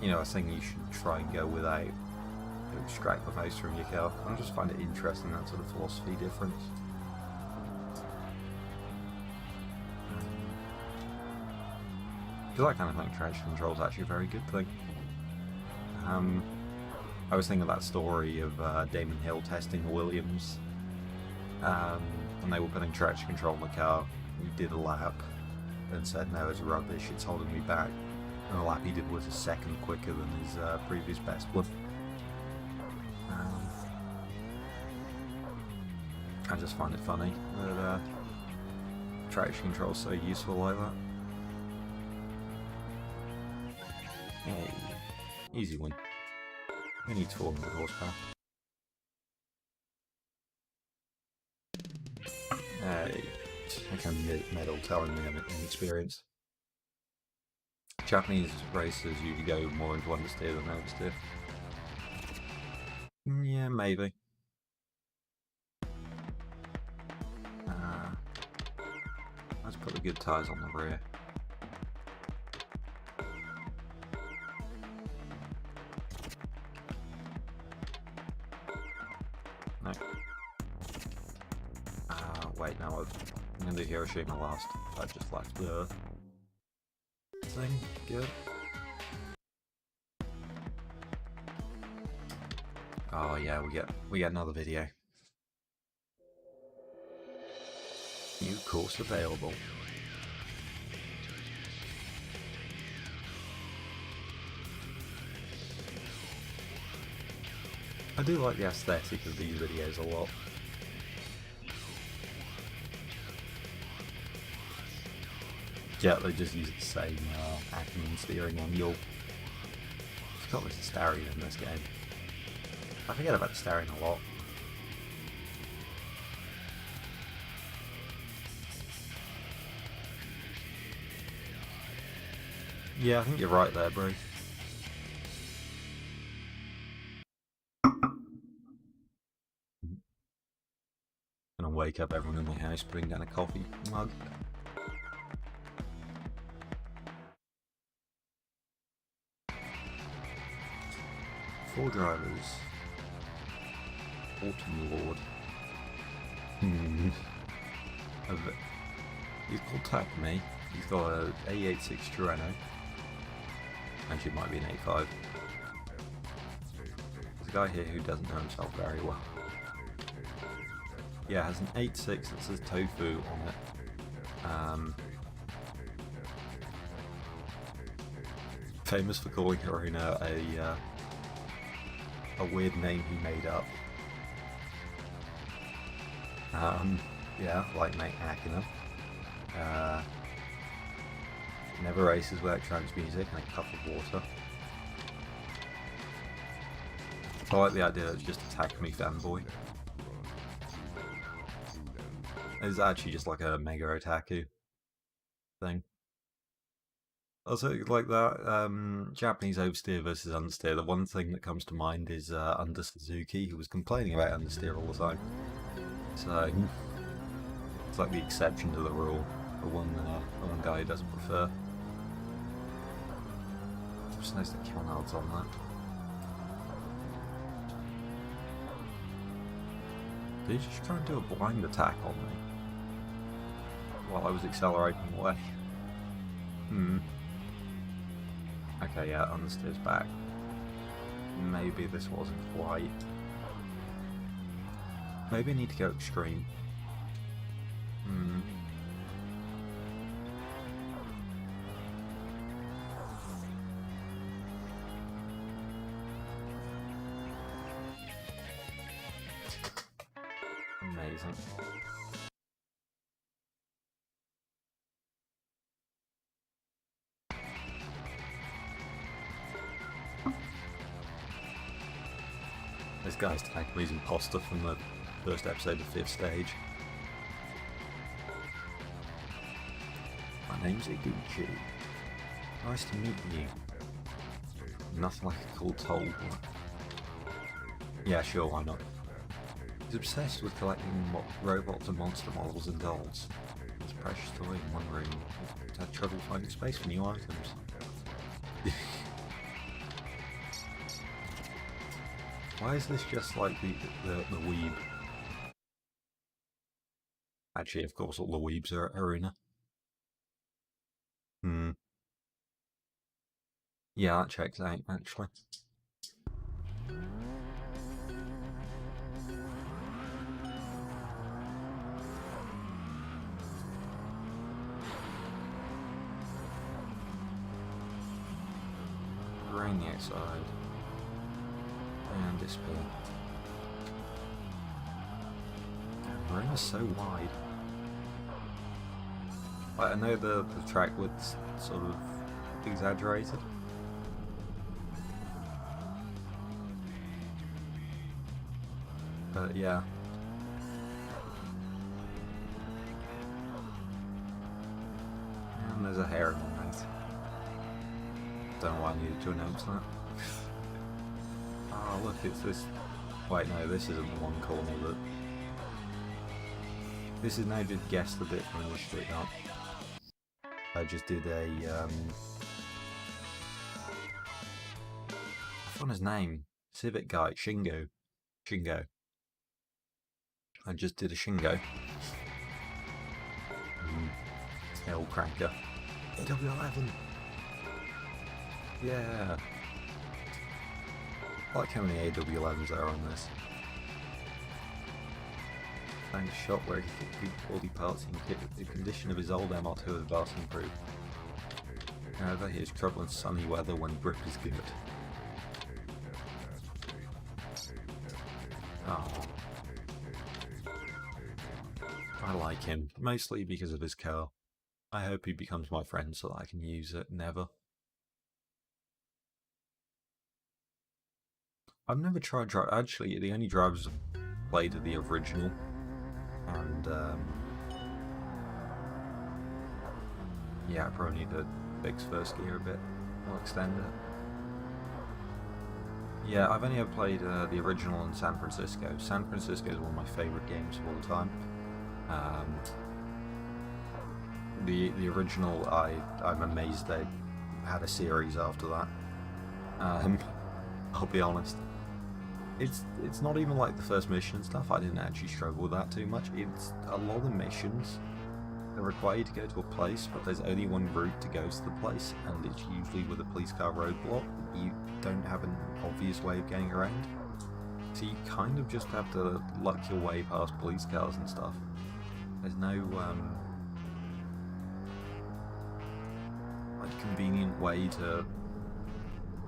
you know, a thing you should try and go without to extract the most from your car. I just find it interesting, that sort of philosophy difference. Because I kind of think traction control is actually a very good thing. I was thinking of that story of Damon Hill testing the Williams, and they were putting traction control in the car. He did a lap and said, no, it's rubbish, it's holding me back. And the lap he did was a second quicker than his previous best one. I just find it funny that traction control is so useful like that. Hey, easy win. Who needs 400 horsepower? Hey, I can medal telling me I'm inexperienced. Japanese racers usually go more into understeer than oversteer. Yeah, maybe. Let's put the good tyres on the rear. No. Wait, no, I'm going to do Hiroshima last. I just left the thing. Good. Oh yeah, we get another video. New course available. I do like the aesthetic of these videos a lot. Yeah, they just use the same Ackerman steering on Yule. I forgot there's a stereo in this game. I forget about the steering a lot. Yeah, I think you're right there, bro. Gonna wake up everyone in the house putting down a coffee mug. Four drivers. Autumn Lord. He's called Takumi. He's got a A86 Torino. Actually, it might be an A5. There's a guy here who doesn't know himself very well. Yeah, it has an 8.6 that says tofu on it. Famous for calling Haruna a weird name he made up. Yeah, like Mate Akina. Never races without trance music and a cup of water. I like the idea that it's just a Takumi fanboy. It's actually just like a mega otaku thing. Also, like that Japanese oversteer versus understeer, the one thing that comes to mind is Under Suzuki, who was complaining about understeer all the time. So, it's like the exception to the rule, the one guy who doesn't prefer. Just nice that Canard's on that. Did he just try and do a blind attack on me while I was accelerating away? Okay, yeah, understeer's back. Maybe this wasn't quite. Maybe I need to go extreme. Amazing. This guy's Takumi's imposter from the first episode of 5th Stage. My name's Iguchi. Nice to meet you. Nothing like a cool toll. Yeah, sure, why not? He's obsessed with collecting robots and monster models and dolls. His precious toy in one room. He's had trouble finding space for new items. Why is this just like the weeb? Actually, of course, all the weebs are at Haruna. Yeah, that checks out, actually. Rainy outside. And despair. Arena's so wide. Like, I know the track was sort of exaggerated. But yeah. And there's a hair in my mouth. Don't know why I needed to announce that. Oh look, it's this. Wait, no, this isn't the one corner that. This is now just guess the bit from the street up. I just did a I found his name. Civic guy, Shingo. I just did a Shingo. Tail cranker. AW11. Yeah. I like how many AW11s there are on this. Found a shop where he could keep all the parts in the condition of his old MR2 has vastly improved. However, he has trouble in sunny weather when grip is good. Oh. I like him, mostly because of his car. I hope he becomes my friend so that I can use it. Never. I've never tried drive. Actually, the only drivers I've played are the original, and yeah, I probably need to fix first gear a bit or extend it. Yeah, I've only ever played the original in San Francisco. San Francisco is one of my favourite games of all time. The original, I'm amazed they had a series after that. I'll be honest. It's not even like the first mission and stuff. I didn't actually struggle with that too much. It's a lot of missions that require you to go to a place, but there's only one route to go to the place, and it's usually with a police car roadblock. You don't have an obvious way of getting around, so you kind of just have to luck your way past police cars and stuff. There's no like convenient way to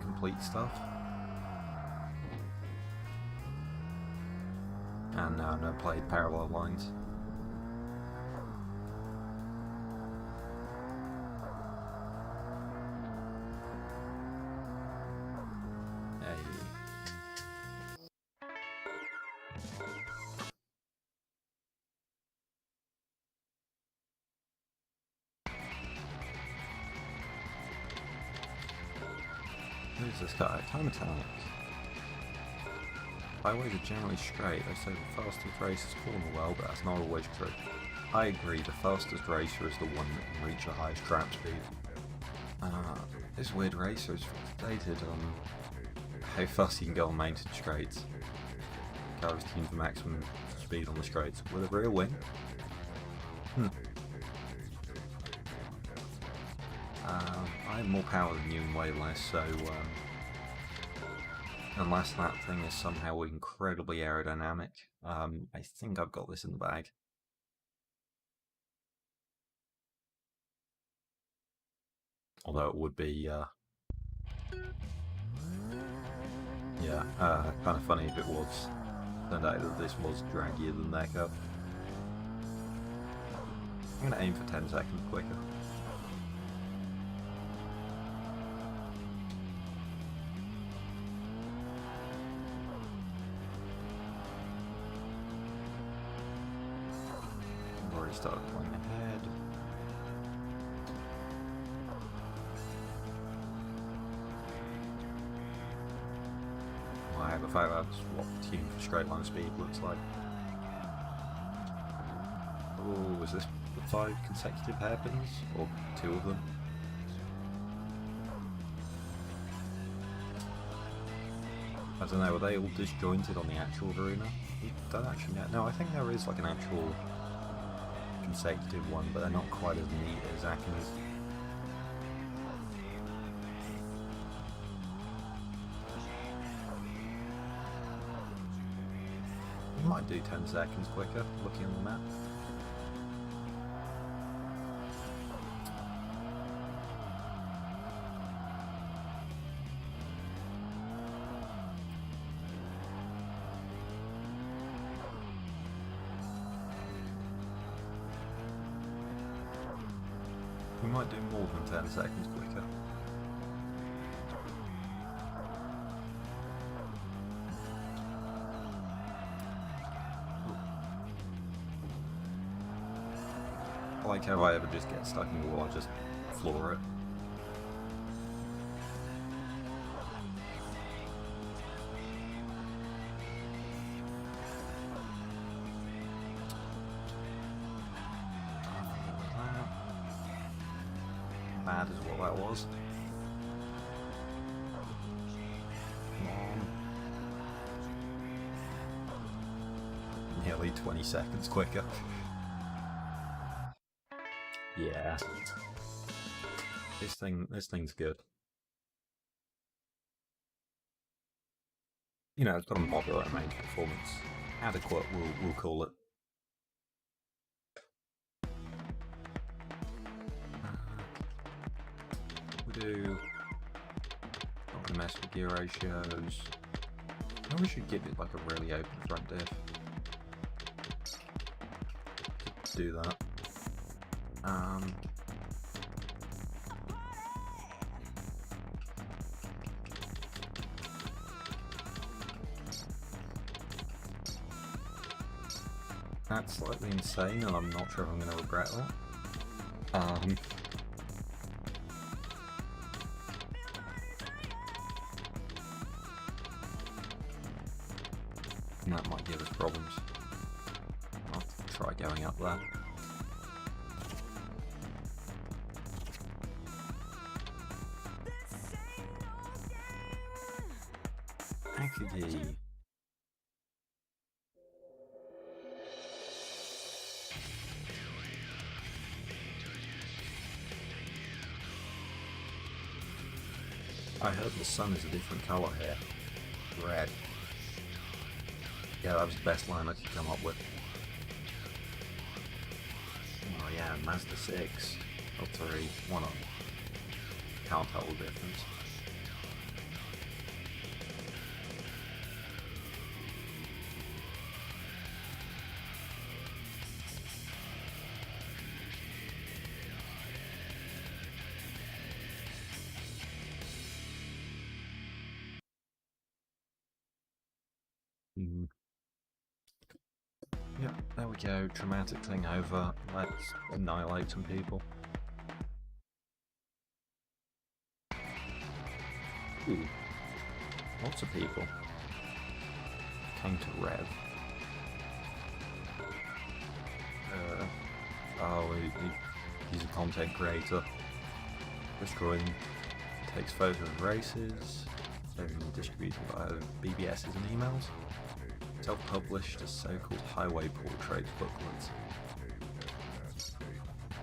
complete stuff. And now I've never played Parallel Lines. Who's this guy? Time Attack. Highways are generally straight. They say the fastest races corner well, but that's not always true. I agree, the fastest racer is the one that can reach the highest trap speed. This weird racer is dated on how fast you can go on mountain straights. Cars tuned for maximum speed on the straights with a rear wing. I have more power than you and way less, so unless that thing is somehow incredibly aerodynamic, I think I've got this in the bag. Although it would be, kind of funny if it was. Turned out that this was draggier than that up. I'm going to aim for 10 seconds quicker. I've already started pulling ahead. I have a fact that's what tune for straight line speed looks like. Oh, is this 5 consecutive hairpins? Or 2 of them? I don't know, are they all disjointed on the actual arena? You don't actually know. No, I think there is like an actual consecutive one, but they're not quite as neat as Akima's. You might do 10 seconds quicker, looking on the map. We might do more than 10 seconds quicker. I like how I ever just get stuck in the wall, I just floor it. Bad is what that was. Come on. Nearly 20 seconds quicker. Yeah. This thing's good. You know, it's got a moderate range performance. Adequate, we'll call it. We do not gonna mess with gear ratios. Maybe we should give it like a really open front diff. Do that. That's slightly insane, and I'm not sure if I'm going to regret that. And that might give us problems. I'll try going up there. Actually, I heard the sun is a different colour here. Red. Yeah, that was the best line I could come up with. Oh yeah, Mazda 6. Or 3. One of them. Can't tell the difference. Yep, there we go. Traumatic thing over. Let's annihilate some people. Ooh. Lots of people. Came to Rev. He's a content creator. Destroying. Takes photos of races. Distributed via BBSs and emails. Self-published as so-called highway portraits booklets.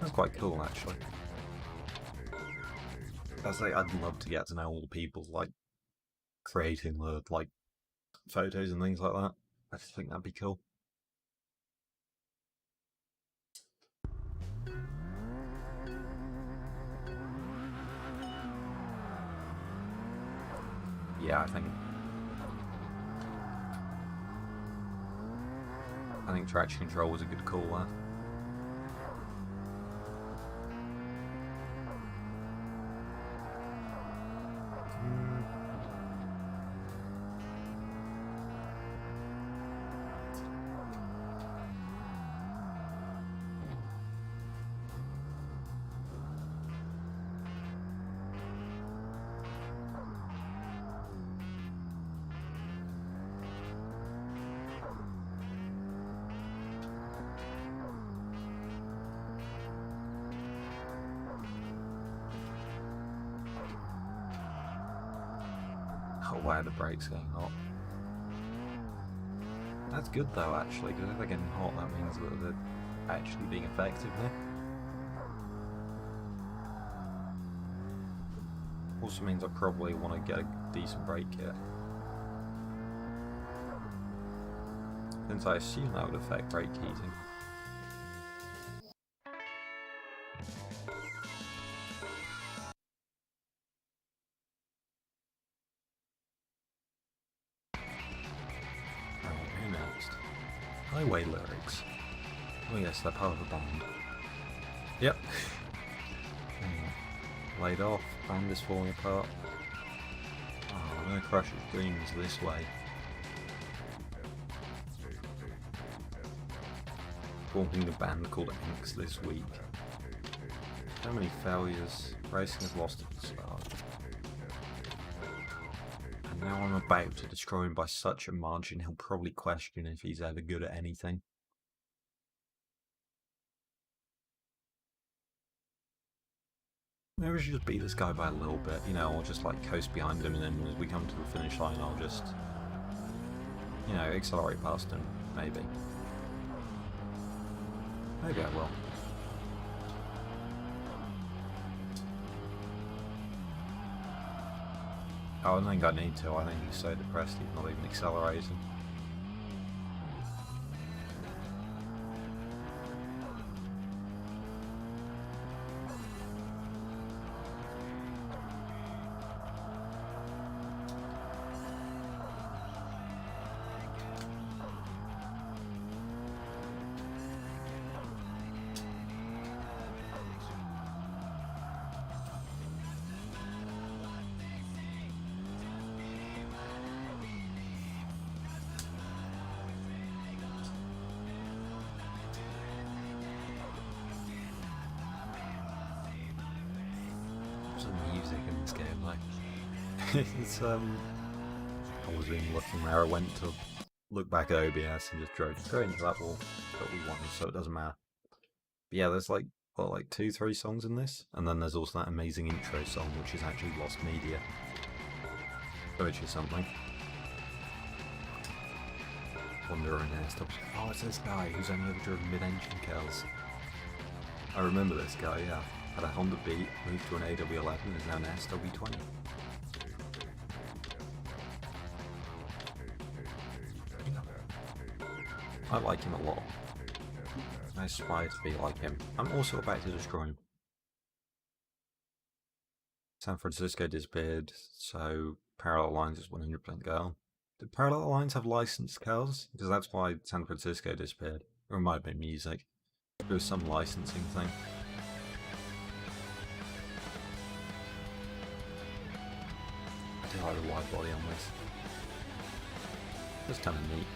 That's quite cool, actually. I'd love to get to know all the people like creating the photos and things like that. I just think that'd be cool. Yeah, I think traction control was a good call there. Oh wow, the brake's getting hot. That's good though, actually, because if they're getting hot, that means that they're actually being effective here. Also means I probably want to get a decent brake kit. Since I assume that would affect brake heating. Who next? Highway lyrics. Oh yes, they're part of the band. Yep. Laid off, band is falling apart. Oh, I'm gonna crush his dreams this way. Forming a band called Inks this week. So many failures, racing has lost its start. And now I'm about to destroy him by such a margin, he'll probably question if he's ever good at anything. Maybe we should just beat this guy by a little bit, you know, or just like coast behind him, and then as we come to the finish line I'll just, you know, accelerate past him, maybe. Maybe I will. Oh, I don't think I need to. I think he's so depressed he's not even accelerating. It's I was in looking where I went to look back at OBS and just drove straight into that wall that we wanted, so it doesn't matter. But yeah, there's like, what, like 2-3 songs in this? And then there's also that amazing intro song, which is actually lost media. Which is something. Wandering Airstops. Oh, it's this guy who's only ever driven mid-engine kills. I remember this guy, yeah. Had a Honda Beat, moved to an AW11, and is now an SW20. I like him a lot. I aspire to be like him. I'm also about to destroy him. San Francisco disappeared, so Parallel Lines is 100% girl. Did Parallel Lines have licensed cars? Because that's why San Francisco disappeared. Or it might have been music. There was some licensing thing. I do like the wide body on this. It's kind of neat.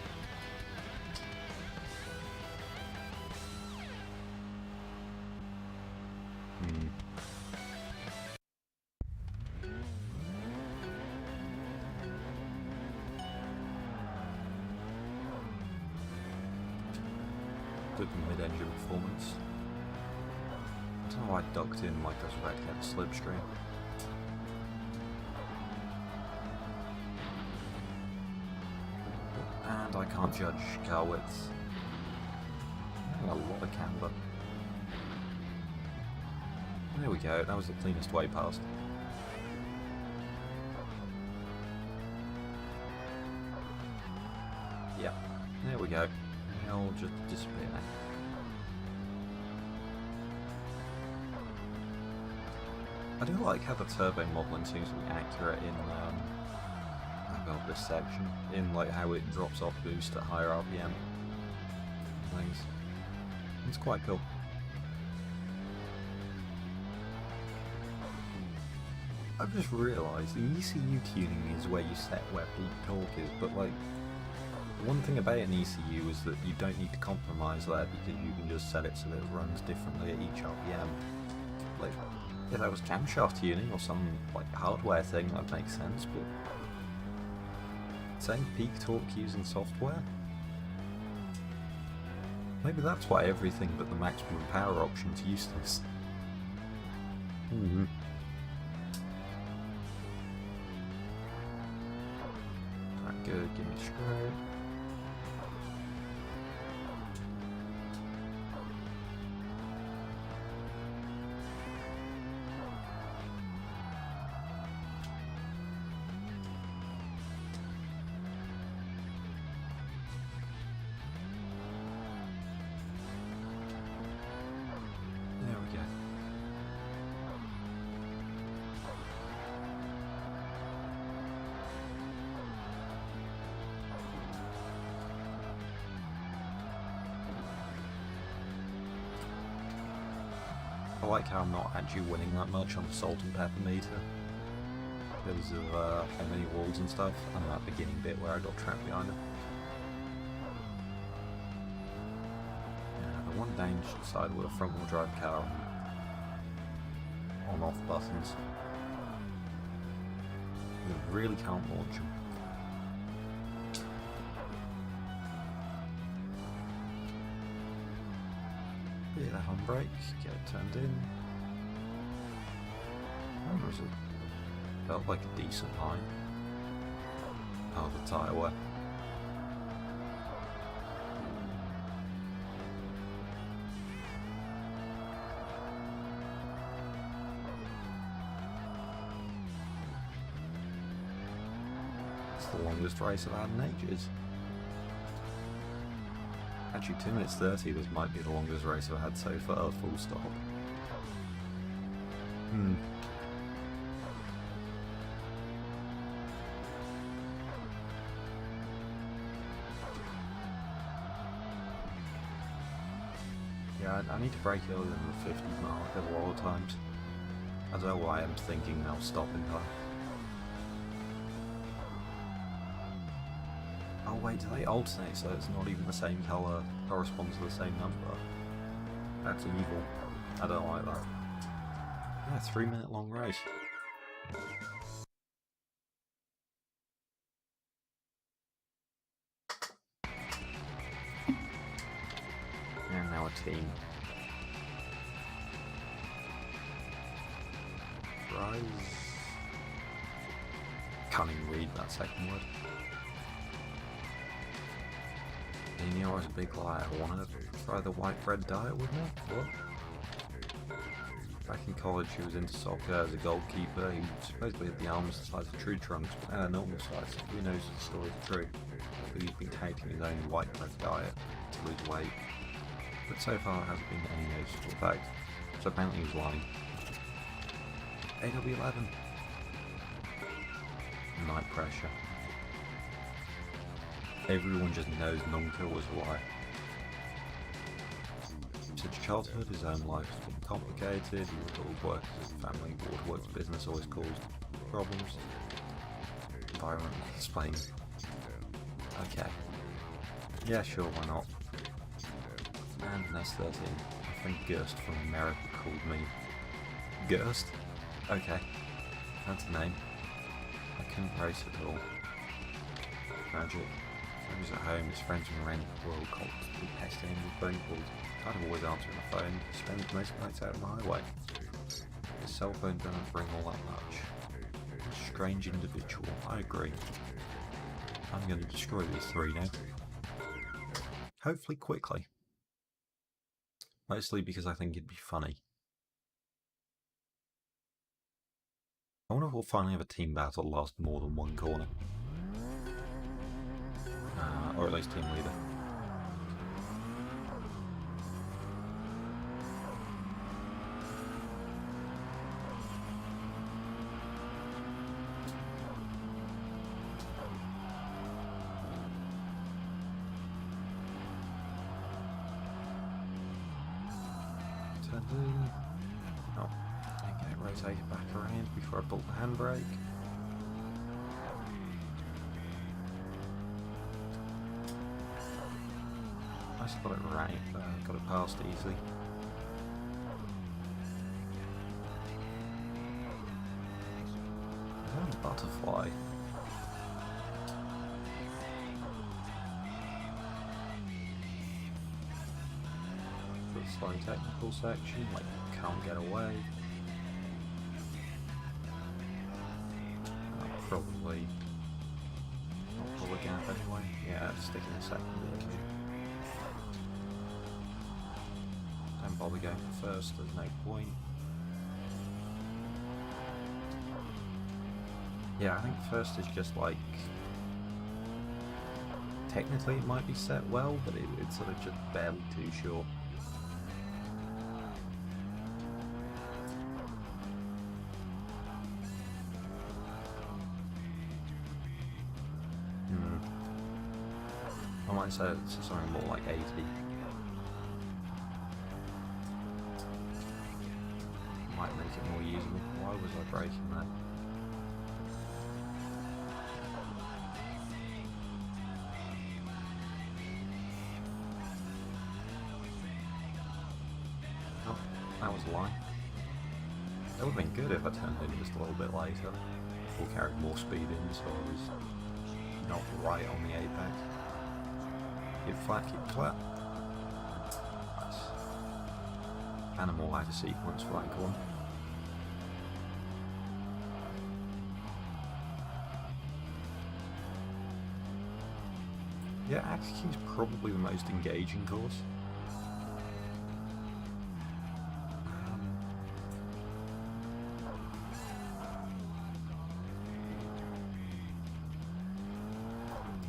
The mid-engine performance. I don't know why I ducked in like I was about to get a slipstream. And I can't judge car widths. A lot of camber. There we go, that was the cleanest way past. Yeah, there we go. They'll just disappear now. I do like how the turbo modelling seems to be accurate in this section, in like how it drops off boost at higher RPM things. It's quite cool. I've just realised the ECU tuning is where you set where peak torque is, but like one thing about an ECU is that you don't need to compromise there because you can just set it so that it runs differently at each RPM. Like, if that was camshaft tuning or some like hardware thing, that makes sense, but saying peak torque using software? Maybe that's why everything but the maximum power option's useless. Alright, good, give me straight. I like how I'm not actually winning that much on the salt and pepper meter because of how many walls and stuff, and that beginning bit where I got trapped behind them. Yeah, the one downside with a front wheel drive car on off buttons, you really can't launch them. Hit that handbrake, get it turned in. Where was it? Felt like a decent height. Oh, the tyre wear. It's the longest race I've had in ages. Actually, 2 minutes 30, this might be the longest race I've had so far, full stop. Yeah, I need to break earlier than the 50 mark a lot of times. I don't know why I'm thinking I'll stop in time. Oh wait, do they alternate so it's not even the same colour corresponds to the same number? That's evil. I don't like that. Yeah, 3 minute long race. our team. Rise. Can't even read that second word. You knew I was a big liar. I wanted to try the white bread diet with me? What? Back in college, he was into soccer as a goalkeeper. He supposedly had the arms the size of tree trunks, but they're normal size. Who knows if the story's true? But he's been taking his own white bread diet to lose weight. But so far, there hasn't been any noticeable effect. So apparently he was lying. AW11. Night pressure. Everyone just knows Nunca was a lie. Since childhood, his own life has been complicated. He was all work, family, waterworks, business always caused problems. Environment, explain. Okay. Yeah, sure, why not? And in S13, I think Gerst from America called me Gerst? Okay, that's a name. I couldn't race at all. Tragic. When he was at home, his friends from around the world constantly pestering him with phone calls. I'd always answer the phone. He spends most nights out on the highway. His cell phone doesn't bring all that much. He's a strange individual, I agree. I'm going to destroy these three now. Hopefully quickly. Mostly because I think it'd be funny. I wonder if we'll finally have a team battle that lasts more than one corner. Or at least team leader. Oh, okay, rotate it back around before I pull the handbrake. I just got it right, got it past easily. Is that a butterfly? Slow technical section, like can't get away. Probably not pull a gap anyway. Yeah, stick in a second. Don't bother going first, there's no point. Yeah, I think first is just like, technically it might be set well, but it's sort of just barely too short. I might say it's something more like 80. Might make it more usable. Why was I breaking that? Oh, that was a lie. That would have been good if I turned in just a little bit later. Or carried more speed in, so I was not right on the apex. Keep flat, keep flat. Nice. Animal had a sequence for that one. Yeah, Axe's probably the most engaging course.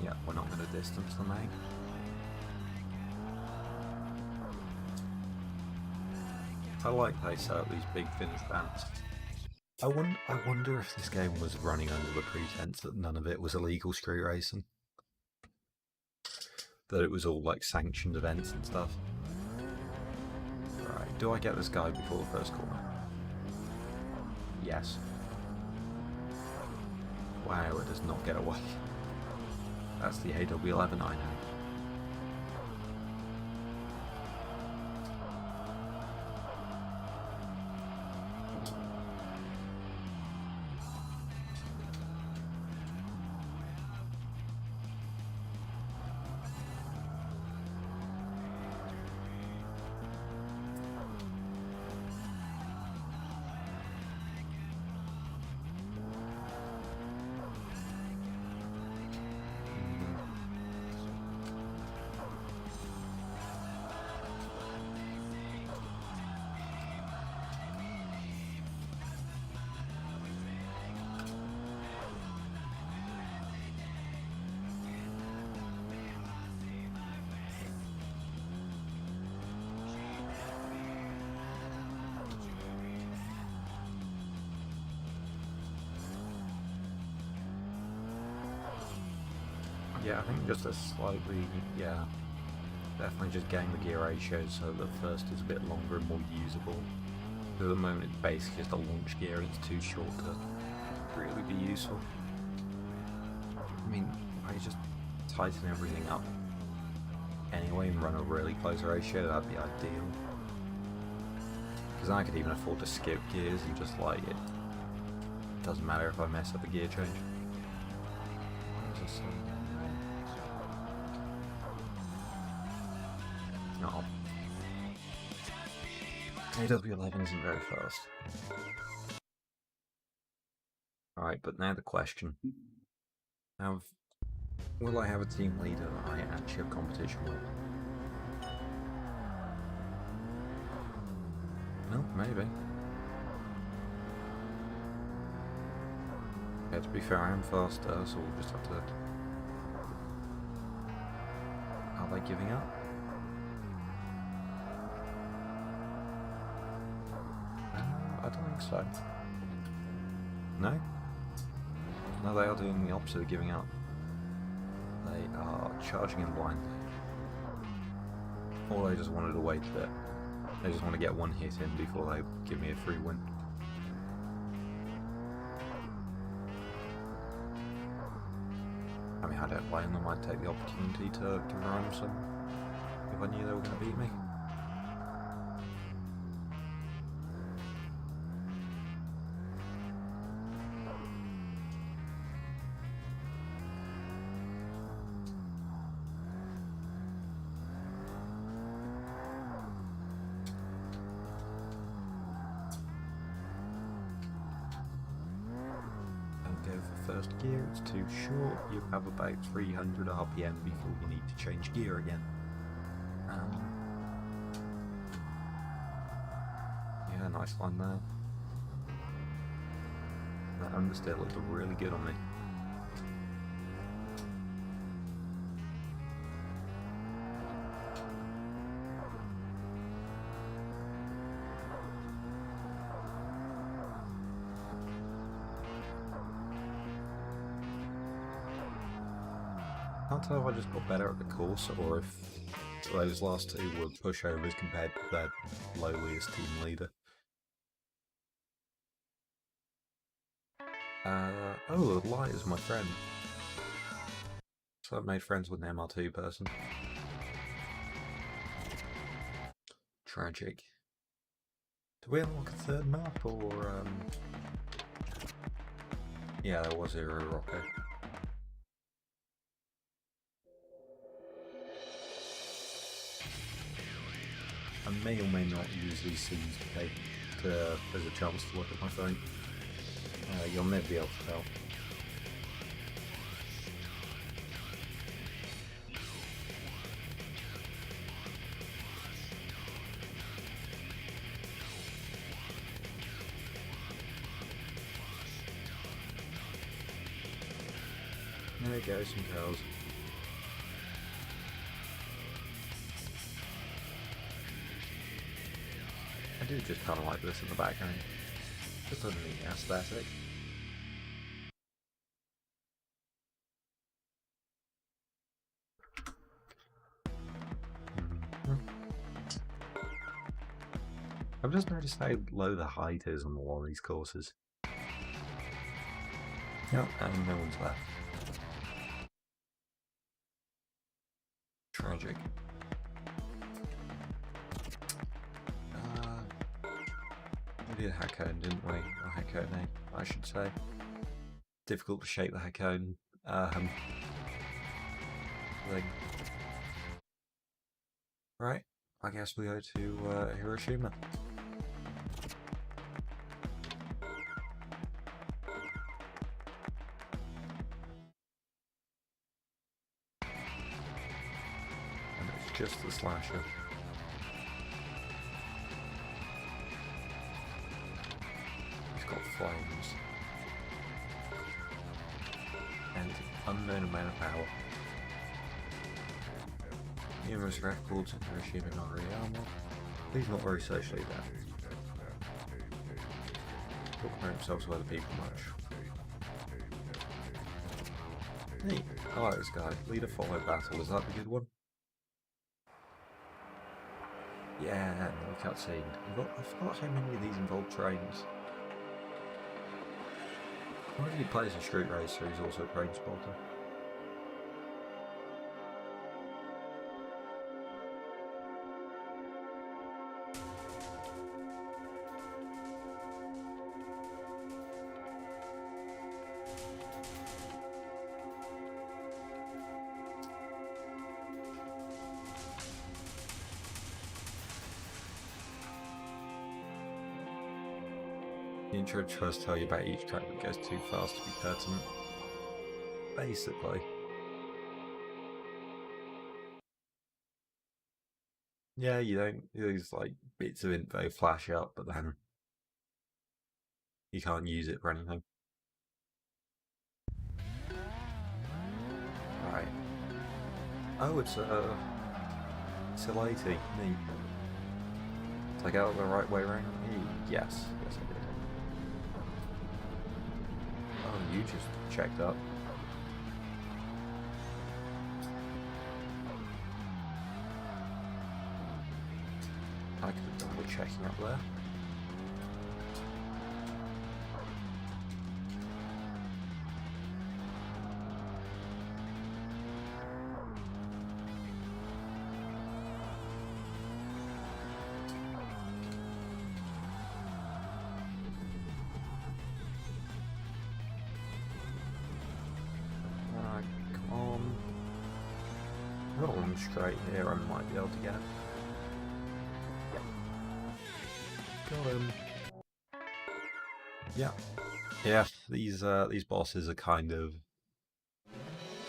Yeah, we're not going to distance the main. I like they set up these big finished bands. I wonder if this game was running under the pretense that none of it was illegal street racing. That it was all like sanctioned events and stuff. Right, do I get this guy before the first corner? Yes. Wow, it does not get away. That's the AW11 I know. Yeah, I think just a slightly, yeah, definitely just getting the gear ratio so that first is a bit longer and more usable. At the moment it's basically just a launch gear, it's too short to really be useful. I mean, I could just tighten everything up anyway and run a really close ratio, that'd be ideal. Because then I could even afford to skip gears and just like it doesn't matter if I mess up a gear change. No. AW11 isn't very fast. Alright, but now the question. Will I have a team leader that I actually have competition with? No, maybe. Yeah, to be fair, I am faster, so we'll just have to... Are they giving up? I don't think so. No? No, they are doing the opposite of giving up. They are charging in blindly. Or they just wanted to wait a bit. They just want to get one hit in before they give me a free win. I mean, I don't blame them. I'd take the opportunity to run some if I knew they were going to beat me. Go for first gear, it's too short. You have about 300 RPM before you need to change gear again. Yeah, nice line there. That understeer looked really good on me. I can't tell if I just got better at the course or if those last two were pushovers compared to their lowliest team leader. Oh, the light is my friend. So I've made friends with an MR2 person. Tragic. Do we unlock a third map or yeah, there was Zero Rocco. I may or may not use these scenes as a chance to look at my phone. You'll never be able to tell. There we go, some cows. I do just kind of like this in the background. Just a neat aesthetic. I've just noticed how low the height is on a lot of these courses. Yep, and no one's left. Tragic. We did a hack cone, didn't we? Or hack cone, I should say. Difficult to shape the hack cone thing. Right, I guess we go to Hiroshima. And it's just the slasher. He's got flames. And unknown amount of power. Numerous records in Hiroshima not really armor. He's not very socially adapted. Talk about himself to other people much. Neat. I like this guy. Leader follow battle. Is that the good one? Yeah, no cutscene. I forgot how many of these involve trains. What if he plays a street racer? He's also a train spotter. The intro tries to tell you about each track that goes too fast to be pertinent. Basically. Yeah, you don't. There's like bits of info flash up, but then you can't use it for anything. Right. Oh, it's a 80. Neat. Did I go the right way around? Yes. Yes, I did. Oh, you just checked up. I could have done with checking up there. Come on. Roll them straight here, I might be able to get it. Got him. Yeah. Yeah, these bosses are kind of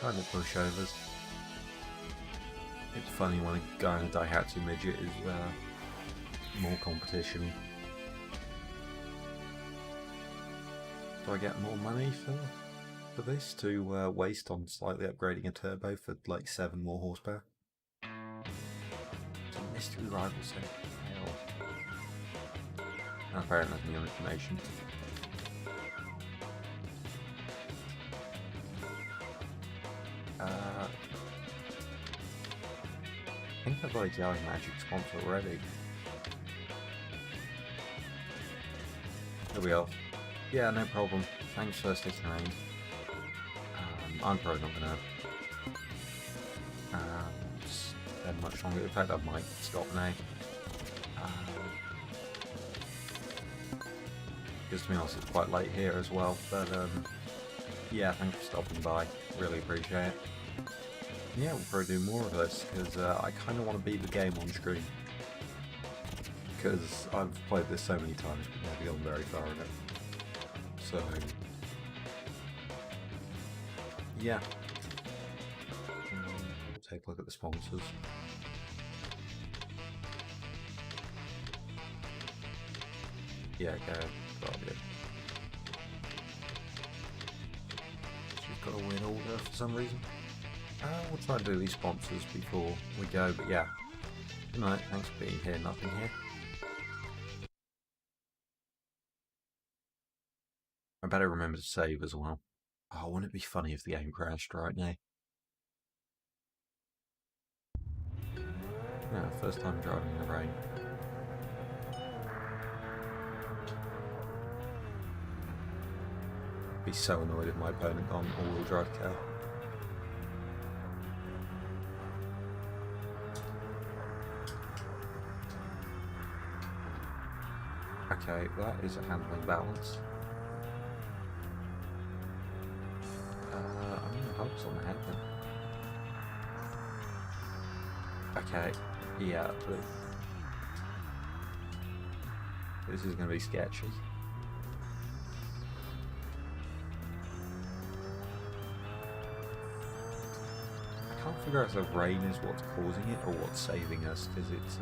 pushovers. It's funny when a guy in a Daihatsu midget is more competition. Do I get more money for this to waste on slightly upgrading a turbo for like 7 more horsepower? It's a mystery rival set. Hell. Apparently that's new information. I think I've got a Jelly Magic sponsor already. There we go. Yeah, no problem. Thanks for sticking around. I'm probably not gonna spend much longer. In fact, I might stop now. Because to be honest, it's quite late here as well. But yeah, thanks for stopping by. Really appreciate it. Yeah, we'll probably do more of this because I kind of want to beat the game on screen. Because I've played this so many times, but never gone very far in it. So yeah, we'll take a look at the sponsors. Yeah, okay, got it. She's got a win order for some reason. We'll try and do these sponsors before we go, but yeah. Good night, thanks for being here, nothing here. I better remember to save as well. Oh, wouldn't it be funny if the game crashed right now? Yeah, first time driving in the rain. I'd be so annoyed if my opponent got an all-wheel drive car. Okay, that is a handling balance. I'm gonna focus on the handling. Okay, yeah, this is gonna be sketchy. I can't figure out if the rain is what's causing it or what's saving us, because it's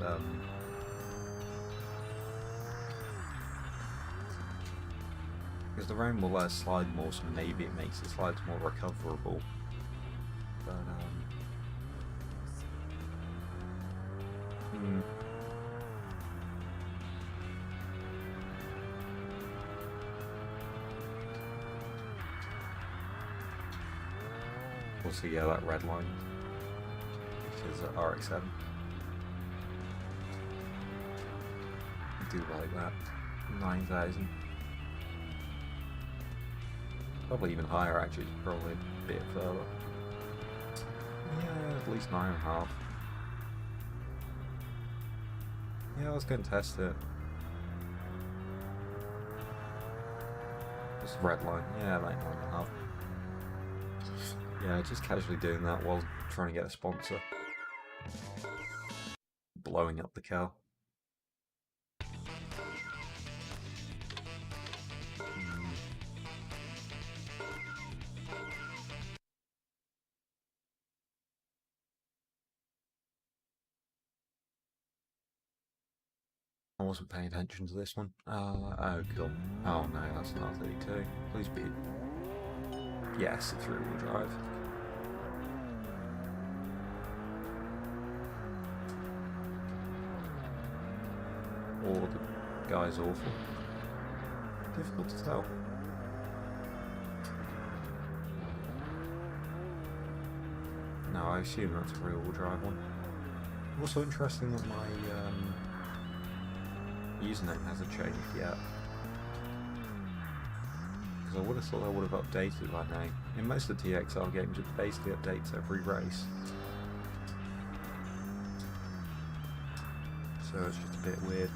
because the rain will let us slide more, so maybe it makes the slides more recoverable. But Also, yeah, that red line, which is RX-7. I do like that. 9,000. Probably even higher, actually, probably a bit further. Yeah, at least 9.5. Yeah, let's go and test it. Just red line, yeah, like 9.5. Yeah, just casually doing that while trying to get a sponsor. Blowing up the cow. I wasn't paying attention to this one. Oh, cool. Oh no, that's an R32. Please be. Yes, it's rear-wheel drive. Or the guy's awful. Difficult to tell. No, I assume that's a rear-wheel drive one. Also interesting that my username hasn't changed yet. Because I would have thought I would have updated by now. In most of the TXR games, it basically updates every race. So it's just a bit weird.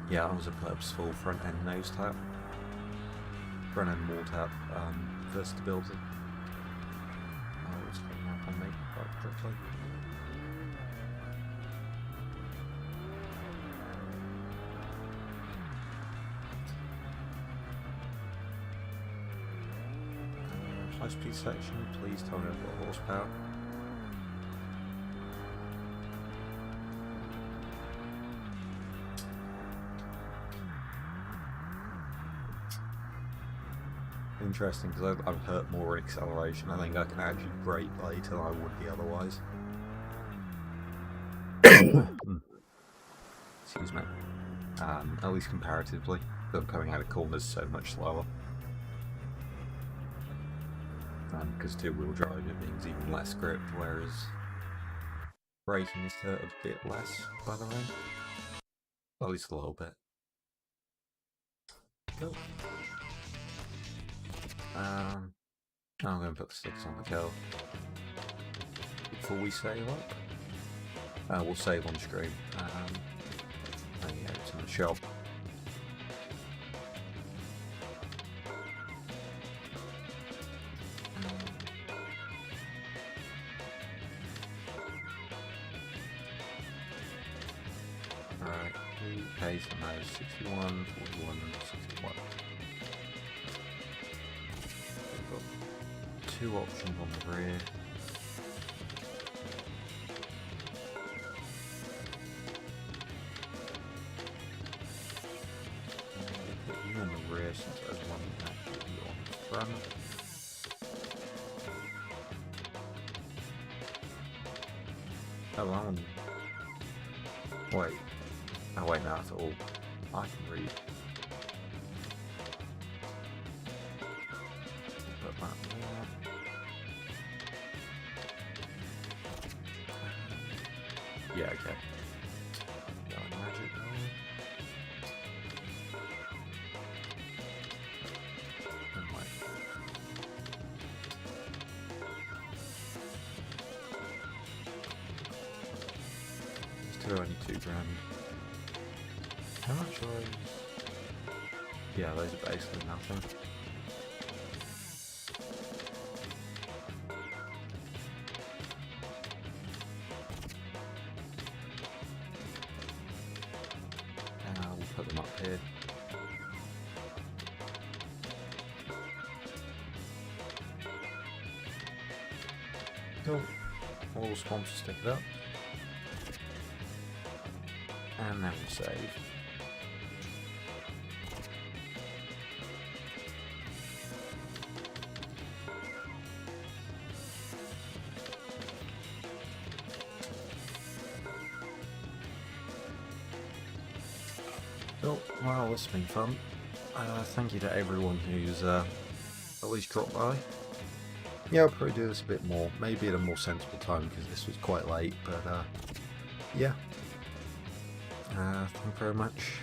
Yeah, that was a purposeful front end nose tap. Front end wall tap for stability. Oh, it's coming up on me quite quickly. High speed section, please tell me I've got horsepower. Interesting, because I've hurt more in acceleration. I think I can actually brake later than I would be otherwise. Excuse me. At least comparatively, because I'm coming out of corners so much slower. Because two-wheel drive, it means even less grip, whereas braking is hurt a bit less by the rain. At least a little bit. Cool. I'm going to put the sticks on the curve before we save up. We'll save on screen. And yeah, it's in the shop. Alright, who pays the most? 61, 41, 61. We've got two options on the rear. We'll put you on the rear since there's one actually on the front. Oh, on. Wait. Oh wait, no, that's all. I can read. Put that there. Yeah, okay. Yellow magic there. And wait. These two are only $2 grand. How much are those? Yeah, those are basically nothing. We'll put them up here. Cool. All sponsors stick it up. And then we'll save. Cool. Well, this has been fun. Thank you to everyone who's at least dropped by. Yeah, I'll probably do this a bit more, maybe at a more sensible time because this was quite late, but yeah. Thank you very much.